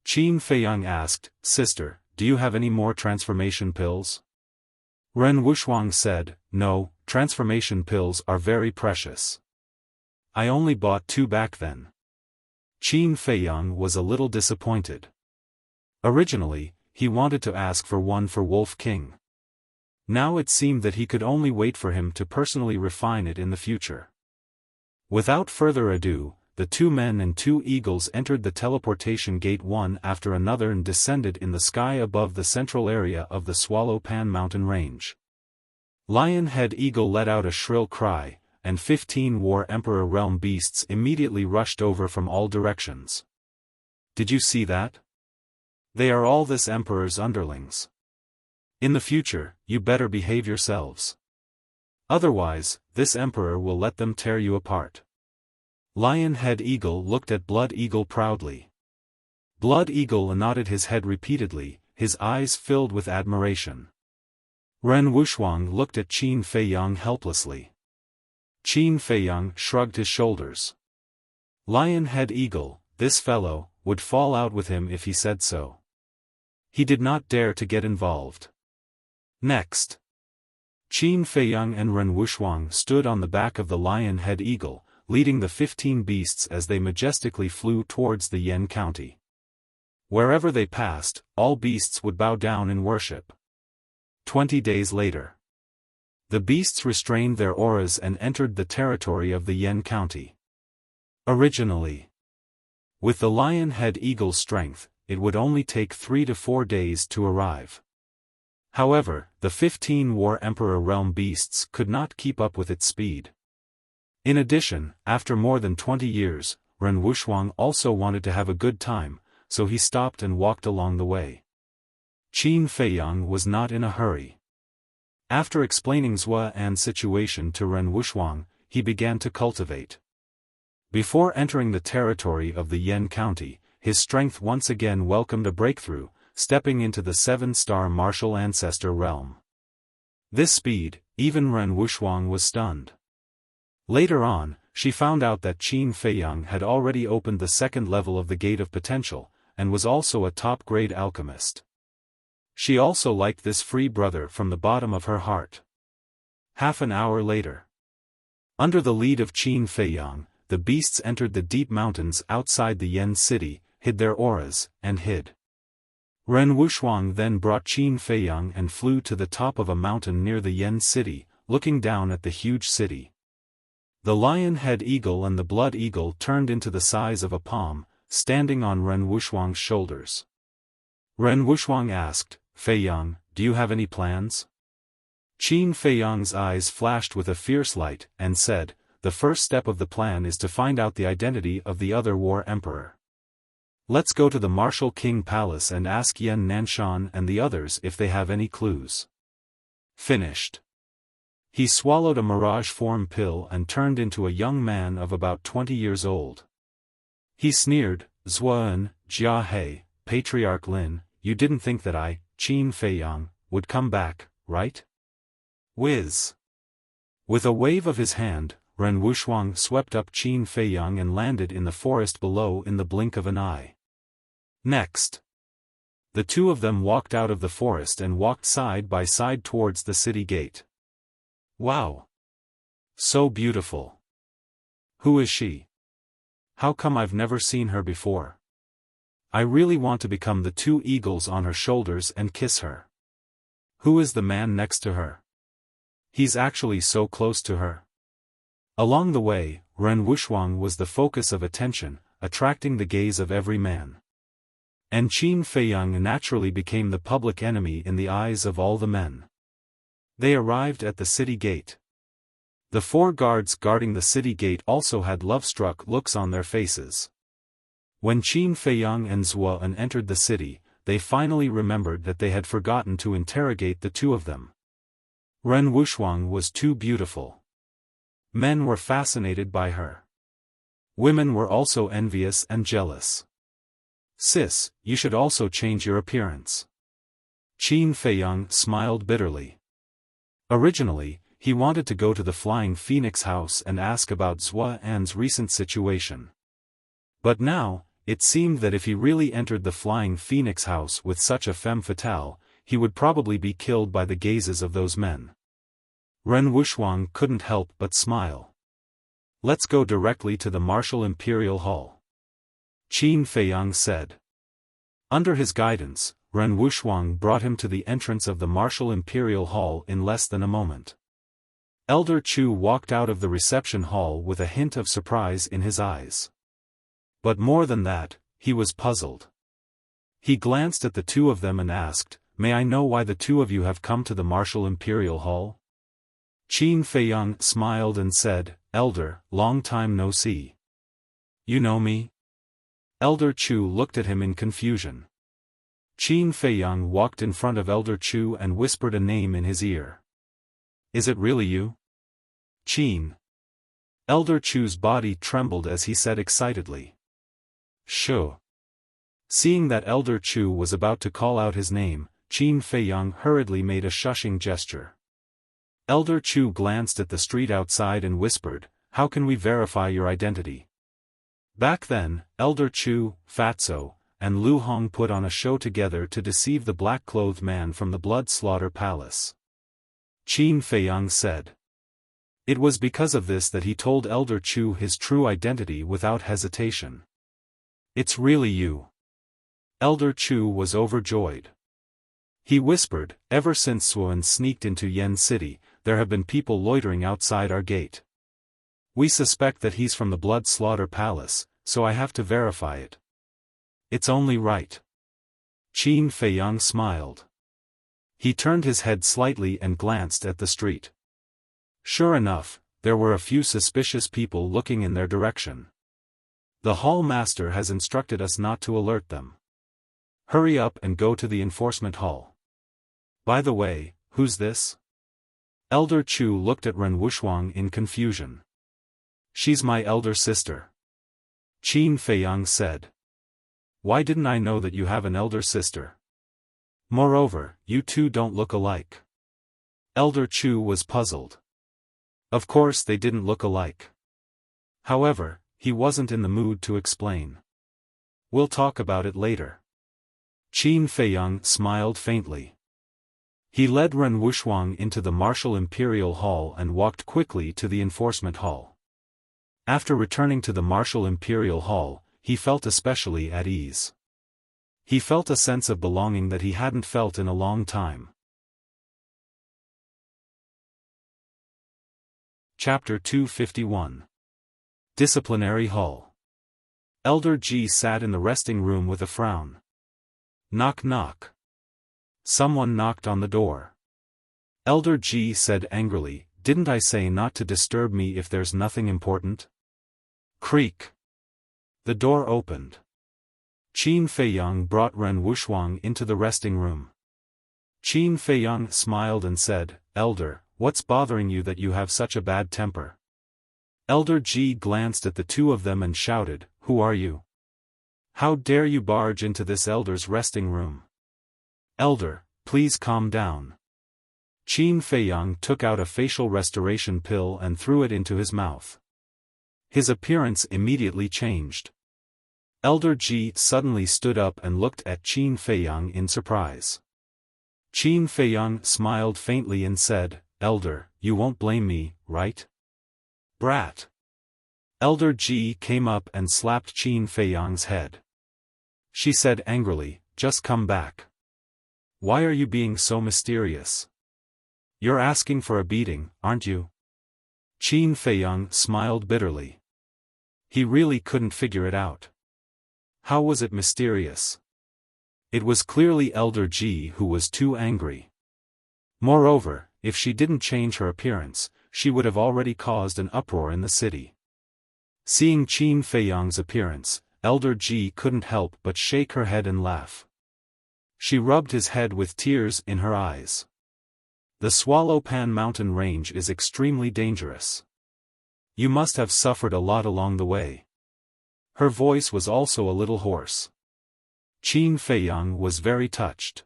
Qin Feiyang asked, "Sister, do you have any more transformation pills?" Ren Wuxia said, "No, transformation pills are very precious. I only bought 2 back then." Qin Feiyang was a little disappointed. Originally, he wanted to ask for one for Wolf King. Now it seemed that he could only wait for him to personally refine it in the future. Without further ado, the 2 men and 2 eagles entered the teleportation gate one after another and descended in the sky above the central area of the Swallow Pan mountain range. Lion-Head Eagle let out a shrill cry, and 15 War Emperor Realm beasts immediately rushed over from all directions. Did you see that? They are all this Emperor's underlings. In the future, you better behave yourselves. Otherwise, this Emperor will let them tear you apart. Lion-Head Eagle looked at Blood Eagle proudly. Blood Eagle nodded his head repeatedly, his eyes filled with admiration. Ren Wuxia looked at Qin Feiyang helplessly. Qin Feiyang shrugged his shoulders. Lion-Head Eagle, this fellow, would fall out with him if he said so. He did not dare to get involved. Next. Qin Feiyang and Ren Wuxia stood on the back of the Lion-Head Eagle, leading the 15 beasts as they majestically flew towards the Yan County. Wherever they passed, all beasts would bow down in worship. 20 days later. The beasts restrained their auras and entered the territory of the Yan County. Originally, with the Lion-Head Eagle's strength, it would only take 3 to 4 days to arrive. However, the 15 War Emperor Realm beasts could not keep up with its speed. In addition, after more than 20 years, Ren Wuxia also wanted to have a good time, so he stopped and walked along the way. Qin Feiyang was not in a hurry. After explaining Zuan's situation to Ren Wuxia, he began to cultivate. Before entering the territory of the Yan County, his strength once again welcomed a breakthrough, stepping into the 7-star martial ancestor realm. This speed, even Ren Wuxia was stunned. Later on, she found out that Qin Feiyang had already opened the 2nd level of the Gate of Potential, and was also a top-grade alchemist. She also liked this free brother from the bottom of her heart. Half an hour later. Under the lead of Qin Feiyang, the beasts entered the deep mountains outside the Yan city, hid their auras, and hid. Ren Wuxia then brought Qin Feiyang and flew to the top of a mountain near the Yan city, looking down at the huge city. The lion-head eagle and the blood eagle turned into the size of a palm, standing on Ren Wuxuang's shoulders. Ren Wuxuang asked, "Fei Yang, do you have any plans?" Qin Fei Yang's eyes flashed with a fierce light, and said, "The first step of the plan is to find out the identity of the other war emperor. Let's go to the Martial King Palace and ask Yan Nanshan and the others if they have any clues." Finished. He swallowed a mirage form pill and turned into a young man of about 20 years old. He sneered, "Zuan, Jia He, Patriarch Lin, you didn't think that I, Qin Fei Yang, would come back, right?" Whiz. With a wave of his hand, Ren Wuxuang swept up Qin Fei Yang and landed in the forest below in the blink of an eye. Next. The two of them walked out of the forest and walked side by side towards the city gate. Wow! So beautiful. Who is she? How come I've never seen her before? I really want to become the two eagles on her shoulders and kiss her. Who is the man next to her? He's actually so close to her. Along the way, Ren Wuxuang was the focus of attention, attracting the gaze of every man. And Qin Fei Yang naturally became the public enemy in the eyes of all the men. They arrived at the city gate. The 4 guards guarding the city gate also had love-struck looks on their faces. When Qin Fei Yang and Zuan entered the city, they finally remembered that they had forgotten to interrogate the two of them. Ren Wuxuang was too beautiful. Men were fascinated by her. Women were also envious and jealous. "Sis, you should also change your appearance." Qin Fei Yang smiled bitterly. Originally, he wanted to go to the Flying Phoenix house and ask about Zuan's recent situation. But now, it seemed that if he really entered the Flying Phoenix house with such a femme fatale, he would probably be killed by the gazes of those men. Ren Wuxuang couldn't help but smile. "Let's go directly to the Martial Imperial Hall," Qin Fei Yang said. Under his guidance, Ren Wuxuang brought him to the entrance of the Martial Imperial Hall in less than a moment. Elder Chu walked out of the reception hall with a hint of surprise in his eyes. But more than that, he was puzzled. He glanced at the two of them and asked, "May I know why the two of you have come to the Martial Imperial Hall?" Qin Fei Yang smiled and said, "Elder, long time no see. You know me?" Elder Chu looked at him in confusion. Qin Fei Yang walked in front of Elder Chu and whispered a name in his ear. "Is it really you? Qin?" Elder Chu's body trembled as he said excitedly, "Sure." Seeing that Elder Chu was about to call out his name, Qin Fei Yang hurriedly made a shushing gesture. Elder Chu glanced at the street outside and whispered, "How can we verify your identity?" Back then, Elder Chu, Fatso, and Lu Hong put on a show together to deceive the black-clothed man from the Blood Slaughter Palace. Qin Fei Yang said. It was because of this that he told Elder Chu his true identity without hesitation. "It's really you." Elder Chu was overjoyed. He whispered, "Ever since Suan sneaked into Yen City, there have been people loitering outside our gate. We suspect that he's from the Blood Slaughter Palace, so I have to verify it. It's only right." Qin Fei Yang smiled. He turned his head slightly and glanced at the street. Sure enough, there were a few suspicious people looking in their direction. "The hall master has instructed us not to alert them. Hurry up and go to the enforcement hall. By the way, who's this?" Elder Chu looked at Ren Wuxuang in confusion. "She's my elder sister," Qin Fei Yang said. "Why didn't I know that you have an elder sister? Moreover, you two don't look alike." Elder Chu was puzzled. Of course they didn't look alike. However, he wasn't in the mood to explain. "We'll talk about it later." Qin Fei Yang smiled faintly. He led Ren Wuxuang into the Martial Imperial Hall and walked quickly to the enforcement hall. After returning to the Martial Imperial Hall, he felt especially at ease. He felt a sense of belonging that he hadn't felt in a long time. Chapter 251. Disciplinary Hall. Elder Ji sat in the resting room with a frown. Knock knock. Someone knocked on the door. Elder Ji said angrily, "Didn't I say not to disturb me if there's nothing important?" Creak. The door opened. Qin Feiyang brought Ren Wuxuang into the resting room. Qin Feiyang smiled and said, "Elder, what's bothering you that you have such a bad temper?" Elder Ji glanced at the two of them and shouted, "Who are you? How dare you barge into this elder's resting room? Elder, please calm down." Qin Feiyang took out a facial restoration pill and threw it into his mouth. His appearance immediately changed. Elder Ji suddenly stood up and looked at Qin Feiyang in surprise. Qin Feiyang smiled faintly and said, "Elder, you won't blame me, right? Brat." Elder Ji came up and slapped Qin Feiyang's head. She said angrily, "Just come back. Why are you being so mysterious? You're asking for a beating, aren't you?" Qin Feiyang smiled bitterly. He really couldn't figure it out. How was it mysterious? It was clearly Elder Ji who was too angry. Moreover, if she didn't change her appearance, she would have already caused an uproar in the city. Seeing Qin Feiyang's appearance, Elder Ji couldn't help but shake her head and laugh. She rubbed his head with tears in her eyes. "The Xiaofan mountain range is extremely dangerous. You must have suffered a lot along the way." Her voice was also a little hoarse. Qin Feiyang was very touched.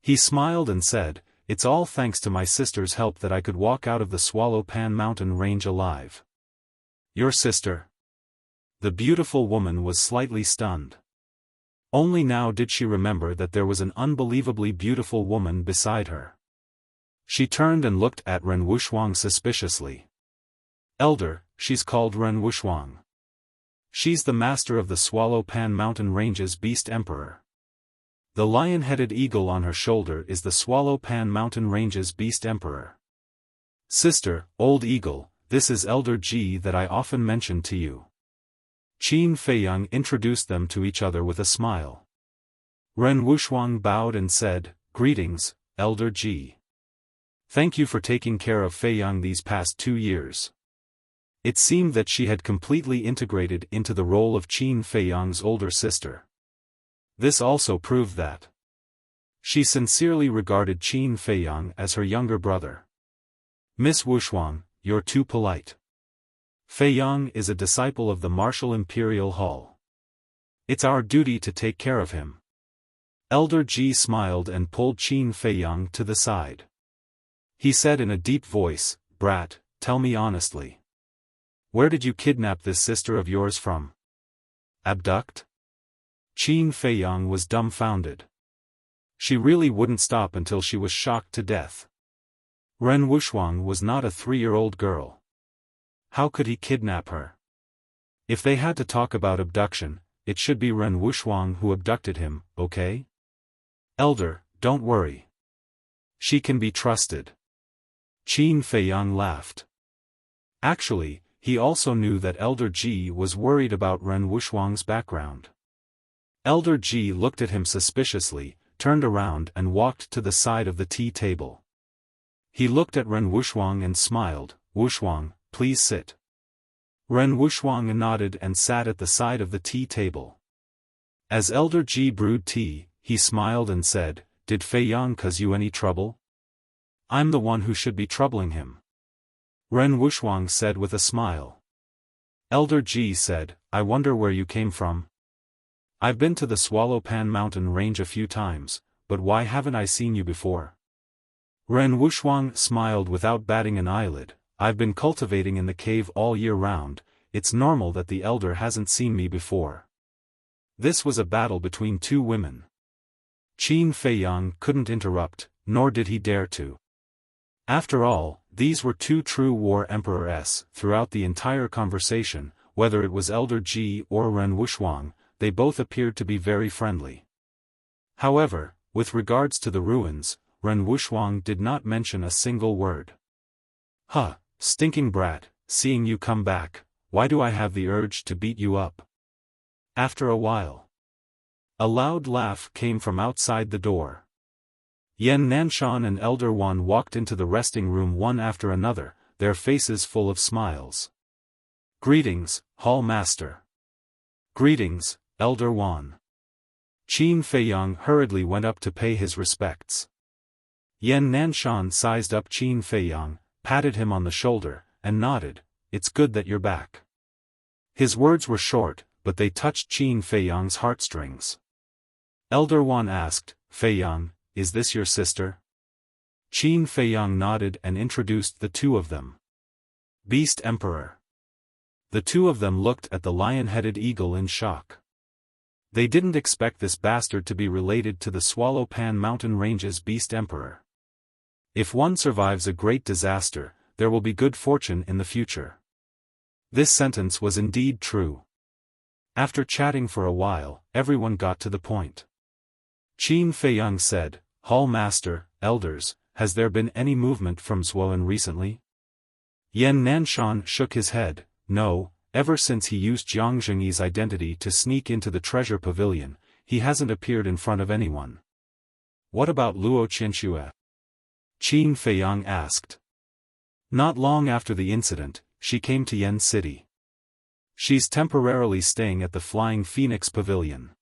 He smiled and said, "It's all thanks to my sister's help that I could walk out of the Xiaofan mountain range alive." "Your sister?" The beautiful woman was slightly stunned. Only now did she remember that there was an unbelievably beautiful woman beside her. She turned and looked at Ren Wuxuang suspiciously. "Elder, she's called Ren Wuxuang. She's the master of the Xiaofan mountain range's beast emperor. The lion-headed eagle on her shoulder is the Xiaofan mountain range's beast emperor. Sister, old eagle, this is Elder Ji that I often mentioned to you." Qin Feiyang introduced them to each other with a smile. Ren Wuxuang bowed and said, "Greetings, Elder Ji. Thank you for taking care of Feiyang these past 2 years." It seemed that she had completely integrated into the role of Qin Feiyang's older sister. This also proved that she sincerely regarded Qin Feiyang as her younger brother. "Miss Wuxuang, you're too polite. Feiyang is a disciple of the Martial Imperial Hall. It's our duty to take care of him." Elder Ji smiled and pulled Qin Feiyang to the side. He said in a deep voice, "Brat, tell me honestly. Where did you kidnap this sister of yours from? Abduct?" Qin Feiyang was dumbfounded. She really wouldn't stop until she was shocked to death. Ren Wuxuang was not a 3-year-old girl. How could he kidnap her? If they had to talk about abduction, it should be Ren Wuxuang who abducted him, okay? "Elder, don't worry. She can be trusted." Qin Feiyang laughed. Actually, he also knew that Elder Ji was worried about Ren Wuxuang's background. Elder Ji looked at him suspiciously, turned around and walked to the side of the tea table. He looked at Ren Wuxuang and smiled, "Wuxuang, please sit." Ren Wuxuang nodded and sat at the side of the tea table. As Elder Ji brewed tea, he smiled and said, "Did Feiyang cause you any trouble? I'm the one who should be troubling him." Ren Wuxuang said with a smile. Elder Ji said, "I wonder where you came from. I've been to the Xiaofan mountain range a few times, but why haven't I seen you before?" Ren Wuxuang smiled without batting an eyelid. "I've been cultivating in the cave all year round, it's normal that the elder hasn't seen me before." This was a battle between two women. Qin Feiyang couldn't interrupt, nor did he dare to. After all, these were two true war emperors. Throughout the entire conversation, whether it was Elder Ji or Ren Wuxuang, they both appeared to be very friendly. However, with regards to the ruins, Ren Wuxuang did not mention a single word. "Huh, stinking brat, seeing you come back, why do I have the urge to beat you up? After a while, a loud laugh came from outside the door. Yan Nanshan and Elder Wan walked into the resting room one after another, their faces full of smiles. Greetings, Hall Master. Greetings, Elder Wan. Qin Feiyang hurriedly went up to pay his respects. Yan Nanshan sized up Qin Feiyang, patted him on the shoulder, and nodded, "It's good that you're back." His words were short, but they touched Qin Feiyang's heartstrings. Elder Wan asked, "Feiyang, is this your sister?" Qin Feiyang nodded and introduced the two of them. Beast Emperor. The two of them looked at the lion-headed eagle in shock. They didn't expect this bastard to be related to the Swallow Pan Mountain Range's Beast Emperor. If one survives a great disaster, there will be good fortune in the future. This sentence was indeed true. After chatting for a while, everyone got to the point. Qin Feiyang said, "Hall Master, Elders, has there been any movement from Zuoan recently?" Yan Nanshan shook his head, "No, ever since he used Jiang Zhengyi's identity to sneak into the treasure pavilion, he hasn't appeared in front of anyone." "What about Luo Qianxue?" Qin Feiyang asked. "Not long after the incident, she came to Yen City. She's temporarily staying at the Flying Phoenix Pavilion.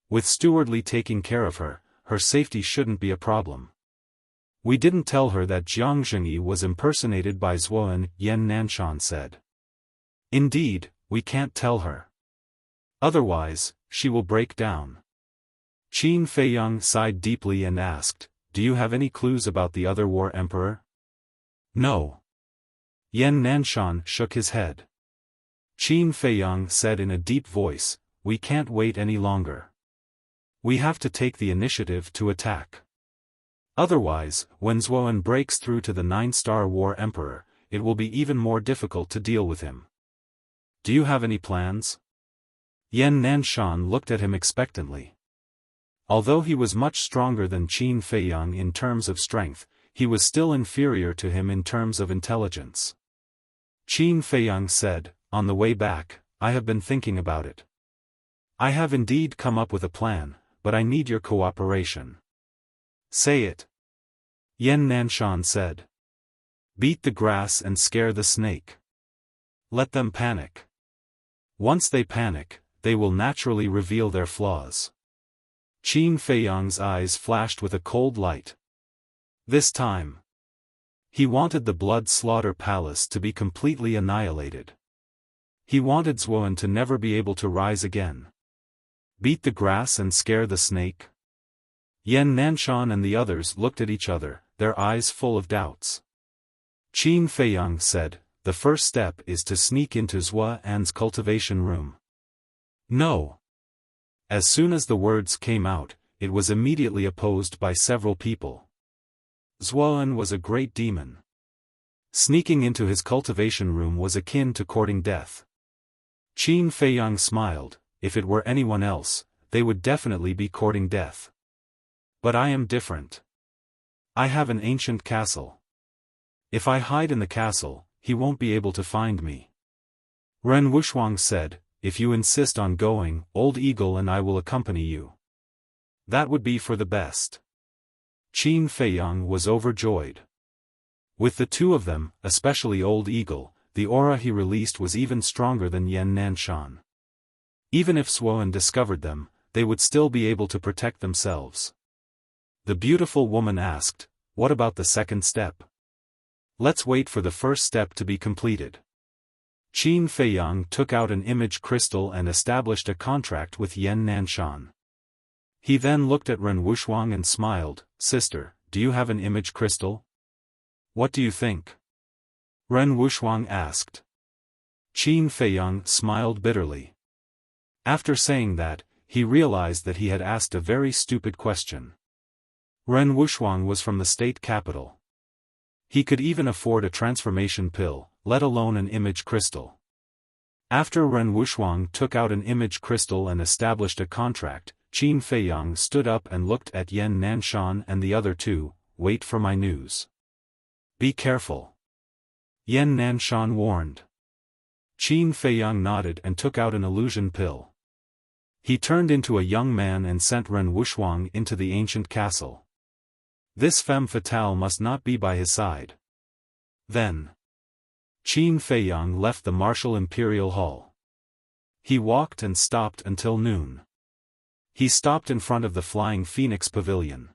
With Steward Li taking care of her, her safety shouldn't be a problem. We didn't tell her that Jiang Zhengyi was impersonated by Zuoan," Yan Nanshan said. "Indeed, we can't tell her. Otherwise, she will break down." Qin Feiyang sighed deeply and asked, "Do you have any clues about the other war emperor?" "No." Yan Nanshan shook his head. Qin Feiyang said in a deep voice, "We can't wait any longer. We have to take the initiative to attack. Otherwise, when Zuoan breaks through to the 9-star war emperor, it will be even more difficult to deal with him. Do you have any plans?" Yan Nanshan looked at him expectantly. Although he was much stronger than Qin Feiyang in terms of strength, he was still inferior to him in terms of intelligence. Qin Feiyang said, "On the way back, I have been thinking about it. I have indeed come up with a plan, but I need your cooperation." "Say it." Yan Nanshan said. "Beat the grass and scare the snake. Let them panic. Once they panic, they will naturally reveal their flaws." Qin Feiyang's eyes flashed with a cold light. This time, he wanted the Blood Slaughter Palace to be completely annihilated. He wanted Zuoan to never be able to rise again. Beat the grass and scare the snake? Yan Nanshan and the others looked at each other, their eyes full of doubts. Qin Feiyang said, "The first step is to sneak into Zuoan's cultivation room." "No." As soon as the words came out, it was immediately opposed by several people. Zuoan was a great demon. Sneaking into his cultivation room was akin to courting death. Qin Feiyang smiled, "If it were anyone else, they would definitely be courting death. But I am different. I have an ancient castle. If I hide in the castle, he won't be able to find me." Ren Wuxuang said, "If you insist on going, Old Eagle and I will accompany you. That would be for the best." Qin Feiyang was overjoyed. With the two of them, especially Old Eagle, the aura he released was even stronger than Yan Nanshan. Even if Zuoan discovered them, they would still be able to protect themselves. The beautiful woman asked, "What about the second step?" "Let's wait for the first step to be completed." Qin Feiyang took out an image crystal and established a contract with Yan Nanshan. He then looked at Ren Wuxuang and smiled, "Sister, do you have an image crystal? What do you think?" Ren Wuxuang asked. Qin Feiyang smiled bitterly. After saying that, he realized that he had asked a very stupid question. Ren Wuxuang was from the state capital. He could even afford a transformation pill, let alone an image crystal. After Ren Wuxuang took out an image crystal and established a contract, Qin Feiyang stood up and looked at Yan Nanshan and the other two. "Wait for my news. Be careful. Yan Nanshan warned. Qin Feiyang nodded and took out an illusion pill. He turned into a young man and sent Ren Wuxuang into the ancient castle. This femme fatale must not be by his side. Then Qin Feiyang left the martial imperial hall. He walked and stopped until noon. He stopped in front of the Flying Phoenix Pavilion.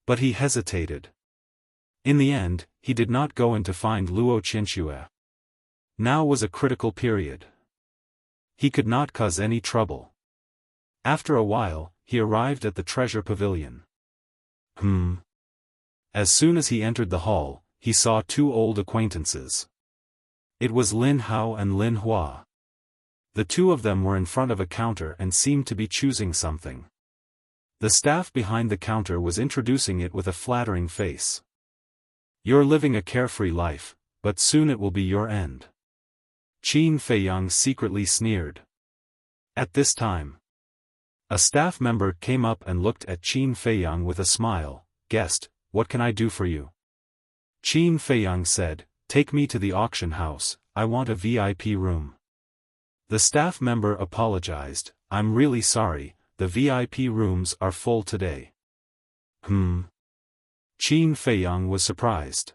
But he hesitated. In the end, he did not go in to find Luo Qianxue. Now was a critical period. He could not cause any trouble. After a while, he arrived at the treasure pavilion. As soon as he entered the hall, he saw two old acquaintances. It was Lin Hao and Lin Hua. The two of them were in front of a counter and seemed to be choosing something. The staff behind the counter was introducing it with a flattering face. "You're living a carefree life, but soon it will be your end." Qin Feiyang secretly sneered. At this time, a staff member came up and looked at Qin Feiyang with a smile. "Guest, what can I do for you?" Qin Feiyang said, "Take me to the auction house, I want a VIP room." The staff member apologized, "I'm really sorry, the VIP rooms are full today." Qin Feiyang was surprised.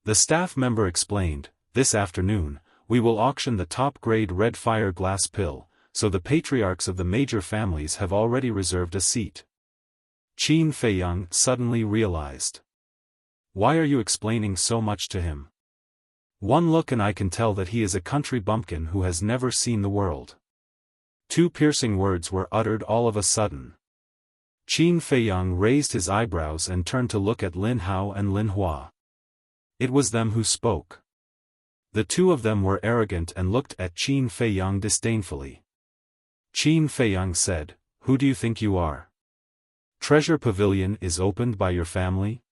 The staff member explained, "This afternoon, we will auction the top-grade red fire glass pill, so the patriarchs of the major families have already reserved a seat." Qin Feiyang suddenly realized. "Why are you explaining so much to him? One look and I can tell that he is a country bumpkin who has never seen the world." Two piercing words were uttered all of a sudden. Qin Feiyang raised his eyebrows and turned to look at Lin Hao and Lin Hua. It was them who spoke. The two of them were arrogant and looked at Qin Feiyang disdainfully. Qin Feiyang said, "Who do you think you are? Treasure Pavilion is opened by your family?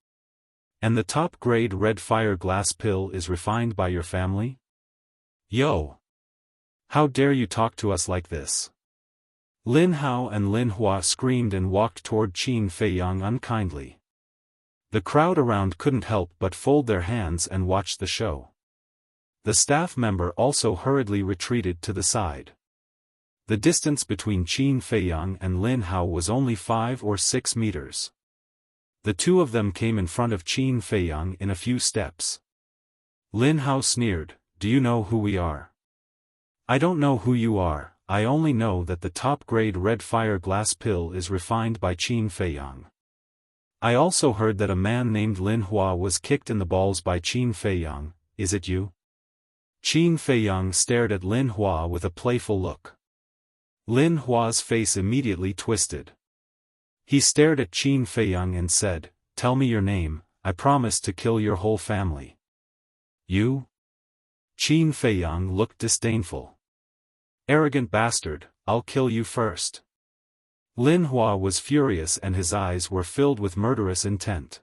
And the top-grade red fire glass pill is refined by your family? Yo! How dare you talk to us like this?" Lin Hao and Lin Hua screamed and walked toward Qin Feiyang unkindly. The crowd around couldn't help but fold their hands and watch the show. The staff member also hurriedly retreated to the side. The distance between Qin Feiyang and Lin Hao was only 5 or 6 meters. The two of them came in front of Qin Feiyang in a few steps. Lin Hao sneered, "Do you know who we are?" "I don't know who you are, I only know that the top-grade red fire glass pill is refined by Qin Feiyang. I also heard that a man named Lin Hua was kicked in the balls by Qin Feiyang. Is it you?" Qin Feiyang stared at Lin Hua with a playful look. Lin Hua's face immediately twisted. He stared at Qin Feiyang and said, "Tell me your name, I promise to kill your whole family." "You?" Qin Feiyang looked disdainful. "Arrogant bastard, I'll kill you first." Lin Hua was furious and his eyes were filled with murderous intent.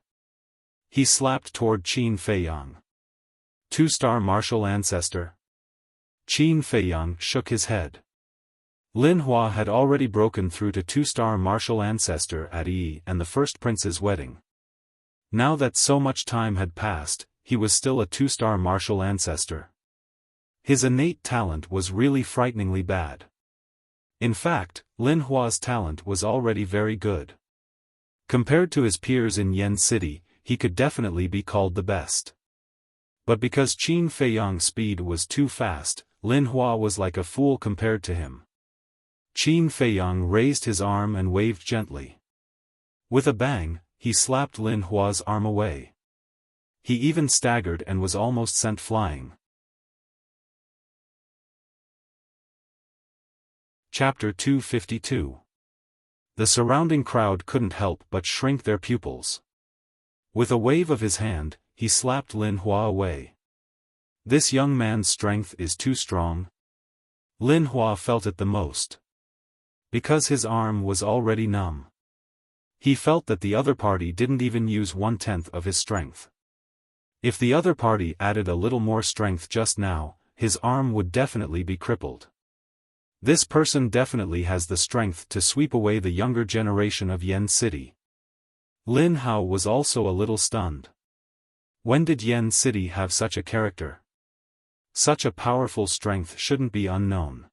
He slapped toward Qin Feiyang. "Two-star martial ancestor?" Qin Feiyang shook his head. Lin Hua had already broken through to two-star martial ancestor at Yi and the first prince's wedding. Now that so much time had passed, he was still a two-star martial ancestor. His innate talent was really frighteningly bad. In fact, Lin Hua's talent was already very good. Compared to his peers in Yen City, he could definitely be called the best. But because Qin Feiyang's speed was too fast, Lin Hua was like a fool compared to him. Qin Feiyang raised his arm and waved gently. With a bang, he slapped Lin Hua's arm away. He even staggered and was almost sent flying. Chapter 252. The surrounding crowd couldn't help but shrink their pupils. With a wave of his hand, he slapped Lin Hua away. This young man's strength is too strong. Lin Hua felt it the most. Because his arm was already numb. He felt that the other party didn't even use 1/10 of his strength. If the other party added a little more strength just now, his arm would definitely be crippled. This person definitely has the strength to sweep away the younger generation of Yen City. Lin Hao was also a little stunned. When did Yen City have such a character? Such a powerful strength shouldn't be unknown.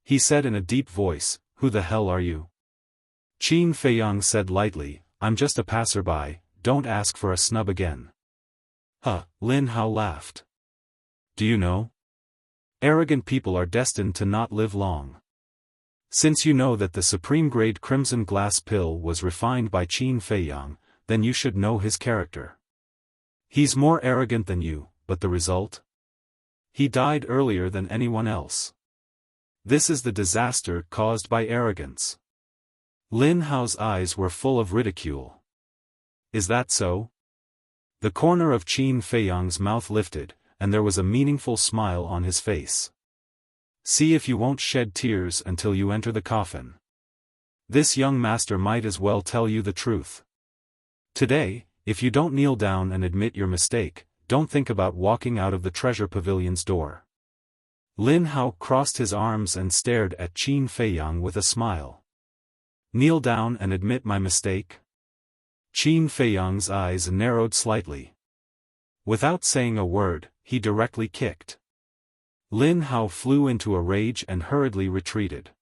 He said in a deep voice, "Who the hell are you?" Qin Feiyang said lightly, "I'm just a passerby, don't ask for a snub again." Lin Hao laughed. "Do you know? Arrogant people are destined to not live long. Since you know that the supreme-grade crimson glass pill was refined by Qin Feiyang, then you should know his character. He's more arrogant than you, but the result? He died earlier than anyone else. This is the disaster caused by arrogance." Lin Hao's eyes were full of ridicule. "Is that so?" The corner of Qin Feiyang's mouth lifted, and there was a meaningful smile on his face. "See if you won't shed tears until you enter the coffin. This young master might as well tell you the truth. Today, if you don't kneel down and admit your mistake, don't think about walking out of the treasure pavilion's door." Lin Hao crossed his arms and stared at Qin Feiyang with a smile. "Kneel down and admit my mistake?" Qin Feiyang's eyes narrowed slightly. Without saying a word, he directly kicked. Lin Hao flew into a rage and hurriedly retreated.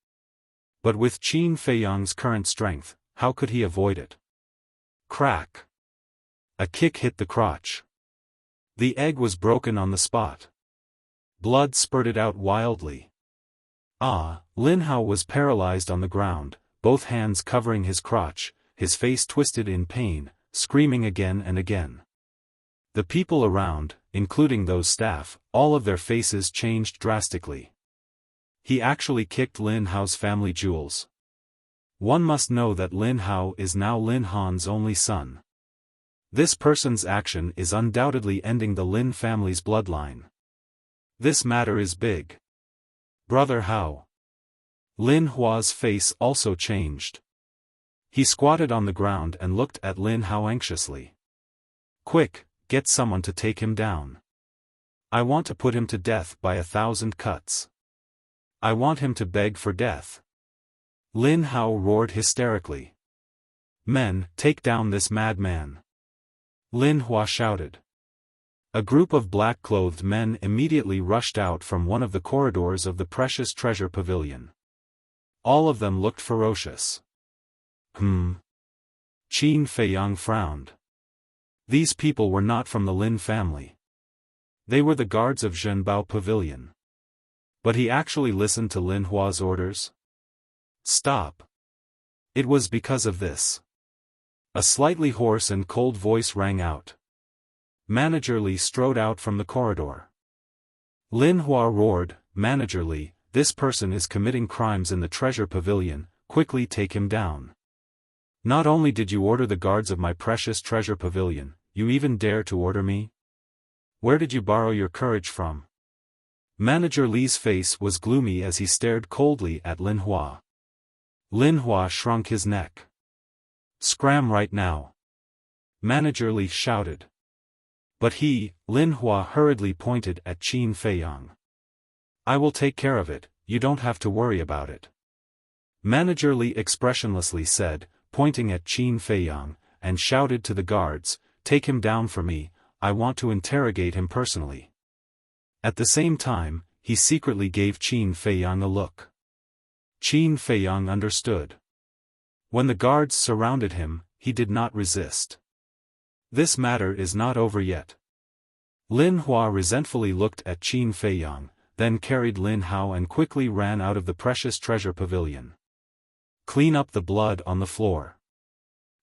But with Qin Feiyang's current strength, how could he avoid it? Crack! A kick hit the crotch. The egg was broken on the spot. Blood spurted out wildly. Lin Hao was paralyzed on the ground, both hands covering his crotch, his face twisted in pain, screaming again and again. The people around, including those staff, all of their faces changed drastically. He actually kicked Lin Hao's family jewels. One must know that Lin Hao is now Lin Han's only son. This person's action is undoubtedly ending the Lin family's bloodline. This matter is big. Brother Hao. Lin Hua's face also changed. He squatted on the ground and looked at Lin Hao anxiously. "Quick, get someone to take him down. I want to put him to death by 1,000 cuts. I want him to beg for death." Lin Hao roared hysterically. "Men, take down this madman!" Lin Hua shouted. A group of black-clothed men immediately rushed out from one of the corridors of the precious treasure pavilion. All of them looked ferocious. Qin Feiyang frowned. These people were not from the Lin family. They were the guards of Zhenbao Pavilion. But he actually listened to Lin Hua's orders? Stop. It was because of this. A slightly hoarse and cold voice rang out. Manager Li strode out from the corridor. Lin Hua roared, "Manager Li, this person is committing crimes in the treasure pavilion, quickly take him down. Not only did you order the guards of my precious treasure pavilion, you even dare to order me? Where did you borrow your courage from?" Manager Li's face was gloomy as he stared coldly at Lin Hua. Lin Hua shrunk his neck. "Scram right now!" Manager Li shouted. But he, Lin Hua, hurriedly pointed at Qin Feiyang. "I will take care of it, you don't have to worry about it." Manager Li expressionlessly said, pointing at Qin Feiyang, and shouted to the guards, "Take him down for me, I want to interrogate him personally." At the same time, he secretly gave Qin Feiyang a look. Qin Feiyang understood. When the guards surrounded him, he did not resist. This matter is not over yet. Lin Hua resentfully looked at Qin Feiyang, then carried Lin Hao and quickly ran out of the precious treasure pavilion. "Clean up the blood on the floor."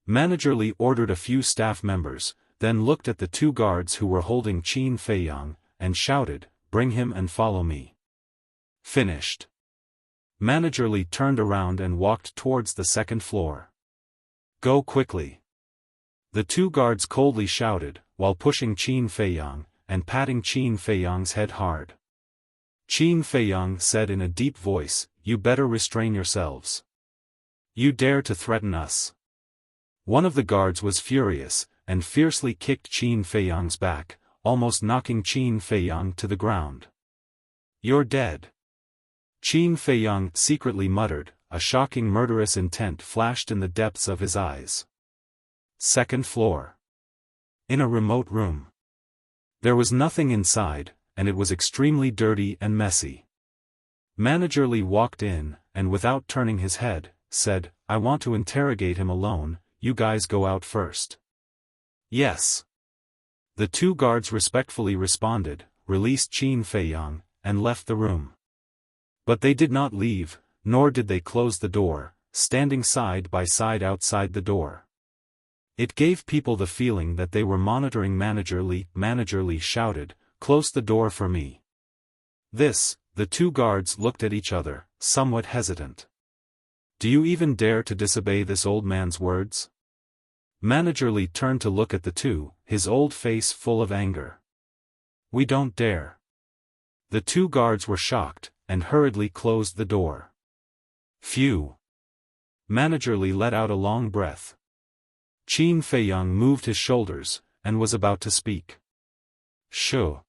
Manager Li ordered a few staff members, then looked at the two guards who were holding Qin Feiyang, and shouted, "Bring him and follow me." Finished. Manager Li turned around and walked towards the second floor. "Go quickly." The two guards coldly shouted, while pushing Qin Feiyang, and patting Qin Feiyang's head hard. Qin Feiyang said in a deep voice, "You better restrain yourselves. You dare to threaten us." One of the guards was furious, and fiercely kicked Qin Feiyang's back, almost knocking Qin Feiyang to the ground. "You're dead." Qin Feiyang secretly muttered, a shocking murderous intent flashed in the depths of his eyes. Second floor. In a remote room. There was nothing inside, and it was extremely dirty and messy. Manager Li walked in, and without turning his head, said, "I want to interrogate him alone, you guys go out first." "Yes." The two guards respectfully responded, released Qin Feiyang, and left the room. But they did not leave, nor did they close the door, standing side by side outside the door. It gave people the feeling that they were monitoring Manager Li. Manager Li shouted, "Close the door for me." The two guards looked at each other, somewhat hesitant. "Do you even dare to disobey this old man's words?" Manager Li turned to look at the two, his old face full of anger. "We don't dare." The two guards were shocked, and hurriedly closed the door. Phew! Manager Li let out a long breath. Qin Feiyang moved his shoulders, and was about to speak. "Shoo!"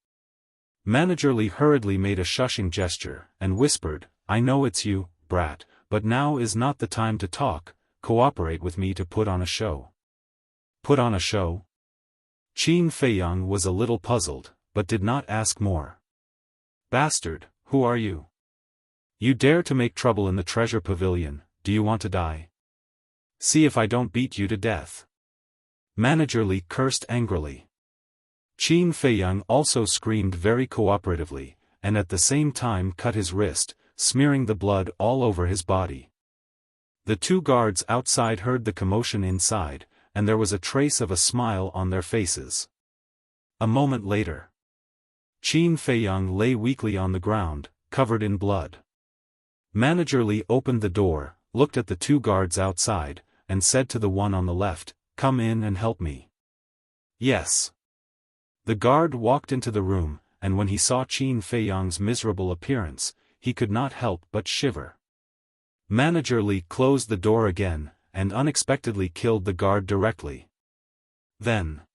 Manager Li hurriedly made a shushing gesture, and whispered, "I know it's you, brat, but now is not the time to talk, cooperate with me to put on a show." "Put on a show?" Qin Feiyang was a little puzzled, but did not ask more. "Bastard, who are you? You dare to make trouble in the treasure pavilion, do you want to die? See if I don't beat you to death." Manager Li cursed angrily. Qin Feiyang also screamed very cooperatively, and at the same time cut his wrist, smearing the blood all over his body. The two guards outside heard the commotion inside, and there was a trace of a smile on their faces. A moment later, Qin Feiyang lay weakly on the ground, covered in blood. Manager Li opened the door, looked at the two guards outside, and said to the one on the left, "Come in and help me." "Yes." The guard walked into the room, and when he saw Qin Feiyang's miserable appearance, he could not help but shiver. Manager Li closed the door again, and unexpectedly killed the guard directly. Then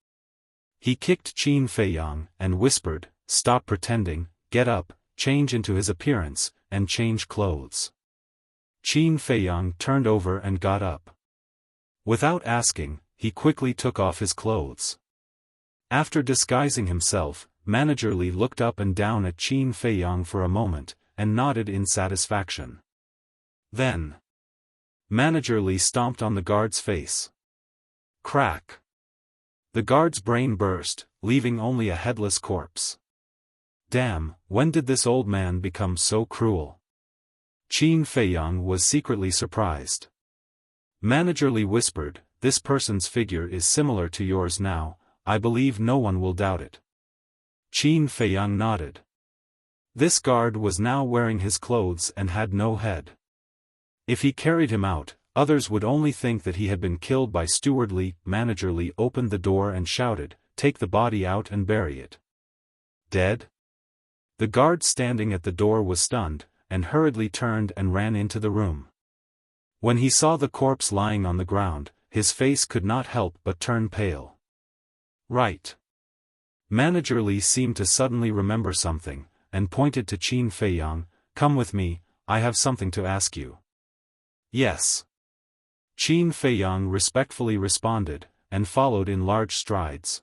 he kicked Qin Feiyang, and whispered, "Stop pretending, get up, change into his appearance, and change clothes." Qin Feiyang turned over and got up. Without asking, he quickly took off his clothes. After disguising himself, Manager Li looked up and down at Qin Feiyang for a moment, and nodded in satisfaction. Then Manager Li stomped on the guard's face. Crack! The guard's brain burst, leaving only a headless corpse. Damn, when did this old man become so cruel? Qin Feiyang was secretly surprised. Manager Li whispered, "This person's figure is similar to yours now, I believe no one will doubt it." Qin Feiyang nodded. This guard was now wearing his clothes and had no head. If he carried him out, others would only think that he had been killed by Steward Li. Manager Li opened the door and shouted, "Take the body out and bury it." "Dead?" The guard standing at the door was stunned, and hurriedly turned and ran into the room. When he saw the corpse lying on the ground, his face could not help but turn pale. "Right." Manager Li seemed to suddenly remember something, and pointed to Qin Feiyang, "Come with me, I have something to ask you." "Yes." Qin Feiyang respectfully responded, and followed in large strides.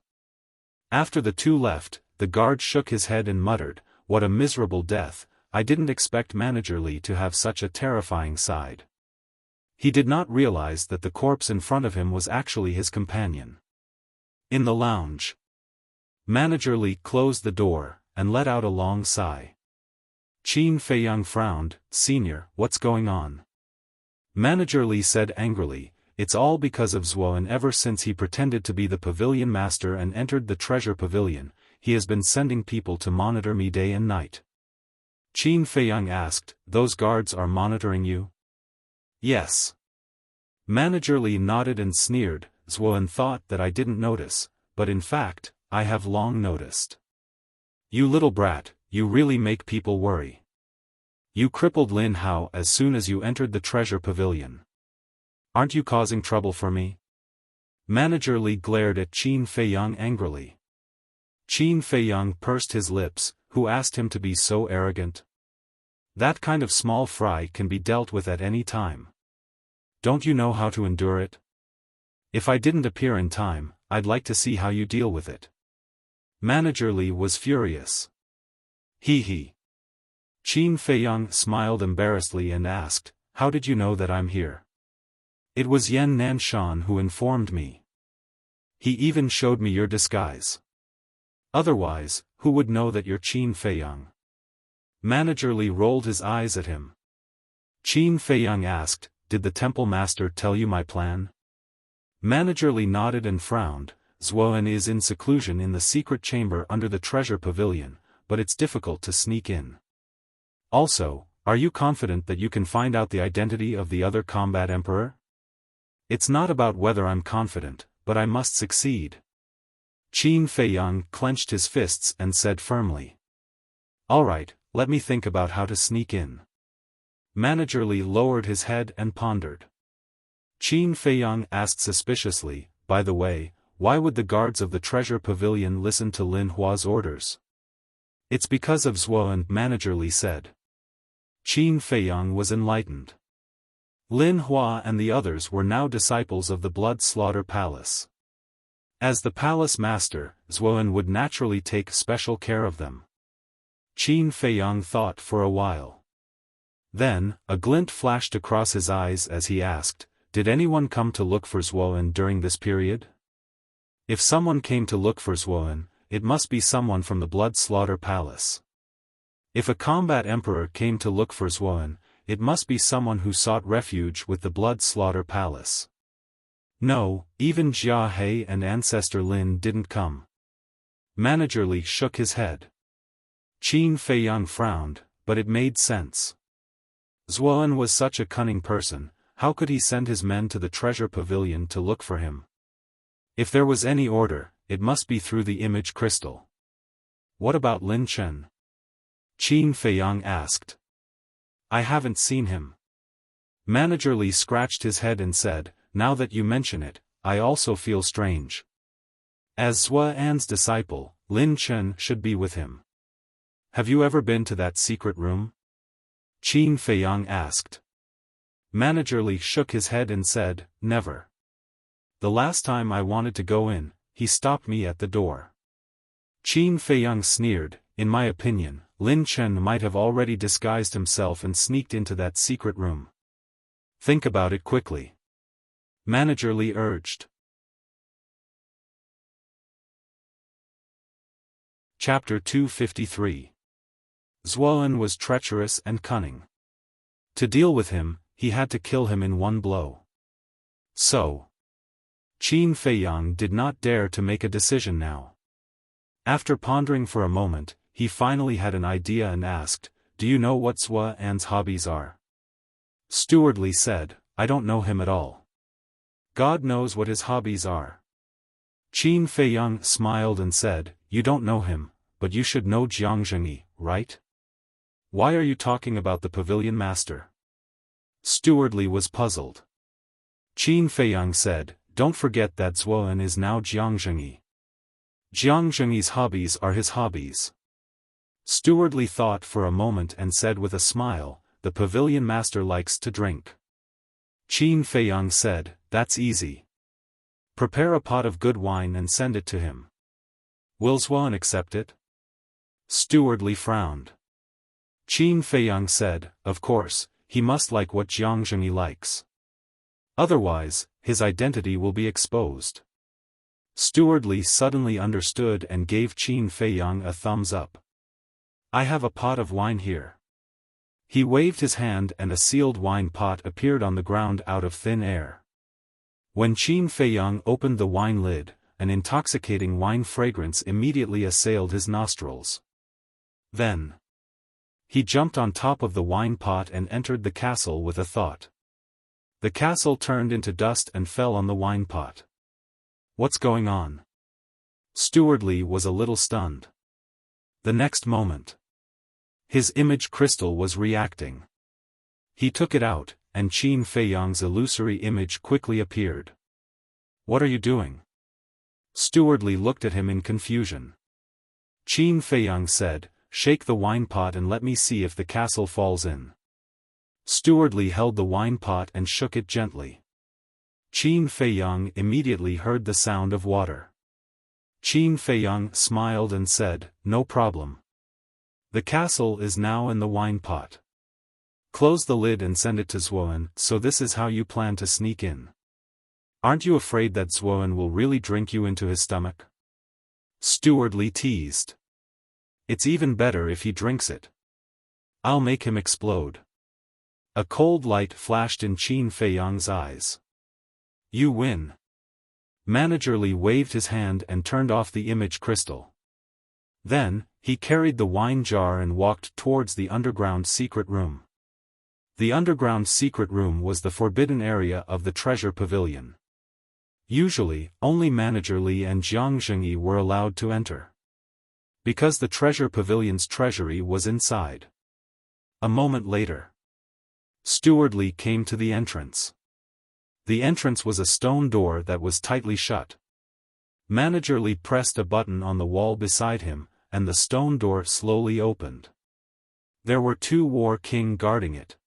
After the two left, the guard shook his head and muttered, "What a miserable death, I didn't expect Manager Li to have such a terrifying side." He did not realize that the corpse in front of him was actually his companion. In the lounge, Manager Li closed the door, and let out a long sigh. Qin Feiyang frowned, "Senior, what's going on?" Manager Li said angrily, "It's all because of Zuo, and ever since he pretended to be the pavilion master and entered the treasure pavilion, he has been sending people to monitor me day and night." Qin Feiyang asked, "Those guards are monitoring you?" "Yes." Manager Li nodded and sneered, "Zuo thought that I didn't notice, but in fact, I have long noticed. You little brat, you really make people worry. You crippled Lin Hao as soon as you entered the treasure pavilion. Aren't you causing trouble for me?" Manager Li glared at Qin Feiyang angrily. Qin Feiyang pursed his lips, "Who asked him to be so arrogant? That kind of small fry can be dealt with at any time. Don't you know how to endure it? If I didn't appear in time, I'd like to see how you deal with it." Manager Li was furious. He. Qin Feiyang smiled embarrassedly and asked, "How did you know that I'm here?" "It was Yan Nanshan who informed me. He even showed me your disguise. Otherwise, who would know that you're Qin Feiyang?" Manager Li rolled his eyes at him. Qin Feiyang asked, "Did the temple master tell you my plan?" Manager Li nodded and frowned. "Zuoan is in seclusion in the secret chamber under the treasure pavilion, but it's difficult to sneak in. Also, are you confident that you can find out the identity of the other combat emperor?" "It's not about whether I'm confident, but I must succeed." Qin Feiyang clenched his fists and said firmly. "All right, let me think about how to sneak in." Manager Li lowered his head and pondered. Qin Feiyang asked suspiciously, "By the way, why would the guards of the treasure pavilion listen to Lin Hua's orders?" "It's because of Zuoan," Manager Li said. Qin Feiyang was enlightened. Lin Hua and the others were now disciples of the Blood Slaughter Palace. As the palace master, Zuoan would naturally take special care of them. Qin Feiyang thought for a while. Then, a glint flashed across his eyes as he asked, "Did anyone come to look for Zuoan during this period?" "If someone came to look for Zuoan, it must be someone from the Blood Slaughter Palace. If a combat emperor came to look for Zuoan, it must be someone who sought refuge with the Blood Slaughter Palace. No, even Jia He and Ancestor Lin didn't come." Manager Li shook his head. Qin Feiyang frowned, but it made sense. Zuoan was such a cunning person, how could he send his men to the treasure pavilion to look for him? If there was any order, it must be through the image crystal. "What about Lin Chen?" Qin Feiyang asked. "I haven't seen him." Manager Li scratched his head and said, "Now that you mention it, I also feel strange. As Zuoan's disciple, Lin Chen should be with him. Have you ever been to that secret room?" Qin Feiyang asked. Manager Li shook his head and said, "Never. The last time I wanted to go in, he stopped me at the door." Qin Feiyang sneered, "In my opinion, Lin Chen might have already disguised himself and sneaked into that secret room. Think about it quickly." Manager Li urged. Chapter 253. Zuoan was treacherous and cunning. To deal with him, he had to kill him in one blow. So, Qin Feiyang did not dare to make a decision now. After pondering for a moment, he finally had an idea and asked, "Do you know what Zuoan's hobbies are?" Steward Li said, "I don't know him at all." "God knows what his hobbies are." Qin Feiyang smiled and said, "You don't know him, but you should know Jiang Zhengyi, right?" "Why are you talking about the pavilion master?" Steward Li was puzzled. Qin Feiyang said, "Don't forget that Zuoan is now Jiang Zhengyi. Jiang Zhengyi's hobbies are his hobbies." Steward Li thought for a moment and said with a smile, "The pavilion master likes to drink." Qin Feiyang said, "That's easy. Prepare a pot of good wine and send it to him." "Will Zuoan accept it?" Steward Li frowned. Qin Feiyang said, "Of course, he must like what Jiang Zhengyi likes. Otherwise, his identity will be exposed." Steward Li suddenly understood and gave Qin Feiyang a thumbs up. "I have a pot of wine here." He waved his hand and a sealed wine pot appeared on the ground out of thin air. When Qin Feiyang opened the wine lid, an intoxicating wine fragrance immediately assailed his nostrils. Then, he jumped on top of the wine pot and entered the castle with a thought. The castle turned into dust and fell on the wine pot. "What's going on?" Steward Li was a little stunned. The next moment, his image crystal was reacting. He took it out, and Qin Feiyang's illusory image quickly appeared. "What are you doing?" Steward Li looked at him in confusion. Qin Feiyang said, "Shake the wine pot and let me see if the castle falls in." Steward Li held the wine pot and shook it gently. Qin Feiyang immediately heard the sound of water. Qin Feiyang smiled and said, no problem. The castle is now in the wine pot. Close the lid and send it to Zuoan. So this is how you plan to sneak in. Aren't you afraid that Zuoan will really drink you into his stomach? Steward Li teased. It's even better if he drinks it. I'll make him explode. A cold light flashed in Qin Feiyang's eyes. You win. Manager Li waved his hand and turned off the image crystal. Then, he carried the wine jar and walked towards the underground secret room. The underground secret room was the forbidden area of the treasure pavilion. Usually, only Manager Li and Jiang Zhengyi were allowed to enter. Because the treasure pavilion's treasury was inside. A moment later, Steward Li came to the entrance. The entrance was a stone door that was tightly shut. Manager Li pressed a button on the wall beside him, and the stone door slowly opened. There were 2 war king guarding it.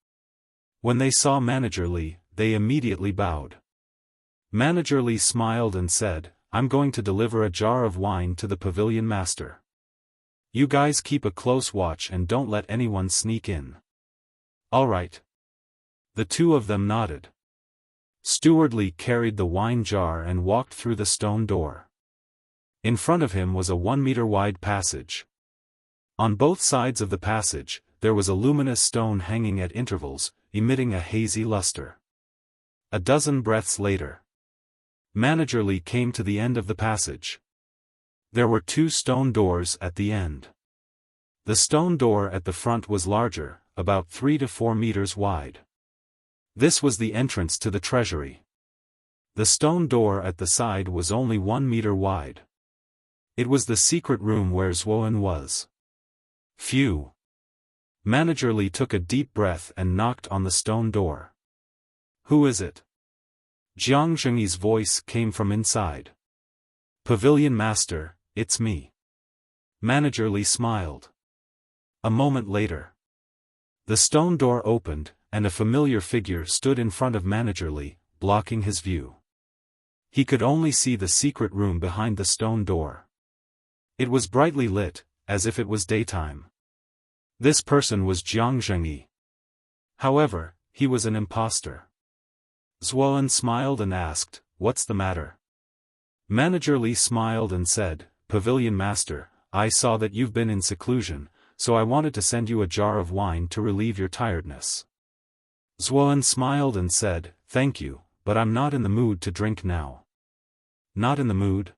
When they saw Manager Li, they immediately bowed. Manager Li smiled and said, I'm going to deliver a jar of wine to the pavilion master. You guys keep a close watch and don't let anyone sneak in. All right. The 2 of them nodded. Steward Li carried the wine jar and walked through the stone door. In front of him was a 1-meter-wide passage. On both sides of the passage, there was a luminous stone hanging at intervals, emitting a hazy luster. A dozen breaths later, Manager Li came to the end of the passage. There were 2 stone doors at the end. The stone door at the front was larger, about 3 to 4 meters wide. This was the entrance to the treasury. The stone door at the side was only 1 meter wide. It was the secret room where Zuoan was. Phew! Manager Li took a deep breath and knocked on the stone door. Who is it? Jiang Zhengyi's voice came from inside. Pavilion Master, it's me. Manager Li smiled. A moment later, the stone door opened, and a familiar figure stood in front of Manager Li, blocking his view. He could only see the secret room behind the stone door. It was brightly lit, as if it was daytime. This person was Jiang Zhengyi. However, he was an impostor. Zuoan smiled and asked, what's the matter? Manager Li smiled and said, Pavilion Master, I saw that you've been in seclusion, so I wanted to send you a jar of wine to relieve your tiredness. Zuoan smiled and said, thank you, but I'm not in the mood to drink now. Not in the mood?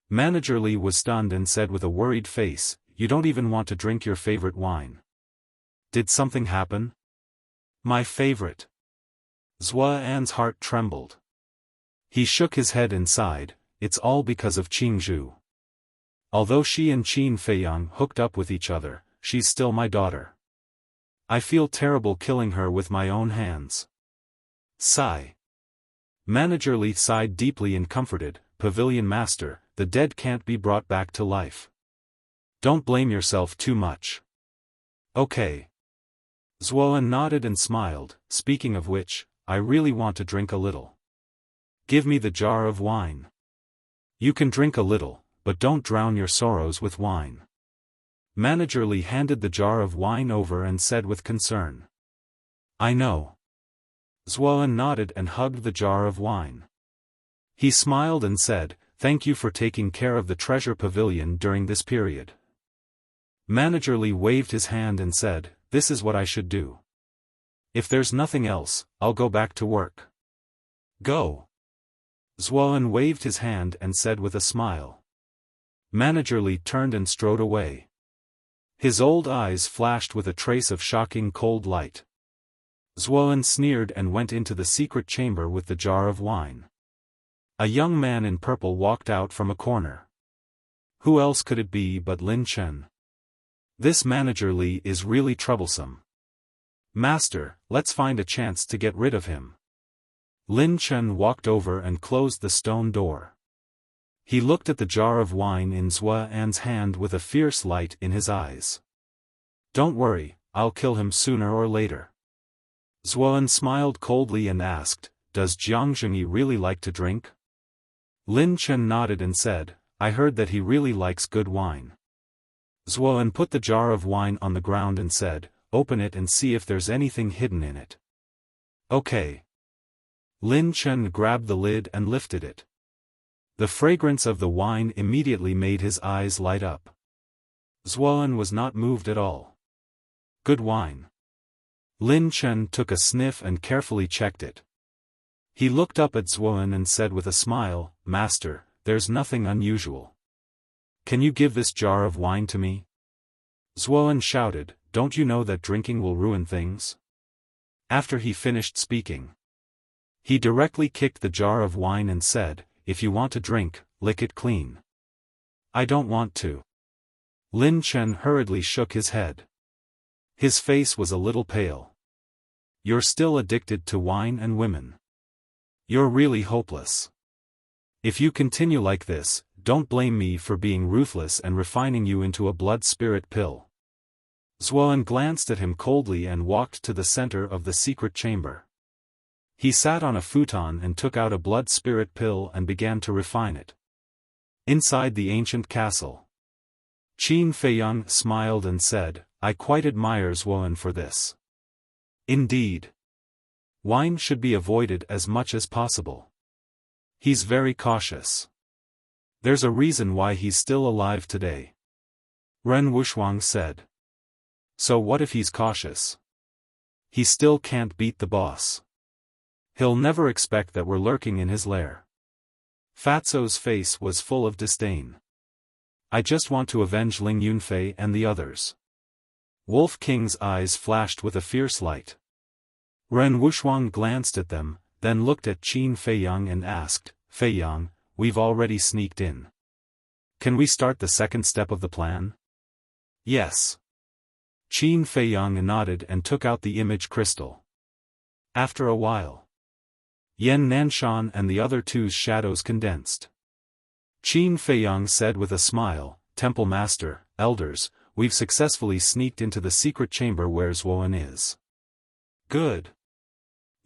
Manager Li was stunned and said with a worried face, you don't even want to drink your favorite wine. Did something happen? My favorite. Zuoan's heart trembled. He shook his head and sighed, it's all because of Qingzhu. Although she and Qin Feiyang hooked up with each other, she's still my daughter. I feel terrible killing her with my own hands. Sigh. Manager Li sighed deeply and comforted, Pavilion Master, the dead can't be brought back to life. Don't blame yourself too much. Okay. Zuoan nodded and smiled, speaking of which, I really want to drink a little. Give me the jar of wine. You can drink a little, but don't drown your sorrows with wine. Manager Li handed the jar of wine over and said with concern. I know. Zuoan nodded and hugged the jar of wine. He smiled and said, thank you for taking care of the treasure pavilion during this period. Manager Li waved his hand and said, this is what I should do. If there's nothing else, I'll go back to work. Go. Zuoan waved his hand and said with a smile. Manager Li turned and strode away. His old eyes flashed with a trace of shocking cold light. Zuoan sneered and went into the secret chamber with the jar of wine. A young man in purple walked out from a corner. Who else could it be but Lin Chen? This Manager Li is really troublesome. Master, let's find a chance to get rid of him. Lin Chen walked over and closed the stone door. He looked at the jar of wine in Zuoan's hand with a fierce light in his eyes. Don't worry, I'll kill him sooner or later. Zuoan smiled coldly and asked, does Jiang Zhengyi really like to drink? Lin Chen nodded and said, I heard that he really likes good wine. Zuoan put the jar of wine on the ground and said, open it and see if there's anything hidden in it. Okay. Lin Chen grabbed the lid and lifted it. The fragrance of the wine immediately made his eyes light up. Zuoan was not moved at all. Good wine. Lin Chen took a sniff and carefully checked it. He looked up at Zuoan and said with a smile, Master, there's nothing unusual. Can you give this jar of wine to me? Zuoan shouted, don't you know that drinking will ruin things? After he finished speaking, he directly kicked the jar of wine and said, if you want to drink, lick it clean. I don't want to. Lin Chen hurriedly shook his head. His face was a little pale. You're still addicted to wine and women. You're really hopeless. If you continue like this, don't blame me for being ruthless and refining you into a blood spirit pill. Zuoan glanced at him coldly and walked to the center of the secret chamber. He sat on a futon and took out a blood spirit pill and began to refine it. Inside the ancient castle, Qin Feiyang smiled and said, I quite admire Zuoan for this. Indeed. Wine should be avoided as much as possible. He's very cautious. There's a reason why he's still alive today. Ren Wuxia said. So what if he's cautious? He still can't beat the boss. He'll never expect that we're lurking in his lair. Fatso's face was full of disdain. I just want to avenge Ling Yunfei and the others. Wolf King's eyes flashed with a fierce light. Ren Wuxia glanced at them, then looked at Qin Feiyang and asked, Feiyang, we've already sneaked in. Can we start the second step of the plan? Yes. Qin Feiyang nodded and took out the image crystal. After a while, Yan Nanshan and the other two's shadows condensed. Qin Feiyang said with a smile, Temple Master, Elders, we've successfully sneaked into the secret chamber where Zuoan is. Good.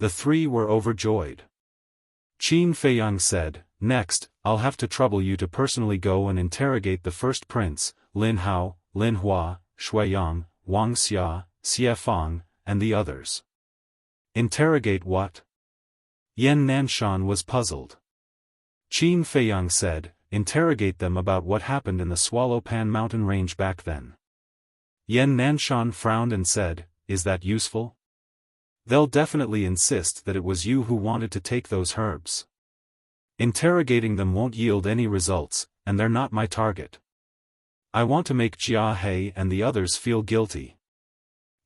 The three were overjoyed. Qin Feiyang said, Next, I'll have to trouble you to personally go and interrogate the first prince, Lin Hao, Lin Hua, Shuiyang, Wang Xia, Xiaofan, and the others. Interrogate what? Yan Nanshan was puzzled. Qin Feiyang said, interrogate them about what happened in the Swallow Pan mountain range back then. Yan Nanshan frowned and said, Is that useful? They'll definitely insist that it was you who wanted to take those herbs. Interrogating them won't yield any results, and they're not my target. I want to make Jia He and the others feel guilty.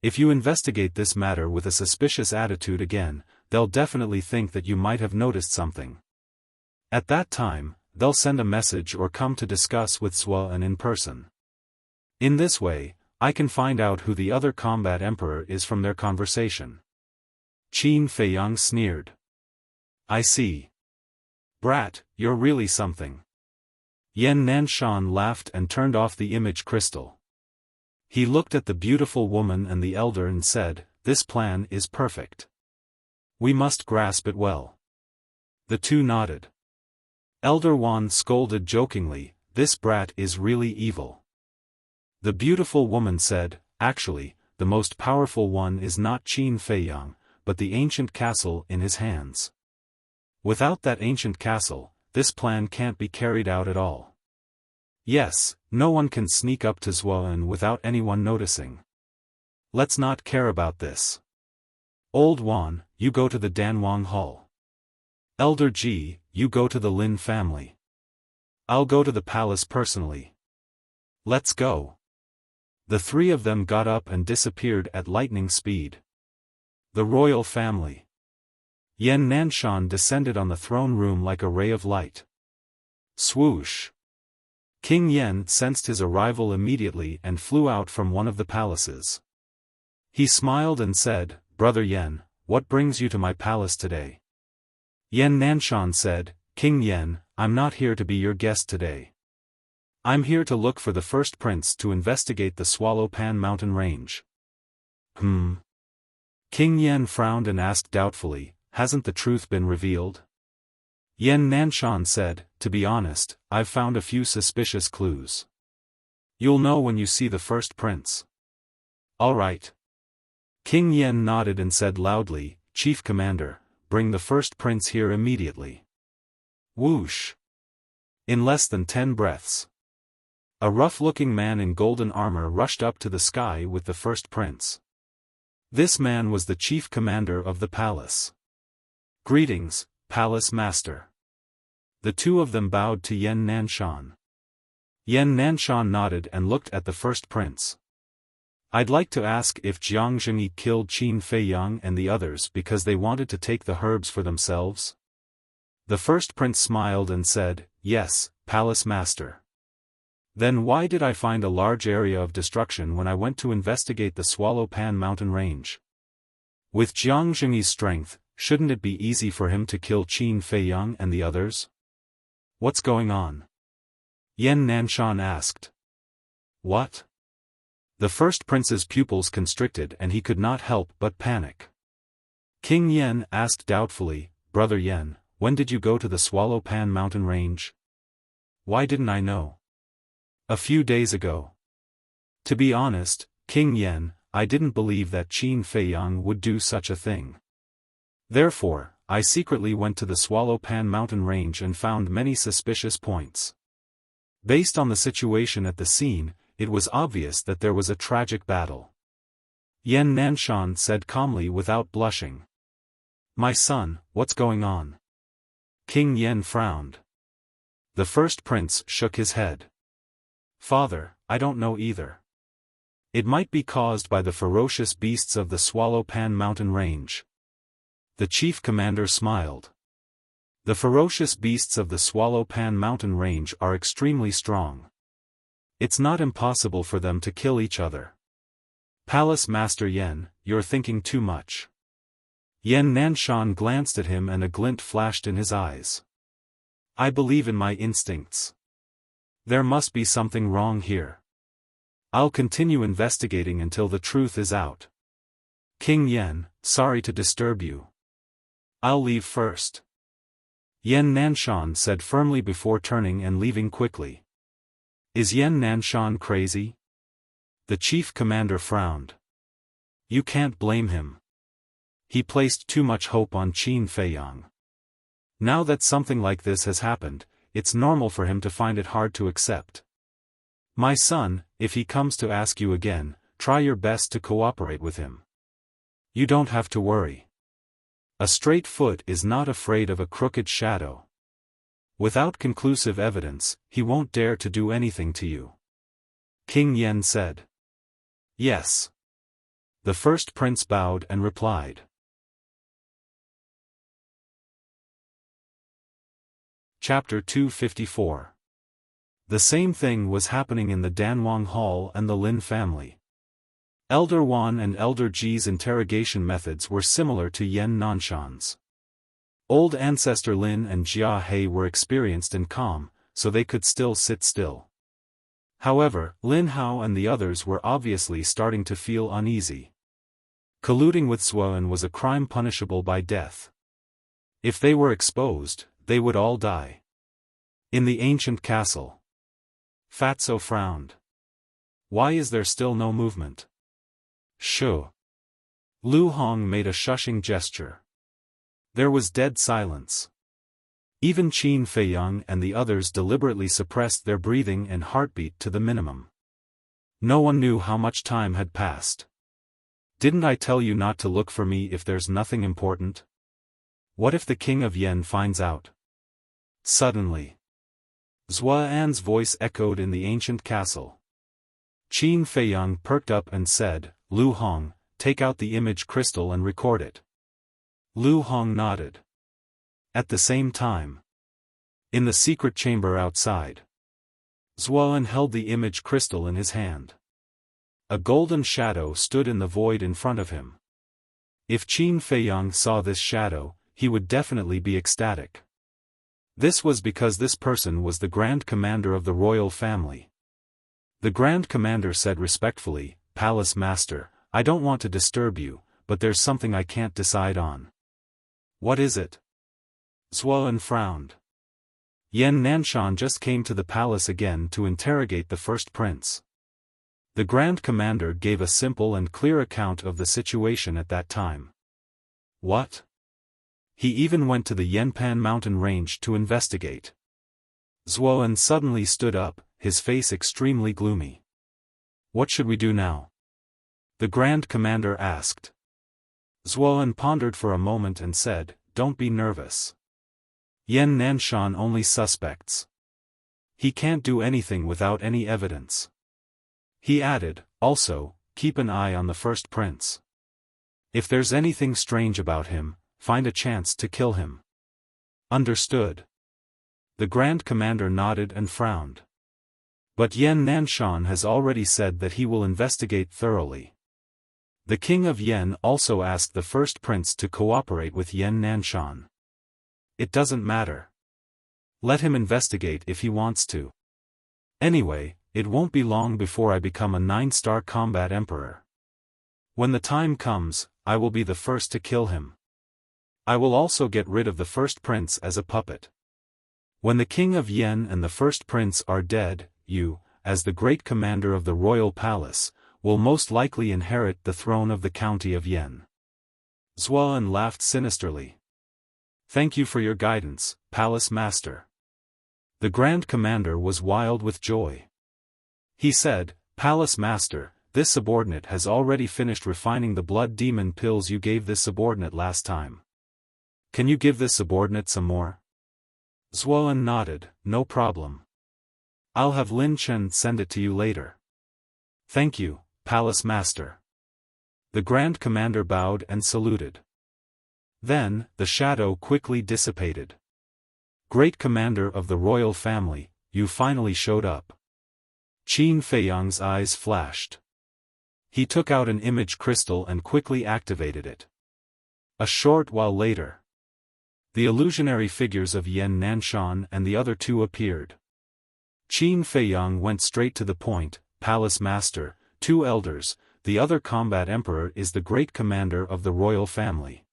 If you investigate this matter with a suspicious attitude again, they'll definitely think that you might have noticed something. At that time, they'll send a message or come to discuss with Zuoan in person. In this way, I can find out who the other combat emperor is from their conversation. Qin Feiyang sneered. I see. Brat, you're really something. Yan Nanshan laughed and turned off the image crystal. He looked at the beautiful woman and the elder and said, This plan is perfect. We must grasp it well. The two nodded. Elder Wan scolded jokingly, This brat is really evil. The beautiful woman said, Actually, the most powerful one is not Qin Feiyang, but the ancient castle in his hands. Without that ancient castle, this plan can't be carried out at all. Yes, no one can sneak up to Zuoan without anyone noticing. Let's not care about this. Old Wan, you go to the Danwang Hall. Elder Ji, you go to the Lin family. I'll go to the palace personally. Let's go. The three of them got up and disappeared at lightning speed. The royal family. Yan Nanshan descended on the throne room like a ray of light. Swoosh. King Yan sensed his arrival immediately and flew out from one of the palaces. He smiled and said, Brother Yan, what brings you to my palace today? Yan Nanshan said, King Yan, I'm not here to be your guest today. I'm here to look for the first prince to investigate the Swallow Pan mountain range. King Yan frowned and asked doubtfully, Hasn't the truth been revealed? Yan Nanshan said, "To be honest, I've found a few suspicious clues. You'll know when you see the first prince." "All right." King Yen nodded and said loudly, "Chief Commander, bring the first prince here immediately." Whoosh! In less than 10 breaths, a rough-looking man in golden armor rushed up to the sky with the first prince. This man was the chief commander of the palace. "Greetings, Palace Master." The two of them bowed to Yan Nanshan. Yan Nanshan nodded and looked at the first prince. "I'd like to ask if Jiang Zhengyi killed Qin Feiyang and the others because they wanted to take the herbs for themselves?" The first prince smiled and said, "Yes, Palace Master." "Then why did I find a large area of destruction when I went to investigate the Swallow Pan mountain range? With Jiang Zhengyi's strength, shouldn't it be easy for him to kill Qin Feiyang and the others? What's going on?" Yan Nanshan asked. "What?" The first prince's pupils constricted and he could not help but panic. King Yen asked doubtfully, "Brother Yen, when did you go to the Swallow Pan mountain range?" "Why didn't I know?" "A few days ago." "To be honest, King Yen, I didn't believe that Qin Feiyang would do such a thing. Therefore, I secretly went to the Swallow Pan mountain range and found many suspicious points. Based on the situation at the scene, it was obvious that there was a tragic battle." Yan Nanshan said calmly without blushing. "My son, what's going on?" King Yen frowned. The first prince shook his head. "Father, I don't know either. It might be caused by the ferocious beasts of the Swallow Pan mountain range." The chief commander smiled. "The ferocious beasts of the Swallow Pan mountain range are extremely strong. It's not impossible for them to kill each other." "Palace Master Yen, you're thinking too much." Yan Nanshan glanced at him and a glint flashed in his eyes. "I believe in my instincts. There must be something wrong here. I'll continue investigating until the truth is out. King Yen, sorry to disturb you. I'll leave first." Yan Nanshan said firmly before turning and leaving quickly. "Is Yan Nanshan crazy?" The chief commander frowned. "You can't blame him. He placed too much hope on Qin Feiyang. Now that something like this has happened, it's normal for him to find it hard to accept. My son, if he comes to ask you again, try your best to cooperate with him. You don't have to worry. A straight foot is not afraid of a crooked shadow. Without conclusive evidence, he won't dare to do anything to you." King Yen said. "Yes." The first prince bowed and replied. Chapter 254. The same thing was happening in the Danwang Hall and the Lin family. Elder Wan and Elder Ji's interrogation methods were similar to Yan Nanshan's. Old ancestor Lin and Jia He were experienced and calm, so they could still sit still. However, Lin Hao and the others were obviously starting to feel uneasy. Colluding with Xiaofan was a crime punishable by death. If they were exposed, they would all die. In the ancient castle, Fatso frowned. "Why is there still no movement?" "Shoo." Lu Hong made a shushing gesture. There was dead silence. Even Qin Feiyang and the others deliberately suppressed their breathing and heartbeat to the minimum. No one knew how much time had passed. "Didn't I tell you not to look for me if there's nothing important? What if the king of Yen finds out?" Suddenly, Zuo'an's voice echoed in the ancient castle. Qin Feiyang perked up and said, "Lu Hong, take out the image crystal and record it." Lu Hong nodded. At the same time, in the secret chamber outside, Zuo'an held the image crystal in his hand. A golden shadow stood in the void in front of him. If Qin Feiyang saw this shadow, he would definitely be ecstatic. This was because this person was the Grand Commander of the royal family. The Grand Commander said respectfully, "Palace Master, I don't want to disturb you, but there's something I can't decide on." "What is it?" Zuoan frowned. Yan Nanshan just came to the palace again to interrogate the first prince. The Grand Commander gave a simple and clear account of the situation at that time. What? He even went to the Yanpan mountain range to investigate. Zuoan suddenly stood up, his face extremely gloomy. What should we do now? The Grand Commander asked. Zuoan pondered for a moment and said, Don't be nervous. Yan Nanshan only suspects. He can't do anything without any evidence. He added, also, keep an eye on the first prince. If there's anything strange about him, find a chance to kill him. Understood. The Grand Commander nodded and frowned. But Yan Nanshan has already said that he will investigate thoroughly. The King of Yen also asked the first prince to cooperate with Yan Nanshan. It doesn't matter. Let him investigate if he wants to. Anyway, it won't be long before I become a 9-star combat emperor. When the time comes, I will be the first to kill him. I will also get rid of the first prince as a puppet. When the King of Yen and the first prince are dead, you, as the great commander of the royal palace, will most likely inherit the throne of the county of Yen. Zuoan laughed sinisterly. Thank you for your guidance, Palace Master. The Grand Commander was wild with joy. He said, Palace Master, this subordinate has already finished refining the blood demon pills you gave this subordinate last time. Can you give this subordinate some more? Zuoan nodded, no problem. I'll have Lin Chen send it to you later. Thank you, Palace Master. The Grand Commander bowed and saluted. Then, the shadow quickly dissipated. Great Commander of the royal family, you finally showed up. Qin Feiyang's eyes flashed. He took out an image crystal and quickly activated it. A short while later, the illusionary figures of Yan Nanshan and the other two appeared. Qin Feiyang went straight to the point, Palace Master, 2 elders, the other combat emperor is the great commander of the royal family.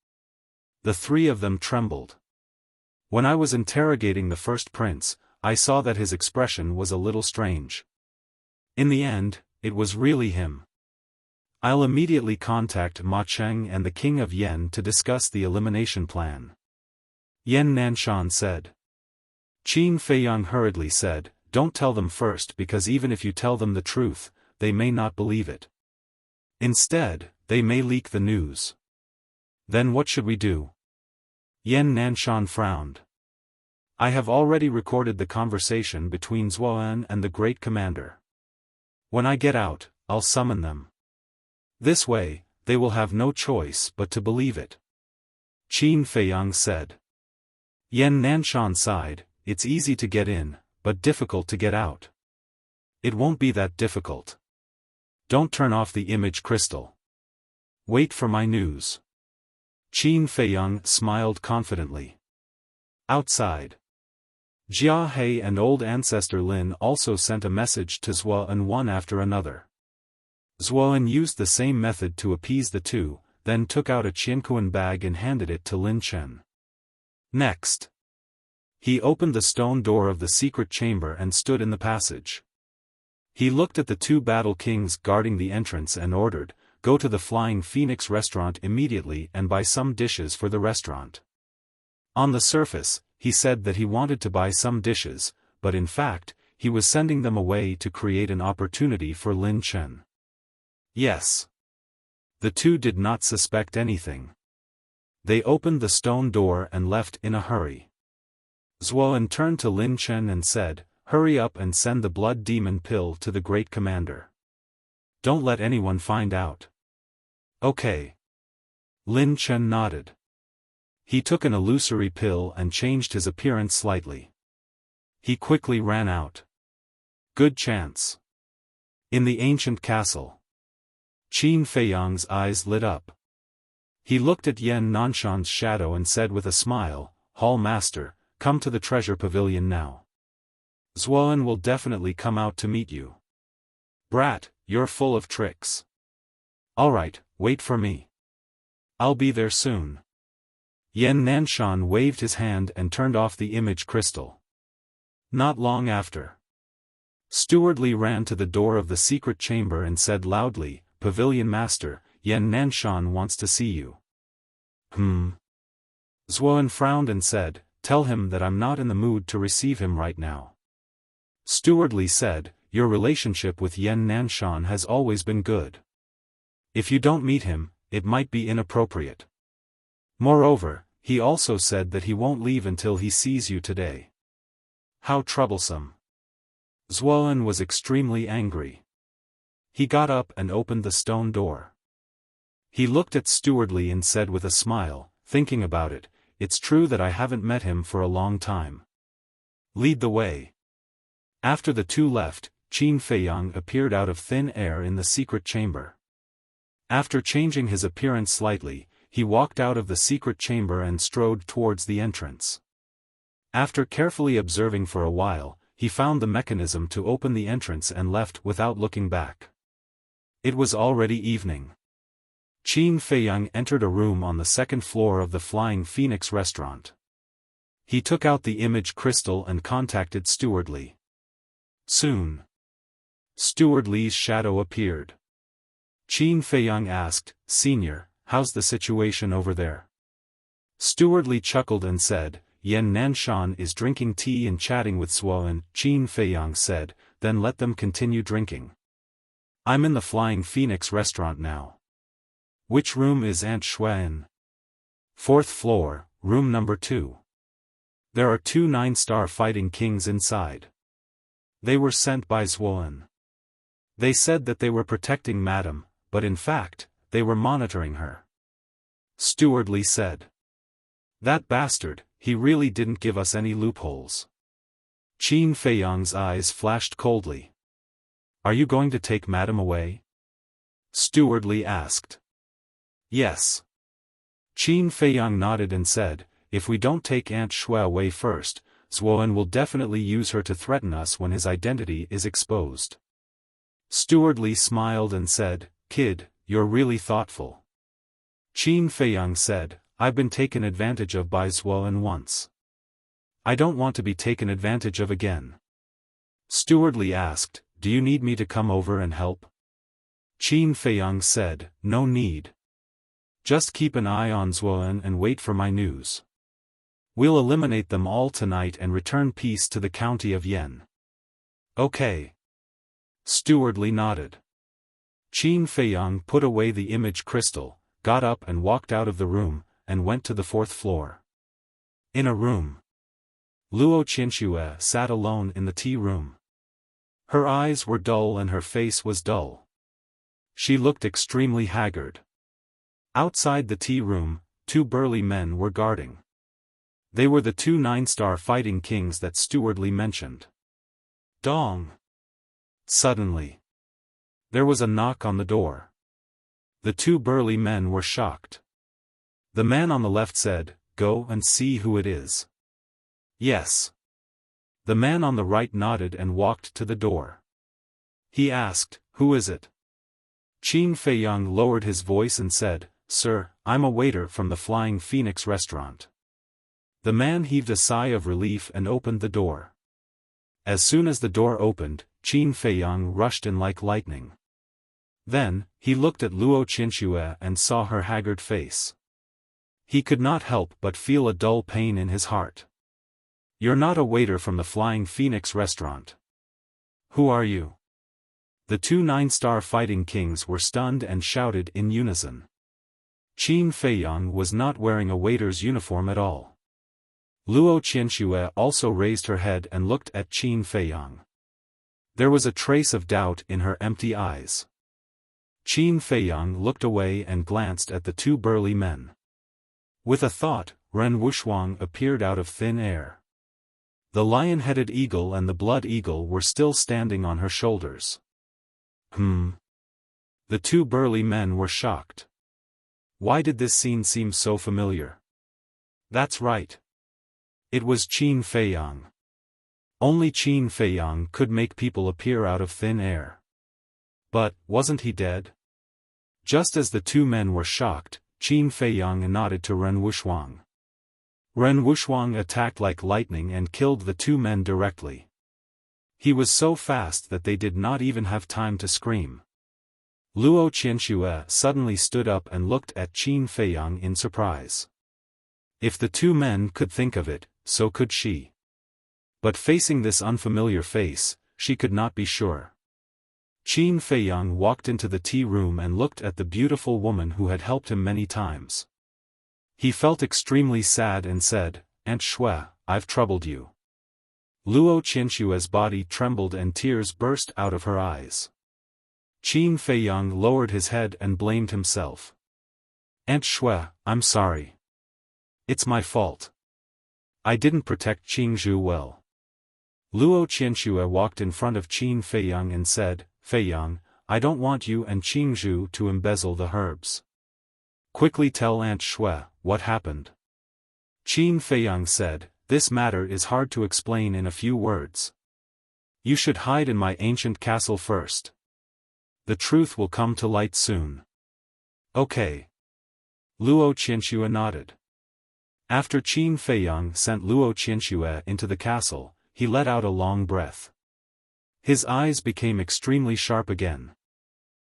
The 3 of them trembled. When I was interrogating the first prince, I saw that his expression was a little strange. In the end, it was really him. I'll immediately contact Ma Cheng and the King of Yen to discuss the elimination plan. Yan Nanshan said. Qin Feiyang hurriedly said, Don't tell them first because even if you tell them the truth, they may not believe it. Instead, they may leak the news. Then what should we do? Yan Nanshan frowned. I have already recorded the conversation between Zuoan and the Great Commander. When I get out, I'll summon them. This way, they will have no choice but to believe it. Qin Feiyang said. Yan Nanshan sighed, It's easy to get in, but difficult to get out. It won't be that difficult. Don't turn off the image crystal. Wait for my news. Qin Feiyang smiled confidently. Outside, Jia He and old ancestor Lin also sent a message to Zuoan one after another. Zuoan used the same method to appease the two, then took out a Qianquan bag and handed it to Lin Chen. Next, he opened the stone door of the secret chamber and stood in the passage. He looked at the 2 battle kings guarding the entrance and ordered, Go to the Flying Phoenix restaurant immediately and buy some dishes for the restaurant. On the surface, he said that he wanted to buy some dishes, but in fact, he was sending them away to create an opportunity for Lin Chen. Yes. The 2 did not suspect anything. They opened the stone door and left in a hurry. Zuoan turned to Lin Chen and said, Hurry up and send the blood demon pill to the Great Commander. Don't let anyone find out. Okay. Lin Chen nodded. He took an illusory pill and changed his appearance slightly. He quickly ran out. Good chance. In the ancient castle, Qin Feiyang's eyes lit up. He looked at Yan Nanshan's shadow and said with a smile, Hall Master, come to the treasure pavilion now. Zuoan will definitely come out to meet you. Brat, you're full of tricks. Alright, wait for me. I'll be there soon. Yan Nanshan waved his hand and turned off the image crystal. Not long after, Steward Li ran to the door of the secret chamber and said loudly, "Pavilion Master, Yan Nanshan wants to see you." Zuoan frowned and said, "Tell him that I'm not in the mood to receive him right now." Steward Li said, "Your relationship with Yan Nanshan has always been good. If you don't meet him, it might be inappropriate. Moreover, he also said that he won't leave until he sees you today." How troublesome. Zuoan was extremely angry. He got up and opened the stone door. He looked at Steward Li and said with a smile, "Thinking about it, it's true that I haven't met him for a long time. Lead the way." After the two left, Qin Feiyang appeared out of thin air in the secret chamber. After changing his appearance slightly, he walked out of the secret chamber and strode towards the entrance. After carefully observing for a while, he found the mechanism to open the entrance and left without looking back. It was already evening. Qin Feiyang entered a room on the second floor of the Flying Phoenix restaurant. He took out the image crystal and contacted Steward Li. Soon, Steward Li's shadow appeared. Qin Feiyang asked, "Senior, how's the situation over there?" Steward Li chuckled and said, "Yan Nanshan is drinking tea and chatting with Zuoan." Qin Feiyang said, "Then let them continue drinking. I'm in the Flying Phoenix restaurant now." "Which room is Aunt Shui in?" "Fourth floor, room number 2. There are 2 9-star fighting kings inside. They were sent by Zuoan. They said that they were protecting Madam, but in fact, they were monitoring her." Steward Li said. "That bastard, he really didn't give us any loopholes." Qin Feiyang's eyes flashed coldly. "Are you going to take Madam away?" Steward Li asked. "Yes." Qin Feiyang nodded and said, "If we don't take Aunt Shui away first, Zuoan will definitely use her to threaten us when his identity is exposed." Steward Li smiled and said, "Kid, you're really thoughtful." Qin Feiyang said, "I've been taken advantage of by Zuoan once. I don't want to be taken advantage of again." Steward Li asked, "Do you need me to come over and help?" Qin Feiyang said, "No need. Just keep an eye on Zuoan and wait for my news. We'll eliminate them all tonight and return peace to the county of Yen." "Okay." Steward Li nodded. Qin Feiyang put away the image crystal, got up and walked out of the room, and went to the 4th floor. In a room, Luo Qianxue sat alone in the tea room. Her eyes were dull and her face was dull. She looked extremely haggard. Outside the tea room, 2 burly men were guarding. They were the 2 9-star fighting kings that Steward Li mentioned. Dong! Suddenly, there was a knock on the door. The 2 burly men were shocked. The man on the left said, "Go and see who it is." "Yes." The man on the right nodded and walked to the door. He asked, "Who is it?" Qin Feiyang lowered his voice and said, "Sir, I'm a waiter from the Flying Phoenix restaurant." The man heaved a sigh of relief and opened the door. As soon as the door opened, Qin Feiyang rushed in like lightning. Then, he looked at Luo Qianxue and saw her haggard face. He could not help but feel a dull pain in his heart. "You're not a waiter from the Flying Phoenix restaurant. Who are you?" The 2 9-star fighting kings were stunned and shouted in unison. Qin Feiyang was not wearing a waiter's uniform at all. Luo Qianxue also raised her head and looked at Qin Feiyang. There was a trace of doubt in her empty eyes. Qin Feiyang looked away and glanced at the 2 burly men. With a thought, Ren Wuxuang appeared out of thin air. The lion-headed eagle and the blood eagle were still standing on her shoulders. The 2 burly men were shocked. Why did this scene seem so familiar? That's right. It was Qin Feiyang. Only Qin Feiyang could make people appear out of thin air. But, wasn't he dead? Just as the 2 men were shocked, Qin Feiyang nodded to Ren Wuxuang. Ren Wuxuang attacked like lightning and killed the two men directly. He was so fast that they did not even have time to scream. Luo Qianxue suddenly stood up and looked at Qin Feiyang in surprise. If the two men could think of it, so could she. But facing this unfamiliar face, she could not be sure. Qin Feiyang walked into the tea room and looked at the beautiful woman who had helped him many times. He felt extremely sad and said, "Aunt Shui, I've troubled you." Luo Qianxue's body trembled and tears burst out of her eyes. Qin Feiyang lowered his head and blamed himself. "Aunt Shui, I'm sorry. It's my fault. I didn't protect Qingzhu well." Luo Qianxue walked in front of Qin Feiyang and said, "Feiyang, I don't want you and Qingzhu to embezzle the herbs. Quickly tell Aunt Shui what happened." Qin Feiyang said, "This matter is hard to explain in a few words. You should hide in my ancient castle first. The truth will come to light soon." "Okay." Luo Qianxue nodded. After Qin Feiyang sent Luo Qianxue into the castle, he let out a long breath. His eyes became extremely sharp again.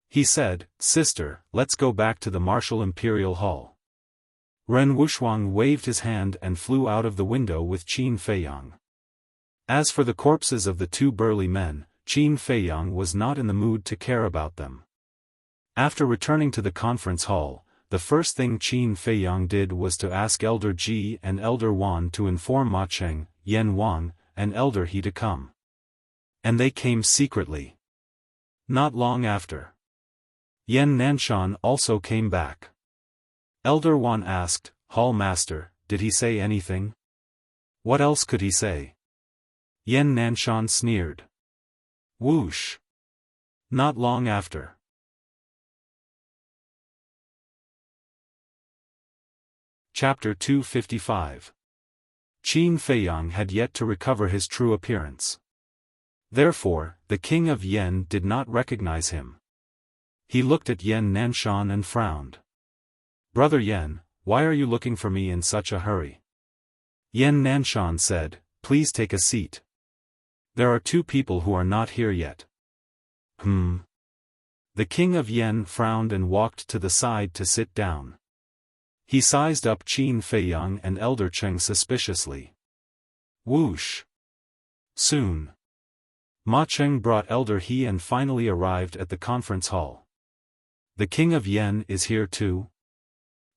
He said, "Sister, let's go back to the Martial Imperial Hall." Ren Wuxuang waved his hand and flew out of the window with Qin Feiyang. As for the corpses of the two burly men, Qin Feiyang was not in the mood to care about them. After returning to the conference hall, the first thing Qin Feiyang did was to ask Elder Ji and Elder Wan to inform Ma Cheng, Yen Wang, and Elder He to come. And they came secretly. Not long after, Yen Nanshan also came back. Elder Wan asked, "Hall Master, did he say anything?" "What else could he say?" Yen Nanshan sneered. Whoosh. Not long after. Chapter 255. Qin Feiyang had yet to recover his true appearance. Therefore, the king of Yen did not recognize him. He looked at Yen Nanshan and frowned. "Brother Yen, why are you looking for me in such a hurry?" Yen Nanshan said, "Please take a seat. There are two people who are not here yet." The king of Yen frowned and walked to the side to sit down. He sized up Qin Feiyang and Elder Cheng suspiciously. Whoosh. Soon, Ma Cheng brought Elder He and finally arrived at the conference hall. "The king of Yen is here too?"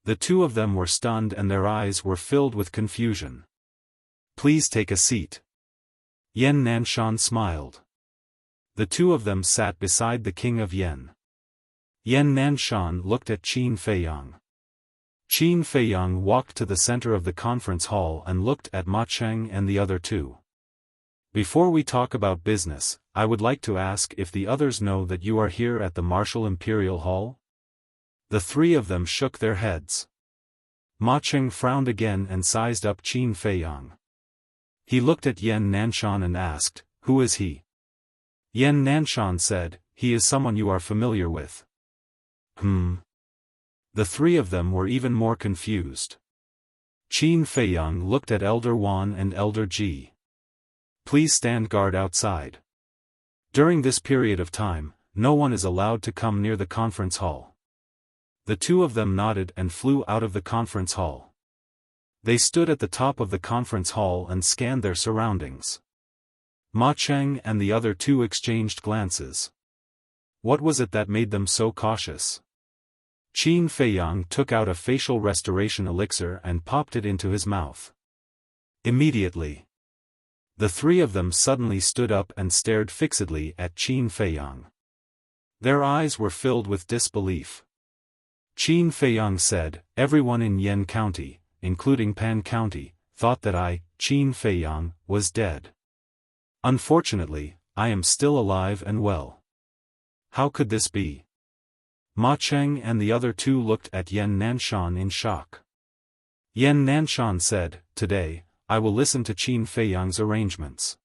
The two of them were stunned and their eyes were filled with confusion. "Please take a seat." Yen Nanshan smiled. The two of them sat beside the king of Yen. Yen Nanshan looked at Qin Feiyang. Qin Feiyang walked to the center of the conference hall and looked at Ma Cheng and the other two. "Before we talk about business, I would like to ask if the others know that you are here at the Martial Imperial Hall?" The three of them shook their heads. Ma Cheng frowned again and sized up Qin Feiyang. He looked at Yen Nanshan and asked, "Who is he?" Yen Nanshan said, "He is someone you are familiar with." The three of them were even more confused. Qin Feiyang looked at Elder Wan and Elder Ji. "Please stand guard outside. During this period of time, no one is allowed to come near the conference hall." The two of them nodded and flew out of the conference hall. They stood at the top of the conference hall and scanned their surroundings. Ma Cheng and the other two exchanged glances. What was it that made them so cautious? Qin Feiyang took out a facial restoration elixir and popped it into his mouth. Immediately, the three of them suddenly stood up and stared fixedly at Qin Feiyang. Their eyes were filled with disbelief. Qin Feiyang said, "Everyone in Yen County, including Pan County, thought that I, Qin Feiyang, was dead. Unfortunately, I am still alive and well. How could this be?" Ma Cheng and the other two looked at Yen Nanshan in shock. Yen Nanshan said, "Today, I will listen to Qin Feiyang's arrangements."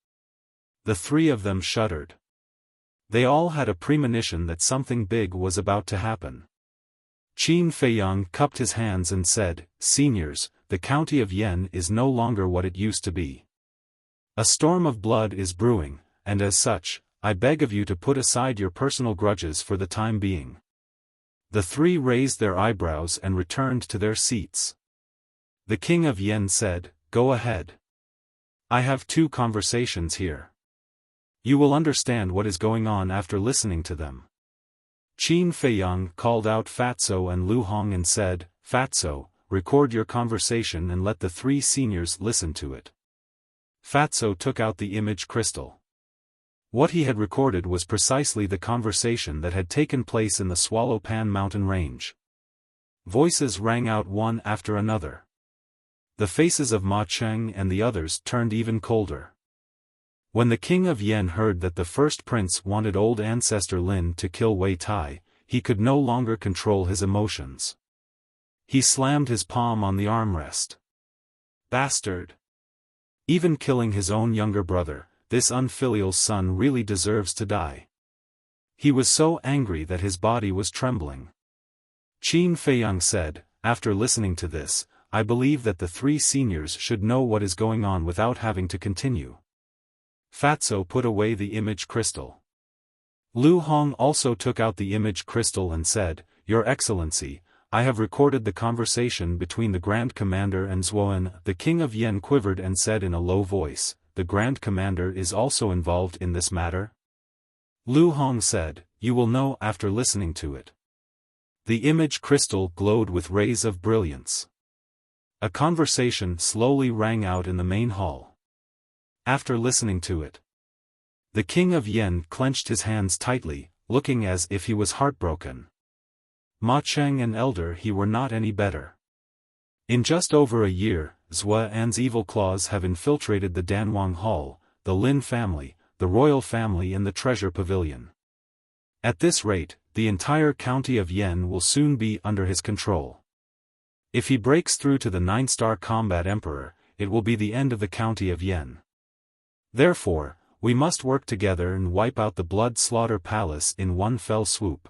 The three of them shuddered. They all had a premonition that something big was about to happen. Qin Feiyang cupped his hands and said, "Seniors, the county of Yen is no longer what it used to be. A storm of blood is brewing, and as such, I beg of you to put aside your personal grudges for the time being." The three raised their eyebrows and returned to their seats. The king of Yen said, "Go ahead. I have 2 conversations here. You will understand what is going on after listening to them." Qin Feiyang called out Fatso and Lu Hong and said, "Fatso, record your conversation and let the 3 seniors listen to it." Fatso took out the image crystal. What he had recorded was precisely the conversation that had taken place in the Swallow Pan mountain range. Voices rang out one after another. The faces of Ma Cheng and the others turned even colder. When the king of Yen heard that the first prince wanted old ancestor Lin to kill Wei Tai, he could no longer control his emotions. He slammed his palm on the armrest. "Bastard! Even killing his own younger brother, this unfilial son really deserves to die." He was so angry that his body was trembling. Qin Feiyang said, "After listening to this, I believe that the 3 seniors should know what is going on without having to continue." Fatso put away the image crystal. Lu Hong also took out the image crystal and said, "Your Excellency, I have recorded the conversation between the Grand Commander and Zuoan." The king of Yen quivered and said in a low voice, "The Grand Commander is also involved in this matter?" Lu Hong said, "You will know after listening to it." The image crystal glowed with rays of brilliance. A conversation slowly rang out in the main hall. After listening to it, the king of Yen clenched his hands tightly, looking as if he was heartbroken. Ma Cheng and Elder He were not any better. In just over a year, Zuoan's evil claws have infiltrated the Danwang Hall, the Lin family, the royal family and the treasure pavilion. At this rate, the entire county of Yen will soon be under his control. If he breaks through to the 9-star combat emperor, it will be the end of the county of Yen. Therefore, we must work together and wipe out the Blood Slaughter Palace in one fell swoop."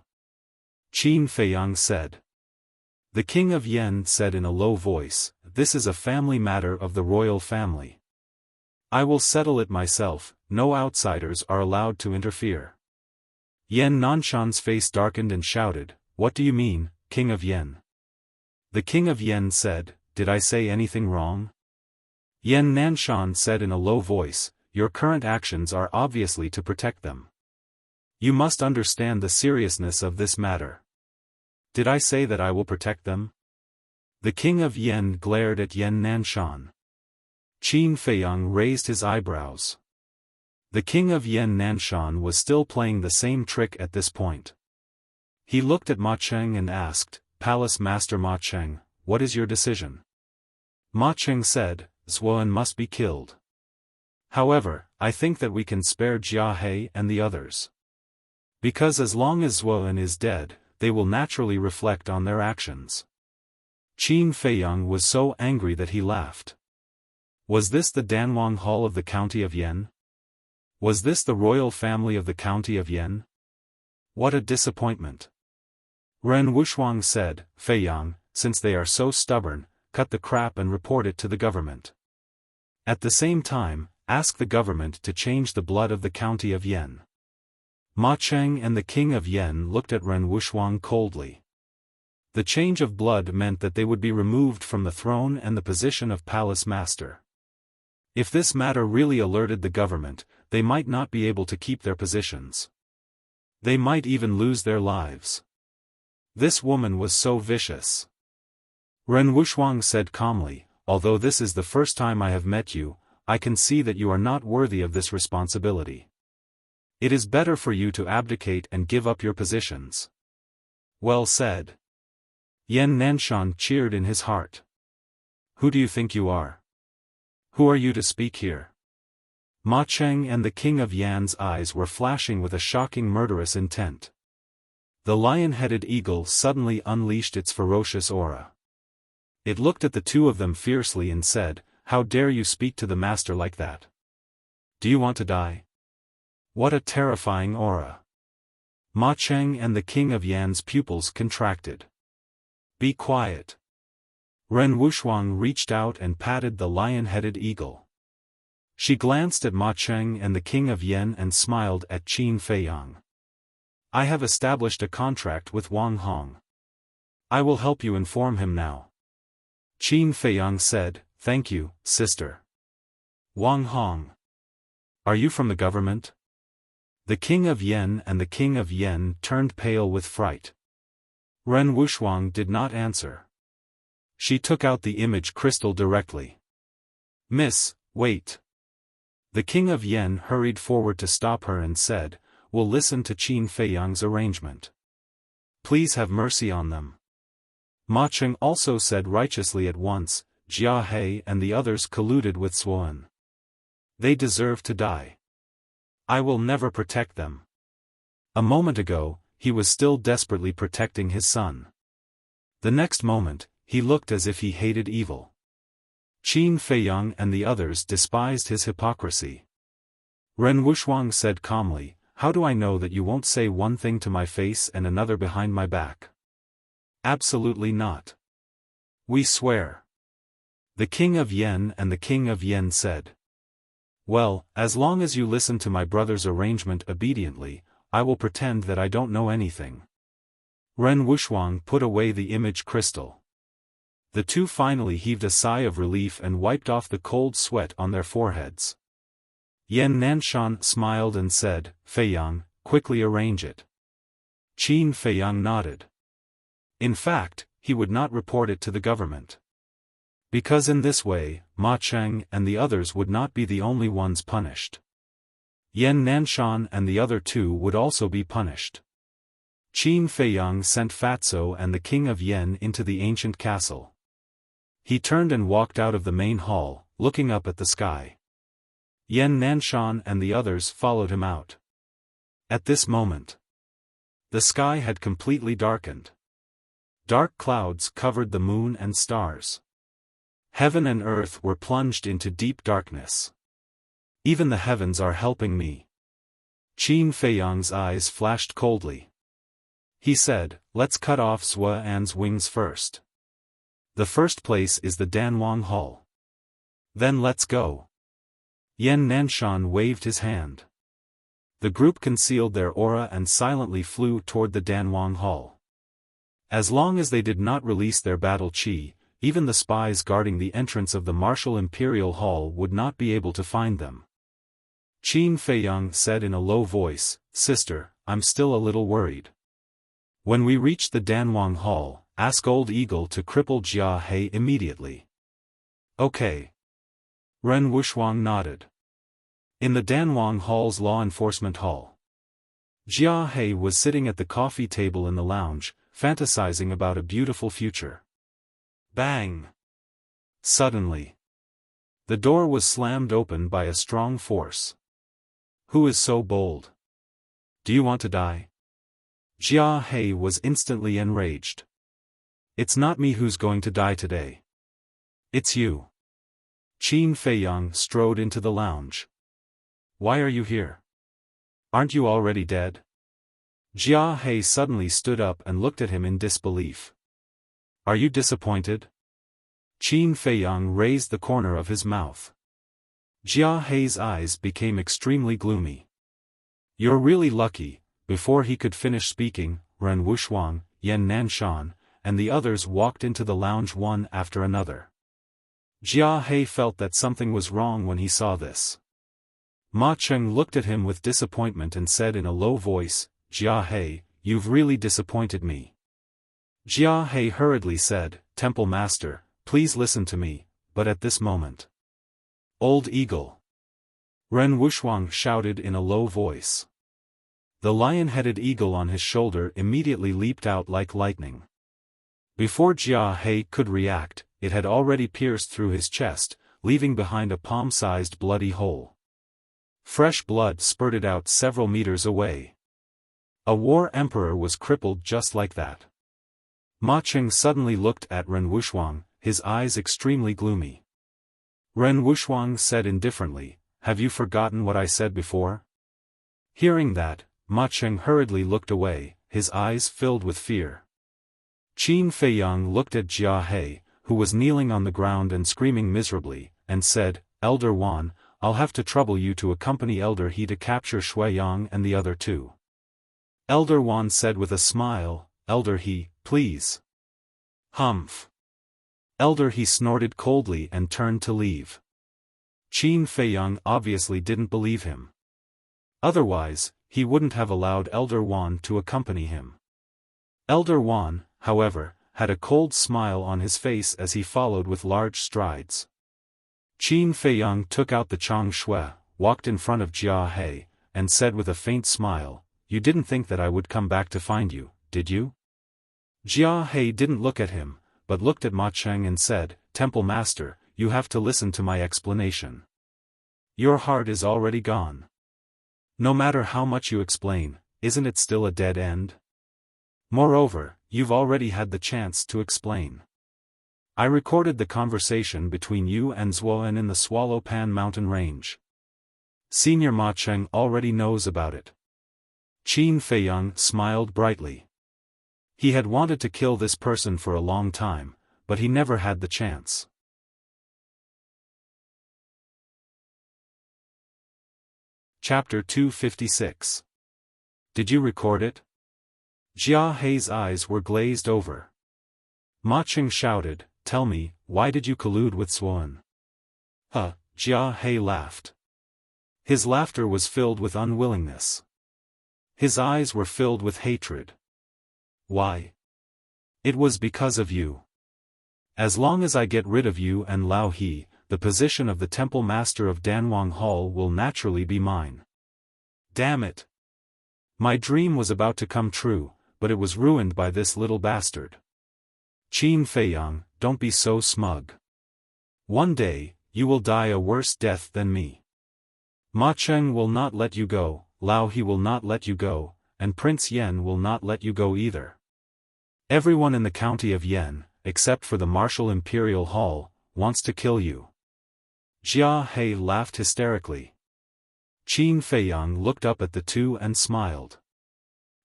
Qin Feiyang said. The king of Yen said in a low voice, "This is a family matter of the royal family. I will settle it myself, no outsiders are allowed to interfere." Yen Nanshan's face darkened and shouted, "What do you mean, king of Yen?" The king of Yen said, "Did I say anything wrong?" Yen Nanshan said in a low voice, "Your current actions are obviously to protect them. You must understand the seriousness of this matter. Did I say that I will protect them?" The king of Yen glared at Yen Nanshan. Qin Feiyang raised his eyebrows. The king of Yen Nanshan was still playing the same trick at this point. He looked at Ma Cheng and asked, "Palace Master Ma Cheng, what is your decision?" Ma Cheng said, "Zuoan must be killed. However, I think that we can spare Jia He and the others. Because as long as Zuoan is dead, they will naturally reflect on their actions." Qin Feiyang was so angry that he laughed. Was this the Danwang Hall of the county of Yen? Was this the royal family of the county of Yen? What a disappointment. Ren Wuxuang said, "Feiyang, since they are so stubborn, cut the crap and report it to the government. At the same time, ask the government to change the blood of the county of Yen." Ma Cheng and the king of Yen looked at Ren Wuxuang coldly. The change of blood meant that they would be removed from the throne and the position of palace master. If this matter really alerted the government, they might not be able to keep their positions. They might even lose their lives. This woman was so vicious. Ren Wuxuang said calmly, "Although this is the first time I have met you, I can see that you are not worthy of this responsibility. It is better for you to abdicate and give up your positions." "Well said." Yen Nanshan cheered in his heart. "Who do you think you are? Who are you to speak here?" Ma Cheng and the king of Yan's eyes were flashing with a shocking murderous intent. The lion-headed eagle suddenly unleashed its ferocious aura. It looked at the two of them fiercely and said, "How dare you speak to the master like that? Do you want to die?" What a terrifying aura. Ma Cheng and the king of Yan's pupils contracted. "Be quiet. Ren Wuxuang reached out and patted the lion-headed eagle. She glanced at Ma Cheng and the king of Yen and smiled at Qin Feiyang. I have established a contract with Wang Hong. I will help you inform him now. Qin Feiyang said, Thank you, sister. Wang Hong. Are you from the government? The king of Yen and the king of Yen turned pale with fright. Ren Wuxuang did not answer. She took out the image crystal directly. Miss, wait. The king of Yen hurried forward to stop her and said, We'll listen to Qin Feiyang's arrangement. Please have mercy on them. Ma Cheng also said righteously at once, Jia He and the others colluded with Xuan. They deserve to die. I will never protect them. A moment ago, he was still desperately protecting his son. The next moment, he looked as if he hated evil. Qin Feiyang and the others despised his hypocrisy. Ren Wuxuang said calmly, How do I know that you won't say one thing to my face and another behind my back? Absolutely not. We swear. The king of Yen and the king of Yen said. Well, as long as you listen to my brother's arrangement obediently, I will pretend that I don't know anything. Ren Wuxuang put away the image crystal. The two finally heaved a sigh of relief and wiped off the cold sweat on their foreheads. Yan Nanshan smiled and said, Feiyang, quickly arrange it. Qin Feiyang nodded. In fact, he would not report it to the government. Because in this way, Ma Cheng and the others would not be the only ones punished. Yan Nanshan and the other two would also be punished. Qin Feiyang sent Fatso and the king of Yen into the ancient castle. He turned and walked out of the main hall, looking up at the sky. Yan Nanshan and the others followed him out. At this moment, the sky had completely darkened. Dark clouds covered the moon and stars. Heaven and earth were plunged into deep darkness. Even the heavens are helping me. Qin Feiyang's eyes flashed coldly. He said, Let's cut off Xuan's wings first. The first place is the Danwang Hall. Then let's go. Yan Nanshan waved his hand. The group concealed their aura and silently flew toward the Danwang Hall. As long as they did not release their battle chi, even the spies guarding the entrance of the Martial Imperial Hall would not be able to find them. Qin Feiyang said in a low voice, Sister, I'm still a little worried. When we reach the Danwang Hall, ask Old Eagle to cripple Jia He immediately. Okay. Ren Wuxuang nodded. In the Danwang Hall's law enforcement hall, Jia He was sitting at the coffee table in the lounge, fantasizing about a beautiful future. Bang! Suddenly, the door was slammed open by a strong force. Who is so bold? Do you want to die? Jia He was instantly enraged. It's not me who's going to die today. It's you. Qin Feiyang strode into the lounge. Why are you here? Aren't you already dead? Jia He suddenly stood up and looked at him in disbelief. Are you disappointed? Qin Feiyang raised the corner of his mouth. Jia He's eyes became extremely gloomy. You're really lucky. Before he could finish speaking, Ren Wuxuang, Yan Nanshan, and the others walked into the lounge one after another. Jia He felt that something was wrong when he saw this. Ma Cheng looked at him with disappointment and said in a low voice, Jia He, you've really disappointed me. Jia He hurriedly said, Temple Master, please listen to me, but at this moment. Old Eagle. Ren Wuxuang shouted in a low voice. The lion-headed eagle on his shoulder immediately leaped out like lightning. Before Jia He could react, it had already pierced through his chest, leaving behind a palm-sized bloody hole. Fresh blood spurted out several meters away. A war emperor was crippled just like that. Ma Cheng suddenly looked at Ren Wuxuang, his eyes extremely gloomy. Ren Wuxuang said indifferently, Have you forgotten what I said before? Hearing that, Ma Cheng hurriedly looked away, his eyes filled with fear. Qin Feiyang looked at Jia He, who was kneeling on the ground and screaming miserably, and said, "Elder Wan, I'll have to trouble you to accompany Elder He to capture Shui Yang and the other two." Elder Wan said with a smile, "Elder He, please." Humph. Elder He snorted coldly and turned to leave. Qin Feiyang obviously didn't believe him. Otherwise, he wouldn't have allowed Elder Wan to accompany him. Elder Wan, however, had a cold smile on his face as he followed with large strides. Qin Feiyang took out the Chang Shui, walked in front of Jia He, and said with a faint smile, "You didn't think that I would come back to find you, did you?" Jia He didn't look at him, but looked at Ma Cheng and said, "Temple Master, you have to listen to my explanation. Your heart is already gone. No matter how much you explain, isn't it still a dead end? Moreover, you've already had the chance to explain. I recorded the conversation between you and Zuoan in the Swallow Pan mountain range. Senior Ma Cheng already knows about it." Qin Feiyang smiled brightly. He had wanted to kill this person for a long time, but he never had the chance. Chapter 256. Did you record it? Jia He's eyes were glazed over. Ma Cheng shouted, "Tell me, why did you collude with Zuoan?" Jia He laughed. His laughter was filled with unwillingness. His eyes were filled with hatred. "Why? It was because of you. As long as I get rid of you and Lao He, the position of the Temple Master of Danwang Hall will naturally be mine. Damn it! My dream was about to come true, but it was ruined by this little bastard. Qin Feiyang, don't be so smug. One day, you will die a worse death than me. Ma Cheng will not let you go, Lao He will not let you go, and Prince Yen will not let you go either. Everyone in the county of Yen, except for the Martial Imperial Hall, wants to kill you." Jia He laughed hysterically. Qin Feiyang looked up at the two and smiled.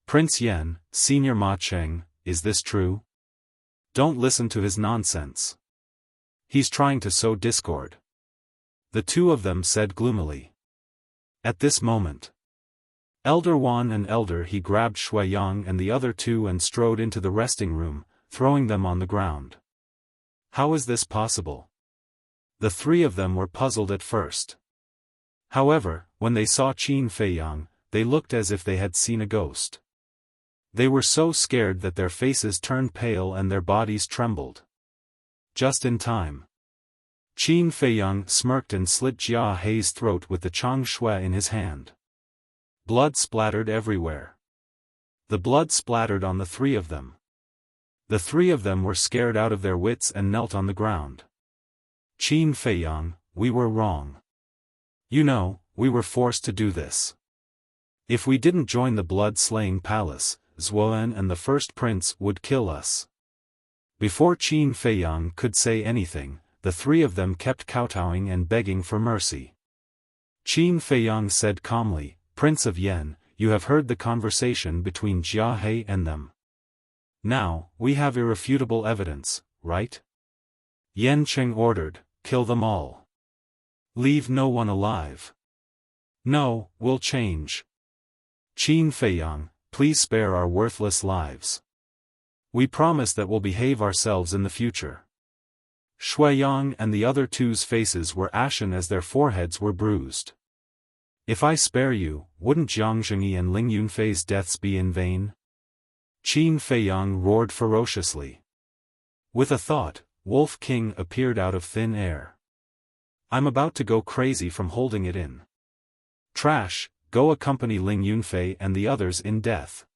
"Prince Yen, Senior Ma Cheng, is this true? Don't listen to his nonsense. He's trying to sow discord." The two of them said gloomily. At this moment, Elder Wan and Elder He grabbed Shui Yang and the other two and strode into the resting room, throwing them on the ground. How is this possible? The three of them were puzzled at first. However, when they saw Qin Feiyang, they looked as if they had seen a ghost. They were so scared that their faces turned pale and their bodies trembled. Just in time. Qin Feiyang smirked and slit Jia He's throat with the Chang Shui in his hand. Blood splattered everywhere. The blood splattered on the three of them. The three of them were scared out of their wits and knelt on the ground. "Qin Feiyang, we were wrong. You know, we were forced to do this. If we didn't join the blood-slaying palace, Zuoan and the first prince would kill us." Before Qin Feiyang could say anything, the three of them kept kowtowing and begging for mercy. Qin Feiyang said calmly, "Prince of Yen, you have heard the conversation between Jia He and them. Now, we have irrefutable evidence, right? Yen Cheng ordered, kill them all. Leave no one alive. No, we'll change. Qin Feiyang, please spare our worthless lives. We promise that we'll behave ourselves in the future." Shui Yang and the other two's faces were ashen as their foreheads were bruised. "If I spare you, wouldn't Jiang Zhengyi and Ling Yunfei's deaths be in vain?" Qin Feiyang roared ferociously. With a thought, Wolf King appeared out of thin air. "I'm about to go crazy from holding it in. Trash, go accompany Ling Yunfei and the others in death."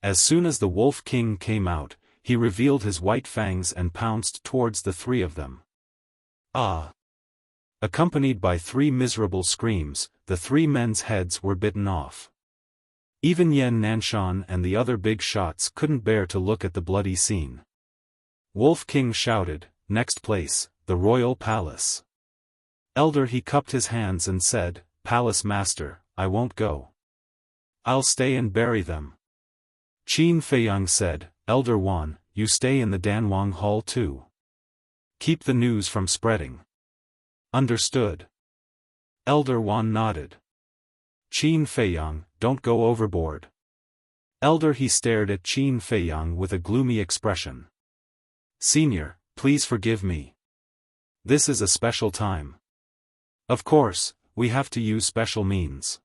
As soon as the Wolf King came out, he revealed his white fangs and pounced towards the three of them. "Ah!" Accompanied by three miserable screams, the three men's heads were bitten off. Even Yen Nanshan and the other big shots couldn't bear to look at the bloody scene. Wolf King shouted, "Next place, the royal palace." Elder He cupped his hands and said, "Palace Master, I won't go. I'll stay and bury them." Qin Feiyang said, "Elder Wan, you stay in the Danwang Hall too. Keep the news from spreading. Understood. Elder Wan nodded. Qin Feiyang, don't go overboard. Elder He stared at Qin Feiyang with a gloomy expression. Senior, please forgive me. This is a special time. Of course, we have to use special means.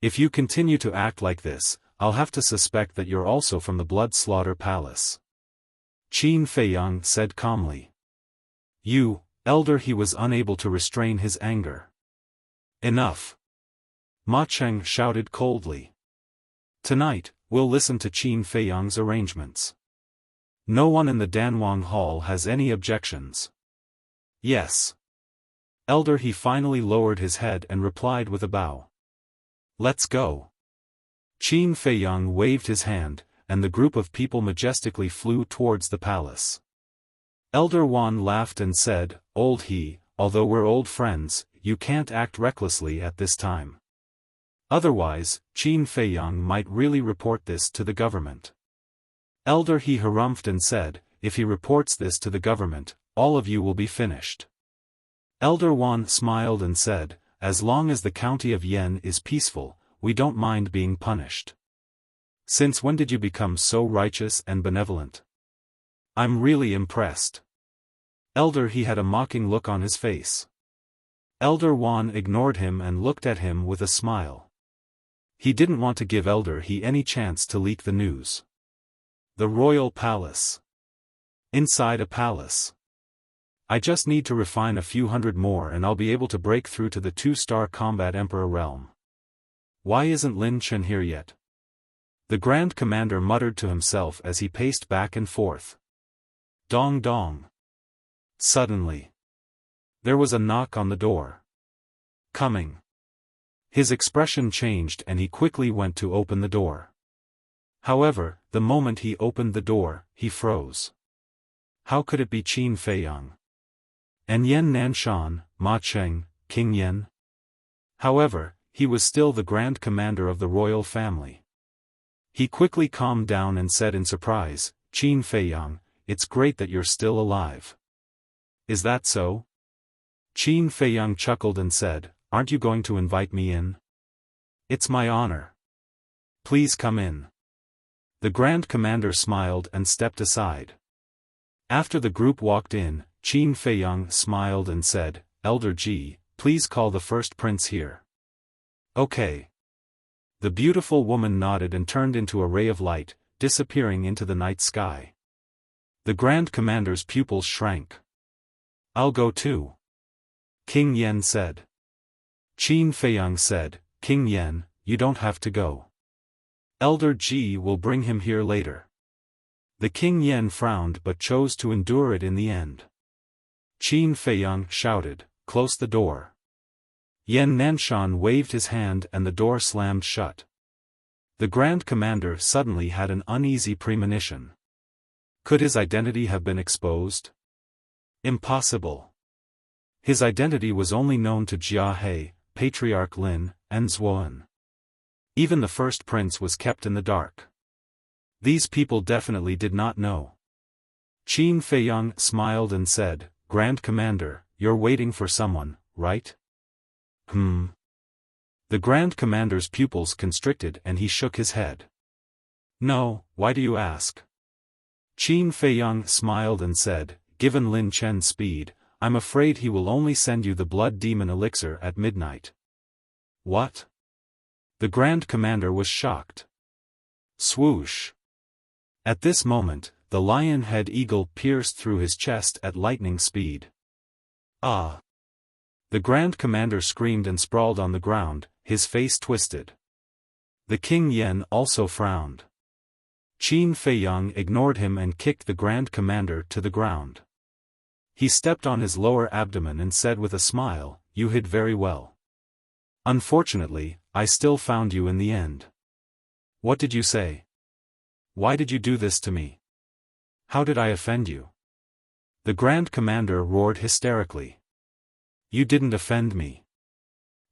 If you continue to act like this, I'll have to suspect that you're also from the Blood Slaughter Palace. Qin Feiyang said calmly. You, Elder He was unable to restrain his anger. Enough. Ma Cheng shouted coldly. Tonight, we'll listen to Qin Feiyang's arrangements. No one in the Danwang Hall has any objections. Yes. Elder He finally lowered his head and replied with a bow. Let's go. Qin Feiyang waved his hand, and the group of people majestically flew towards the palace. Elder Wan laughed and said, Old He, although we're old friends, you can't act recklessly at this time. Otherwise, Qin Feiyang might really report this to the government. Elder He harumphed and said, if he reports this to the government, all of you will be finished. Elder Wan smiled and said, as long as the county of Yen is peaceful, we don't mind being punished. Since when did you become so righteous and benevolent? I'm really impressed. Elder He had a mocking look on his face. Elder Wan ignored him and looked at him with a smile. He didn't want to give Elder He any chance to leak the news. The royal palace. Inside a palace. I just need to refine a few hundred more and I'll be able to break through to the 2-star combat emperor realm. Why isn't Lin Chen here yet? The Grand Commander muttered to himself as he paced back and forth. Dong dong. Suddenly. There was a knock on the door. Coming. His expression changed and he quickly went to open the door. However, the moment he opened the door, he froze. How could it be Qin Feiyang? And Yen Nanshan, Ma Cheng, King Yen? However, he was still the Grand Commander of the royal family. He quickly calmed down and said in surprise, Qin Feiyang, it's great that you're still alive. Is that so? Qin Feiyang chuckled and said, aren't you going to invite me in? It's my honor. Please come in. The Grand Commander smiled and stepped aside. After the group walked in, Qin Feiyang smiled and said, Elder Ji, please call the first prince here. Okay. The beautiful woman nodded and turned into a ray of light, disappearing into the night sky. The Grand Commander's pupils shrank. I'll go too. King Yen said. Qin Feiyang said, King Yen, you don't have to go. Elder Ji will bring him here later. The King Yen frowned but chose to endure it in the end. Qin Feiyang shouted, close the door. Yen Nanshan waved his hand and the door slammed shut. The Grand Commander suddenly had an uneasy premonition. Could his identity have been exposed? Impossible. His identity was only known to Jia He, Patriarch Lin, and Zuoan. Even the first prince was kept in the dark. These people definitely did not know. Qin Feiyang smiled and said, Grand Commander, you're waiting for someone, right? The Grand Commander's pupils constricted and he shook his head. No, why do you ask? Qin Feiyang smiled and said, given Lin Chen's speed, I'm afraid he will only send you the Blood Demon Elixir at midnight. What? The Grand Commander was shocked. Swoosh. At this moment, the lion-head eagle pierced through his chest at lightning speed. Ah! The Grand Commander screamed and sprawled on the ground, his face twisted. The King Yen also frowned. Qin Feiyang ignored him and kicked the Grand Commander to the ground. He stepped on his lower abdomen and said with a smile, you hid very well. Unfortunately, I still found you in the end. What did you say? Why did you do this to me? How did I offend you? The Grand Commander roared hysterically. You didn't offend me.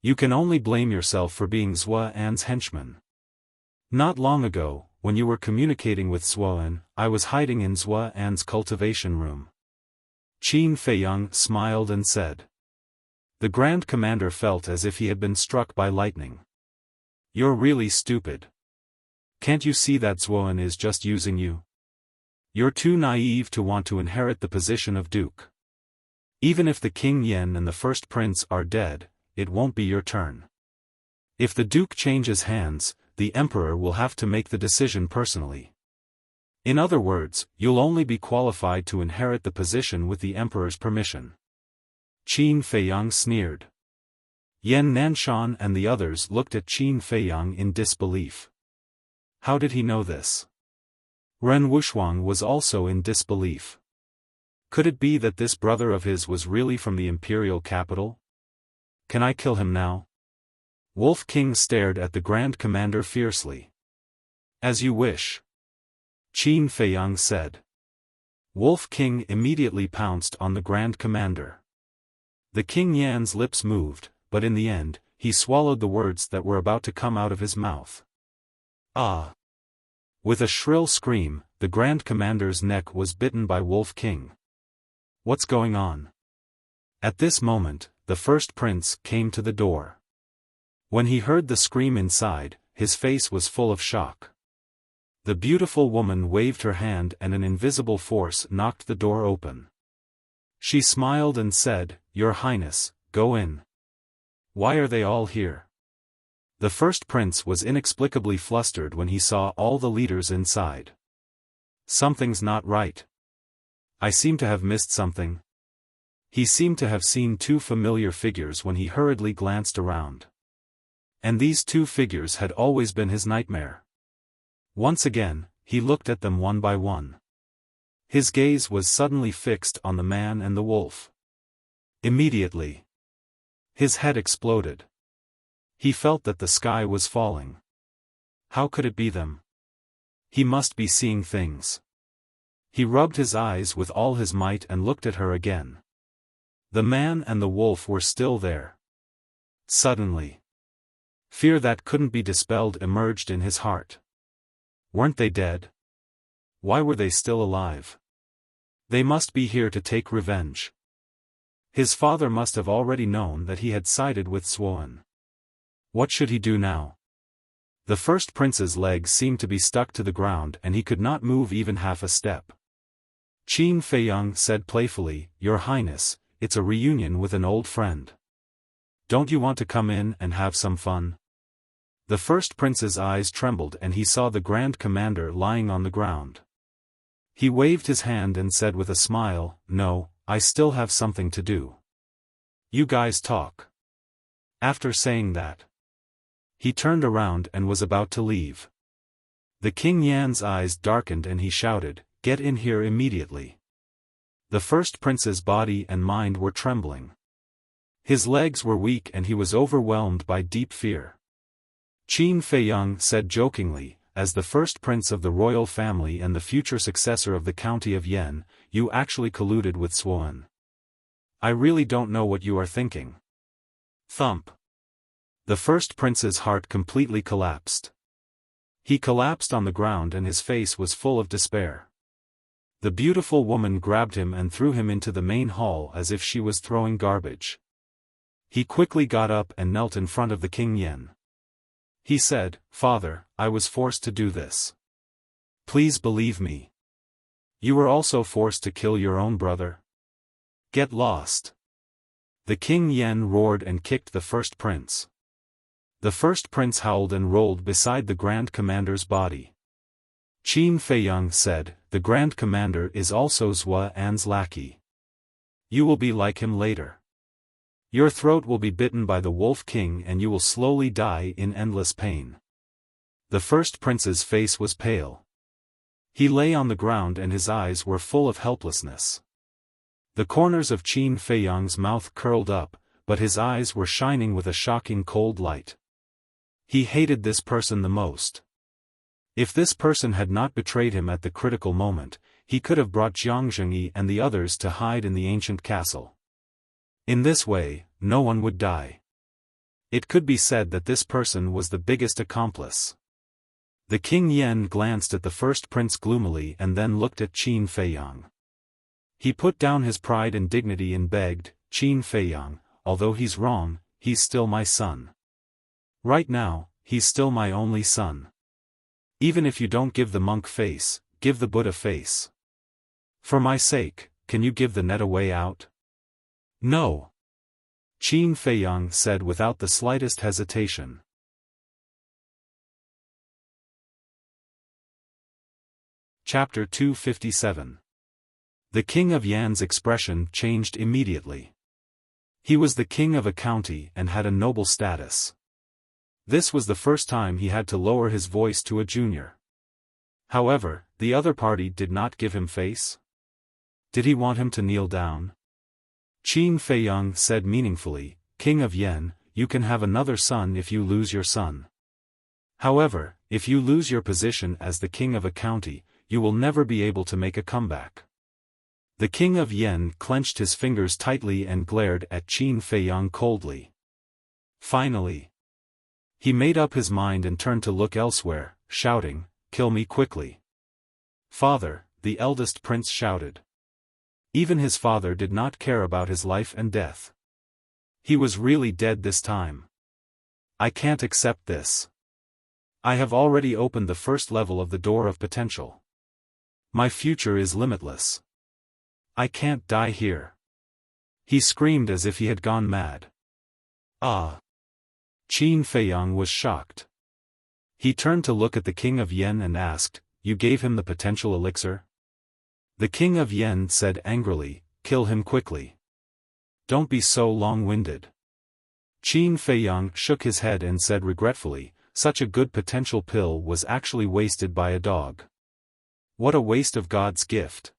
You can only blame yourself for being Zuoan's henchman. Not long ago, when you were communicating with Zuoan, I was hiding in Zuoan's cultivation room. Qin Feiyang smiled and said. The Grand Commander felt as if he had been struck by lightning. You're really stupid. Can't you see that Zuoan is just using you? You're too naive to want to inherit the position of Duke. Even if the King Yen and the first prince are dead, it won't be your turn. If the Duke changes hands, the Emperor will have to make the decision personally. In other words, you'll only be qualified to inherit the position with the Emperor's permission. Qin Feiyang sneered. Yan Nanshan and the others looked at Qin Feiyang in disbelief. How did he know this? Ren Wuxuang was also in disbelief. Could it be that this brother of his was really from the imperial capital? Can I kill him now? Wolf King stared at the Grand Commander fiercely. As you wish. Qin Feiyang said. Wolf King immediately pounced on the Grand Commander. The King Yan's lips moved, but in the end, he swallowed the words that were about to come out of his mouth. Ah! With a shrill scream, the Grand Commander's neck was bitten by Wolf King. What's going on? At this moment, the first prince came to the door. When he heard the scream inside, his face was full of shock. The beautiful woman waved her hand and an invisible force knocked the door open. She smiled and said, Your Highness, go in. Why are they all here? The first prince was inexplicably flustered when he saw all the leaders inside. Something's not right. I seem to have missed something. He seemed to have seen two familiar figures when he hurriedly glanced around. And these two figures had always been his nightmare. Once again, he looked at them one by one. His gaze was suddenly fixed on the man and the wolf. Immediately, his head exploded. He felt that the sky was falling. How could it be them? He must be seeing things. He rubbed his eyes with all his might and looked at her again. The man and the wolf were still there. Suddenly, fear that couldn't be dispelled emerged in his heart. Weren't they dead? Why were they still alive? They must be here to take revenge. His father must have already known that he had sided with Zuoan. What should he do now? The first prince's legs seemed to be stuck to the ground and he could not move even half a step. Qin Feiyang said playfully, Your Highness, it's a reunion with an old friend. Don't you want to come in and have some fun? The first prince's eyes trembled and he saw the Grand Commander lying on the ground. He waved his hand and said with a smile, No, I still have something to do. You guys talk. After saying that, he turned around and was about to leave. The King Yan's eyes darkened and he shouted, Get in here immediately. The first prince's body and mind were trembling. His legs were weak and he was overwhelmed by deep fear. Qin Feiyang said jokingly, as the first prince of the royal family and the future successor of the county of Yen, you actually colluded with Zuoan. I really don't know what you are thinking. Thump. The first prince's heart completely collapsed. He collapsed on the ground and his face was full of despair. The beautiful woman grabbed him and threw him into the main hall as if she was throwing garbage. He quickly got up and knelt in front of the King Yen. He said, Father, I was forced to do this. Please believe me. You were also forced to kill your own brother. Get lost. The King Yen roared and kicked the first prince. The first prince howled and rolled beside the Grand Commander's body. Qin Feiyang said, The Grand Commander is also Zuoan's lackey. You will be like him later. Your throat will be bitten by the Wolf King and you will slowly die in endless pain. The first prince's face was pale. He lay on the ground and his eyes were full of helplessness. The corners of Qin Feiyang's mouth curled up, but his eyes were shining with a shocking cold light. He hated this person the most. If this person had not betrayed him at the critical moment, he could have brought Jiang Zhengyi and the others to hide in the ancient castle. In this way, no one would die. It could be said that this person was the biggest accomplice. The King Yen glanced at the first prince gloomily and then looked at Qin Feiyang. He put down his pride and dignity and begged, Qin Feiyang, although he's wrong, he's still my son. Right now, he's still my only son. Even if you don't give the monk face, give the Buddha face. For my sake, can you give the net a way out? No. Qin Feiyang said without the slightest hesitation. Chapter 257. The king of Yan's expression changed immediately. He was the king of a county and had a noble status. This was the first time he had to lower his voice to a junior. However, the other party did not give him face. Did he want him to kneel down? Qin Feiyang said meaningfully, King of Yan, you can have another son if you lose your son. However, if you lose your position as the king of a county, you will never be able to make a comeback. The king of Yan clenched his fingers tightly and glared at Qin Feiyang coldly. Finally, he made up his mind and turned to look elsewhere, shouting, Kill me quickly. Father, the eldest prince shouted. Even his father did not care about his life and death. He was really dead this time. I can't accept this. I have already opened the first level of the door of potential. My future is limitless. I can't die here. He screamed as if he had gone mad. Ah! Qin Feiyang was shocked. He turned to look at the king of Yan and asked, You gave him the potential elixir? The king of Yan said angrily, Kill him quickly. Don't be so long-winded. Qin Feiyang shook his head and said regretfully, Such a good potential pill was actually wasted by a dog. What a waste of God's gift.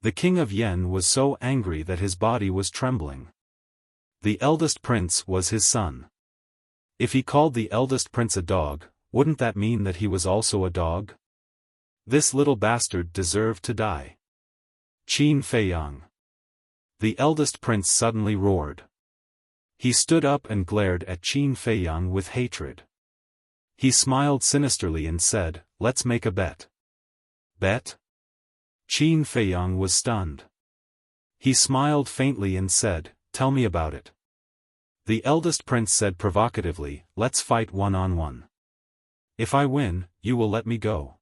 The king of Yan was so angry that his body was trembling. The eldest prince was his son. If he called the eldest prince a dog, wouldn't that mean that he was also a dog? This little bastard deserved to die. Qin Feiyang. The eldest prince suddenly roared. He stood up and glared at Qin Feiyang with hatred. He smiled sinisterly and said, Let's make a bet. Bet? Qin Feiyang was stunned. He smiled faintly and said, Tell me about it. The eldest prince said provocatively, Let's fight one-on-one. If I win, you will let me go.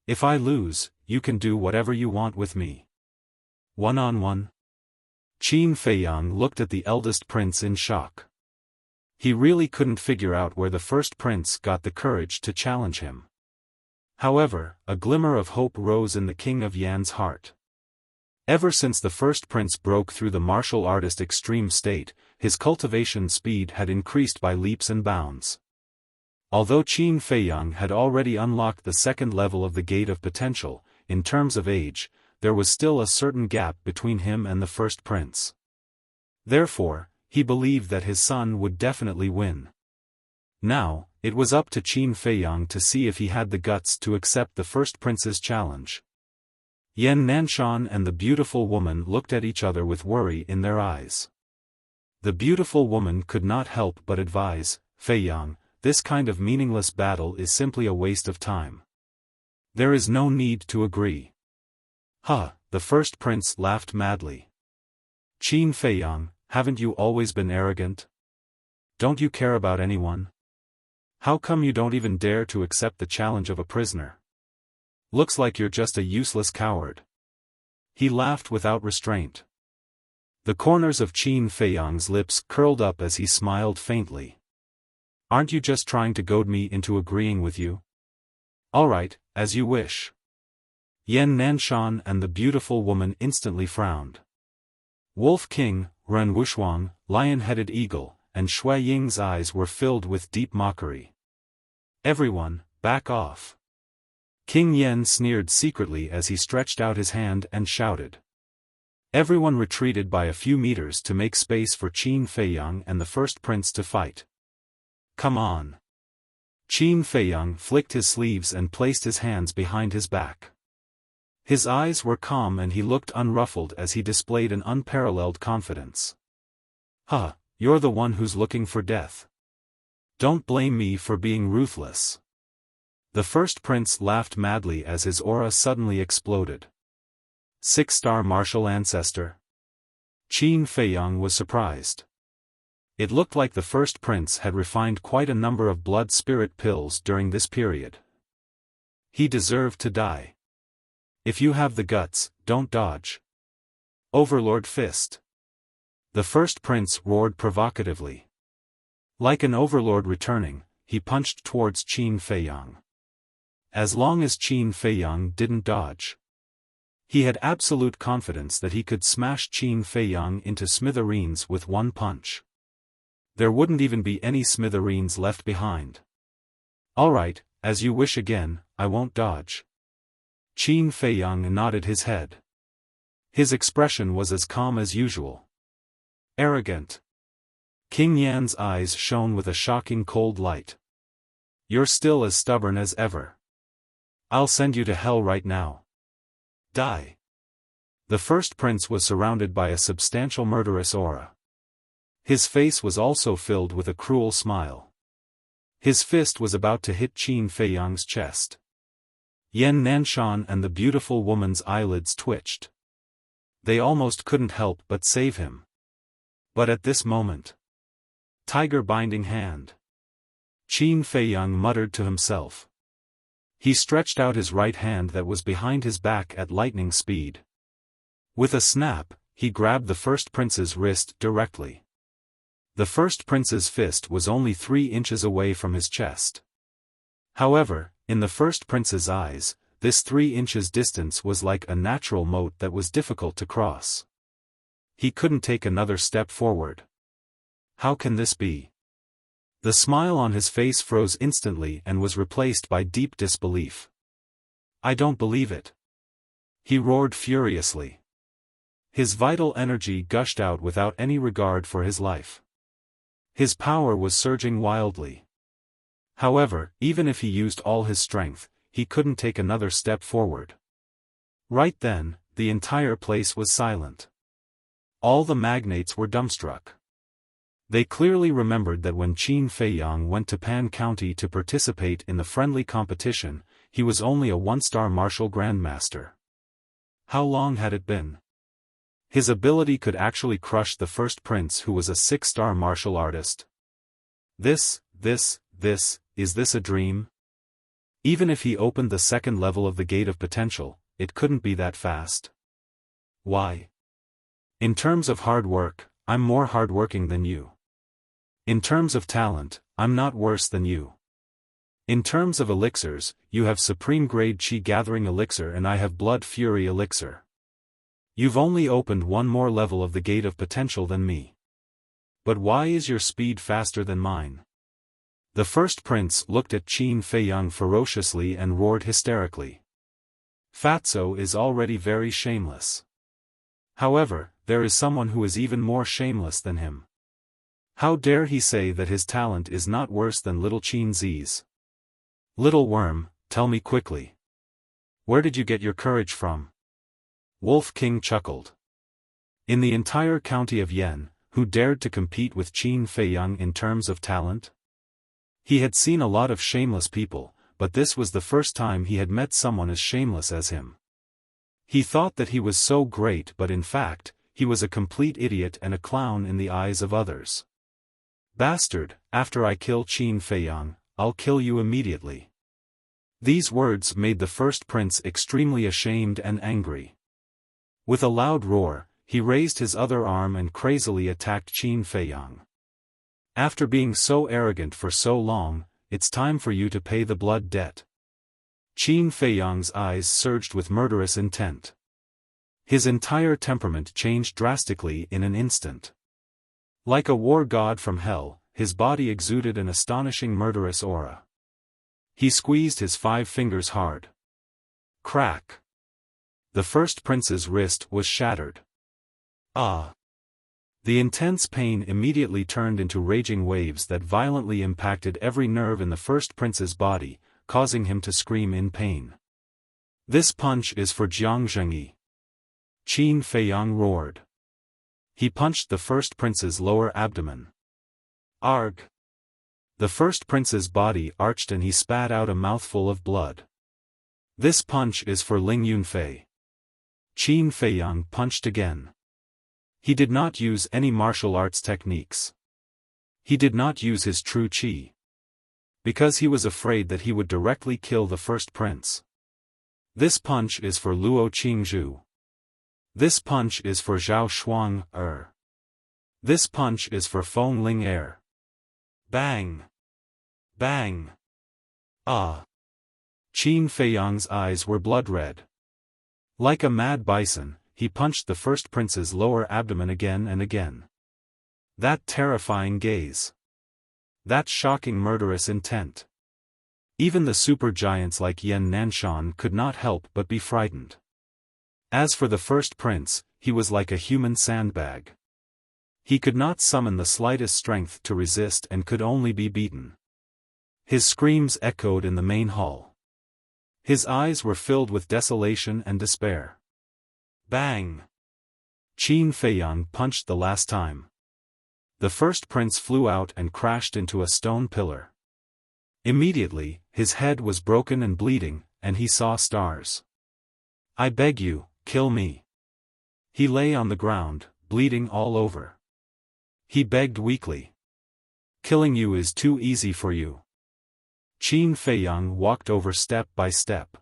If I lose, you can do whatever you want with me. One-on-one? Qin Feiyang looked at the eldest prince in shock. He really couldn't figure out where the first prince got the courage to challenge him. However, a glimmer of hope rose in the king of Yan's heart. Ever since the first prince broke through the martial artist extreme state, his cultivation speed had increased by leaps and bounds. Although Qin Feiyang had already unlocked the second level of the Gate of Potential, in terms of age, there was still a certain gap between him and the first prince. Therefore, he believed that his son would definitely win. Now, it was up to Qin Feiyang to see if he had the guts to accept the first prince's challenge. Yan Nanshan and the beautiful woman looked at each other with worry in their eyes. The beautiful woman could not help but advise, Feiyang, this kind of meaningless battle is simply a waste of time. There is no need to agree. The first prince laughed madly. Qin Feiyang, haven't you always been arrogant? Don't you care about anyone? How come you don't even dare to accept the challenge of a prisoner? Looks like you're just a useless coward. He laughed without restraint. The corners of Qin Feiyang's lips curled up as he smiled faintly. Aren't you just trying to goad me into agreeing with you? All right, as you wish. Yan Nanshan and the beautiful woman instantly frowned. Wolf King, Ren Wushuang, Lion-Headed Eagle, and Shui Ying's eyes were filled with deep mockery. Everyone, back off. King Yen sneered secretly as he stretched out his hand and shouted. Everyone retreated by a few meters to make space for Qin Feiyang and the first prince to fight. Come on. Qin Feiyang flicked his sleeves and placed his hands behind his back. His eyes were calm and he looked unruffled as he displayed an unparalleled confidence. You're the one who's looking for death. Don't blame me for being ruthless. The first prince laughed madly as his aura suddenly exploded. 6-star martial ancestor? Qin Feiyang was surprised. It looked like the first prince had refined quite a number of blood spirit pills during this period. He deserved to die. If you have the guts, don't dodge. Overlord Fist. The first prince roared provocatively. Like an overlord returning, he punched towards Qin Feiyang. As long as Qin Feiyang didn't dodge, he had absolute confidence that he could smash Qin Feiyang into smithereens with one punch. There wouldn't even be any smithereens left behind. Alright, as you wish again, I won't dodge. Qin Feiyang nodded his head. His expression was as calm as usual. Arrogant. King Yan's eyes shone with a shocking cold light. You're still as stubborn as ever. I'll send you to hell right now. Die. The first prince was surrounded by a substantial murderous aura. His face was also filled with a cruel smile. His fist was about to hit Qin Feiyang's chest. Yan Nanshan and the beautiful woman's eyelids twitched. They almost couldn't help but save him. But at this moment, tiger binding hand. Qin Feiyang muttered to himself. He stretched out his right hand that was behind his back at lightning speed. With a snap, he grabbed the first prince's wrist directly. The first prince's fist was only 3 inches away from his chest. However, in the first prince's eyes, this 3 inches distance was like a natural moat that was difficult to cross. He couldn't take another step forward. How can this be? The smile on his face froze instantly and was replaced by deep disbelief. I don't believe it. He roared furiously. His vital energy gushed out without any regard for his life. His power was surging wildly. However, even if he used all his strength, he couldn't take another step forward. Right then, the entire place was silent. All the magnates were dumbstruck. They clearly remembered that when Qin Feiyang went to Pan County to participate in the friendly competition, he was only a 1-star martial grandmaster. How long had it been? His ability could actually crush the first prince who was a 6-star martial artist. Is this a dream? Even if he opened the second level of the Gate of Potential, it couldn't be that fast. Why? In terms of hard work, I'm more hardworking than you. In terms of talent, I'm not worse than you. In terms of elixirs, you have supreme grade Qi gathering elixir and I have blood fury elixir. You've only opened one more level of the Gate of Potential than me. But why is your speed faster than mine? The first prince looked at Qin Feiyang ferociously and roared hysterically. Fatso is already very shameless. However, there is someone who is even more shameless than him. How dare he say that his talent is not worse than little Qin Zi's? Little worm, tell me quickly. Where did you get your courage from? Wolf King chuckled. In the entire county of Yan, who dared to compete with Qin Feiyang in terms of talent? He had seen a lot of shameless people, but this was the first time he had met someone as shameless as him. He thought that he was so great, but in fact, he was a complete idiot and a clown in the eyes of others. Bastard, after I kill Qin Feiyang, I'll kill you immediately. These words made the first prince extremely ashamed and angry. With a loud roar, he raised his other arm and crazily attacked Qin Feiyang. After being so arrogant for so long, it's time for you to pay the blood debt. Qin Feiyang's eyes surged with murderous intent. His entire temperament changed drastically in an instant. Like a war god from hell, his body exuded an astonishing murderous aura. He squeezed his 5 fingers hard. Crack! The first prince's wrist was shattered. Ah! The intense pain immediately turned into raging waves that violently impacted every nerve in the first prince's body, causing him to scream in pain. This punch is for Jiang Zhengyi. Qin Feiyang roared. He punched the first prince's lower abdomen. Arg! The first prince's body arched and he spat out a mouthful of blood. This punch is for Ling Yunfei. Qin Feiyang punched again. He did not use any martial arts techniques. He did not use his true qi. Because he was afraid that he would directly kill the first prince. This punch is for Luo Qingzhu. This punch is for Zhao Shuang. This punch is for Feng Ling. Bang! Bang! Ah! Qin Feiyang's eyes were blood red. Like a mad bison, he punched the first prince's lower abdomen again and again. That terrifying gaze. That shocking murderous intent. Even the super giants like Yan Nanshan could not help but be frightened. As for the first prince, he was like a human sandbag. He could not summon the slightest strength to resist and could only be beaten. His screams echoed in the main hall. His eyes were filled with desolation and despair. Bang! Qin Feiyang punched the last time. The first prince flew out and crashed into a stone pillar. Immediately, his head was broken and bleeding, and he saw stars. I beg you, kill me. He lay on the ground, bleeding all over. He begged weakly. Killing you is too easy for you. Qin Feiyang walked over step by step.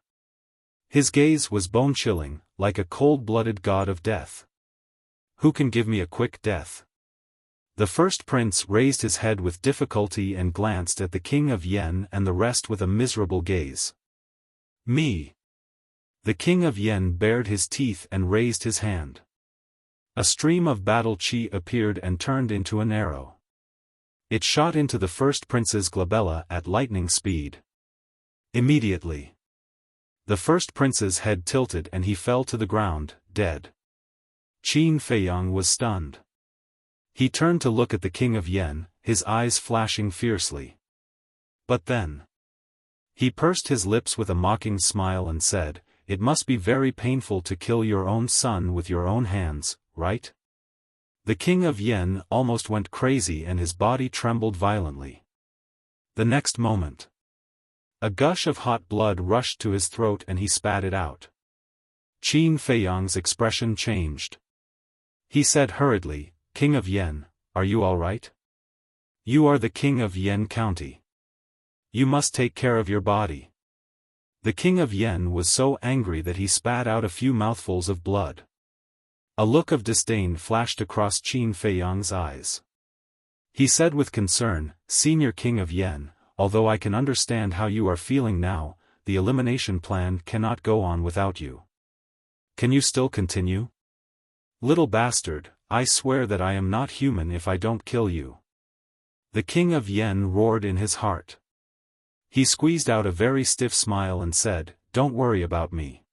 His gaze was bone-chilling, like a cold-blooded god of death. Who can give me a quick death? The first prince raised his head with difficulty and glanced at the king of Yen and the rest with a miserable gaze. Me. The king of Yen bared his teeth and raised his hand. A stream of battle qi appeared and turned into an arrow. It shot into the first prince's glabella at lightning speed. Immediately, the first prince's head tilted and he fell to the ground, dead. Qin Feiyang was stunned. He turned to look at the king of Yen, his eyes flashing fiercely. But then, he pursed his lips with a mocking smile and said, "It must be very painful to kill your own son with your own hands, right?" The king of Yen almost went crazy and his body trembled violently. The next moment, a gush of hot blood rushed to his throat and he spat it out. Qin Feiyang's expression changed. He said hurriedly, "King of Yen, are you all right? You are the king of Yen County. You must take care of your body." The king of Yen was so angry that he spat out a few mouthfuls of blood. A look of disdain flashed across Qin Feiyang's eyes. He said with concern, "Senior King of Yen, although I can understand how you are feeling now, the elimination plan cannot go on without you. Can you still continue? Little bastard, I swear that I am not human if I don't kill you." The king of Yen roared in his heart. He squeezed out a very stiff smile and said, "Don't worry about me.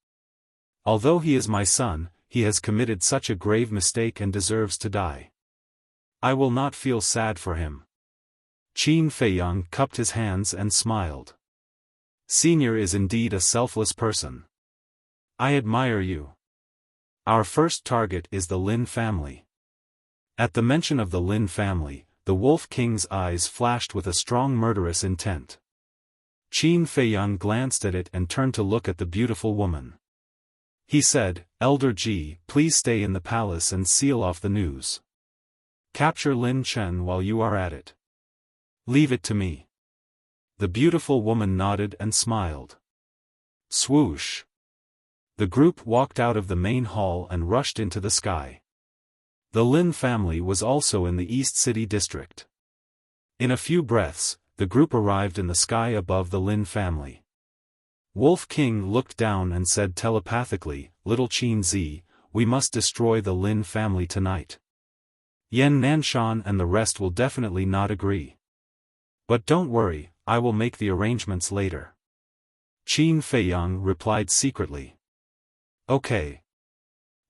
Although he is my son, he has committed such a grave mistake and deserves to die. I will not feel sad for him." Qin Feiyang cupped his hands and smiled. "Senior is indeed a selfless person. I admire you. Our first target is the Lin family." At the mention of the Lin family, the Wolf King's eyes flashed with a strong murderous intent. Qin Feiyang glanced at it and turned to look at the beautiful woman. He said, "Elder Ji, please stay in the palace and seal off the news. Capture Lin Chen while you are at it. Leave it to me." The beautiful woman nodded and smiled. Swoosh. The group walked out of the main hall and rushed into the sky. The Lin family was also in the East City district. In a few breaths, the group arrived in the sky above the Lin family. Wolf King looked down and said telepathically, "Little Qin Zi, we must destroy the Lin family tonight. Yan Nanshan and the rest will definitely not agree. But don't worry, I will make the arrangements later." Qin Feiyang replied secretly. "Okay."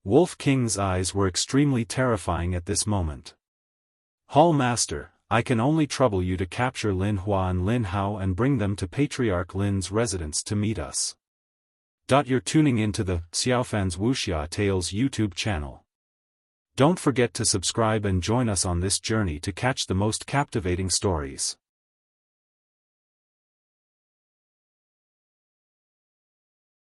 Wolf King's eyes were extremely terrifying at this moment. "Hall Master, I can only trouble you to capture Lin Hua and Lin Hao and bring them to Patriarch Lin's residence to meet us." You're tuning into the Xiaofan's Wuxia Tales YouTube channel. Don't forget to subscribe and join us on this journey to catch the most captivating stories.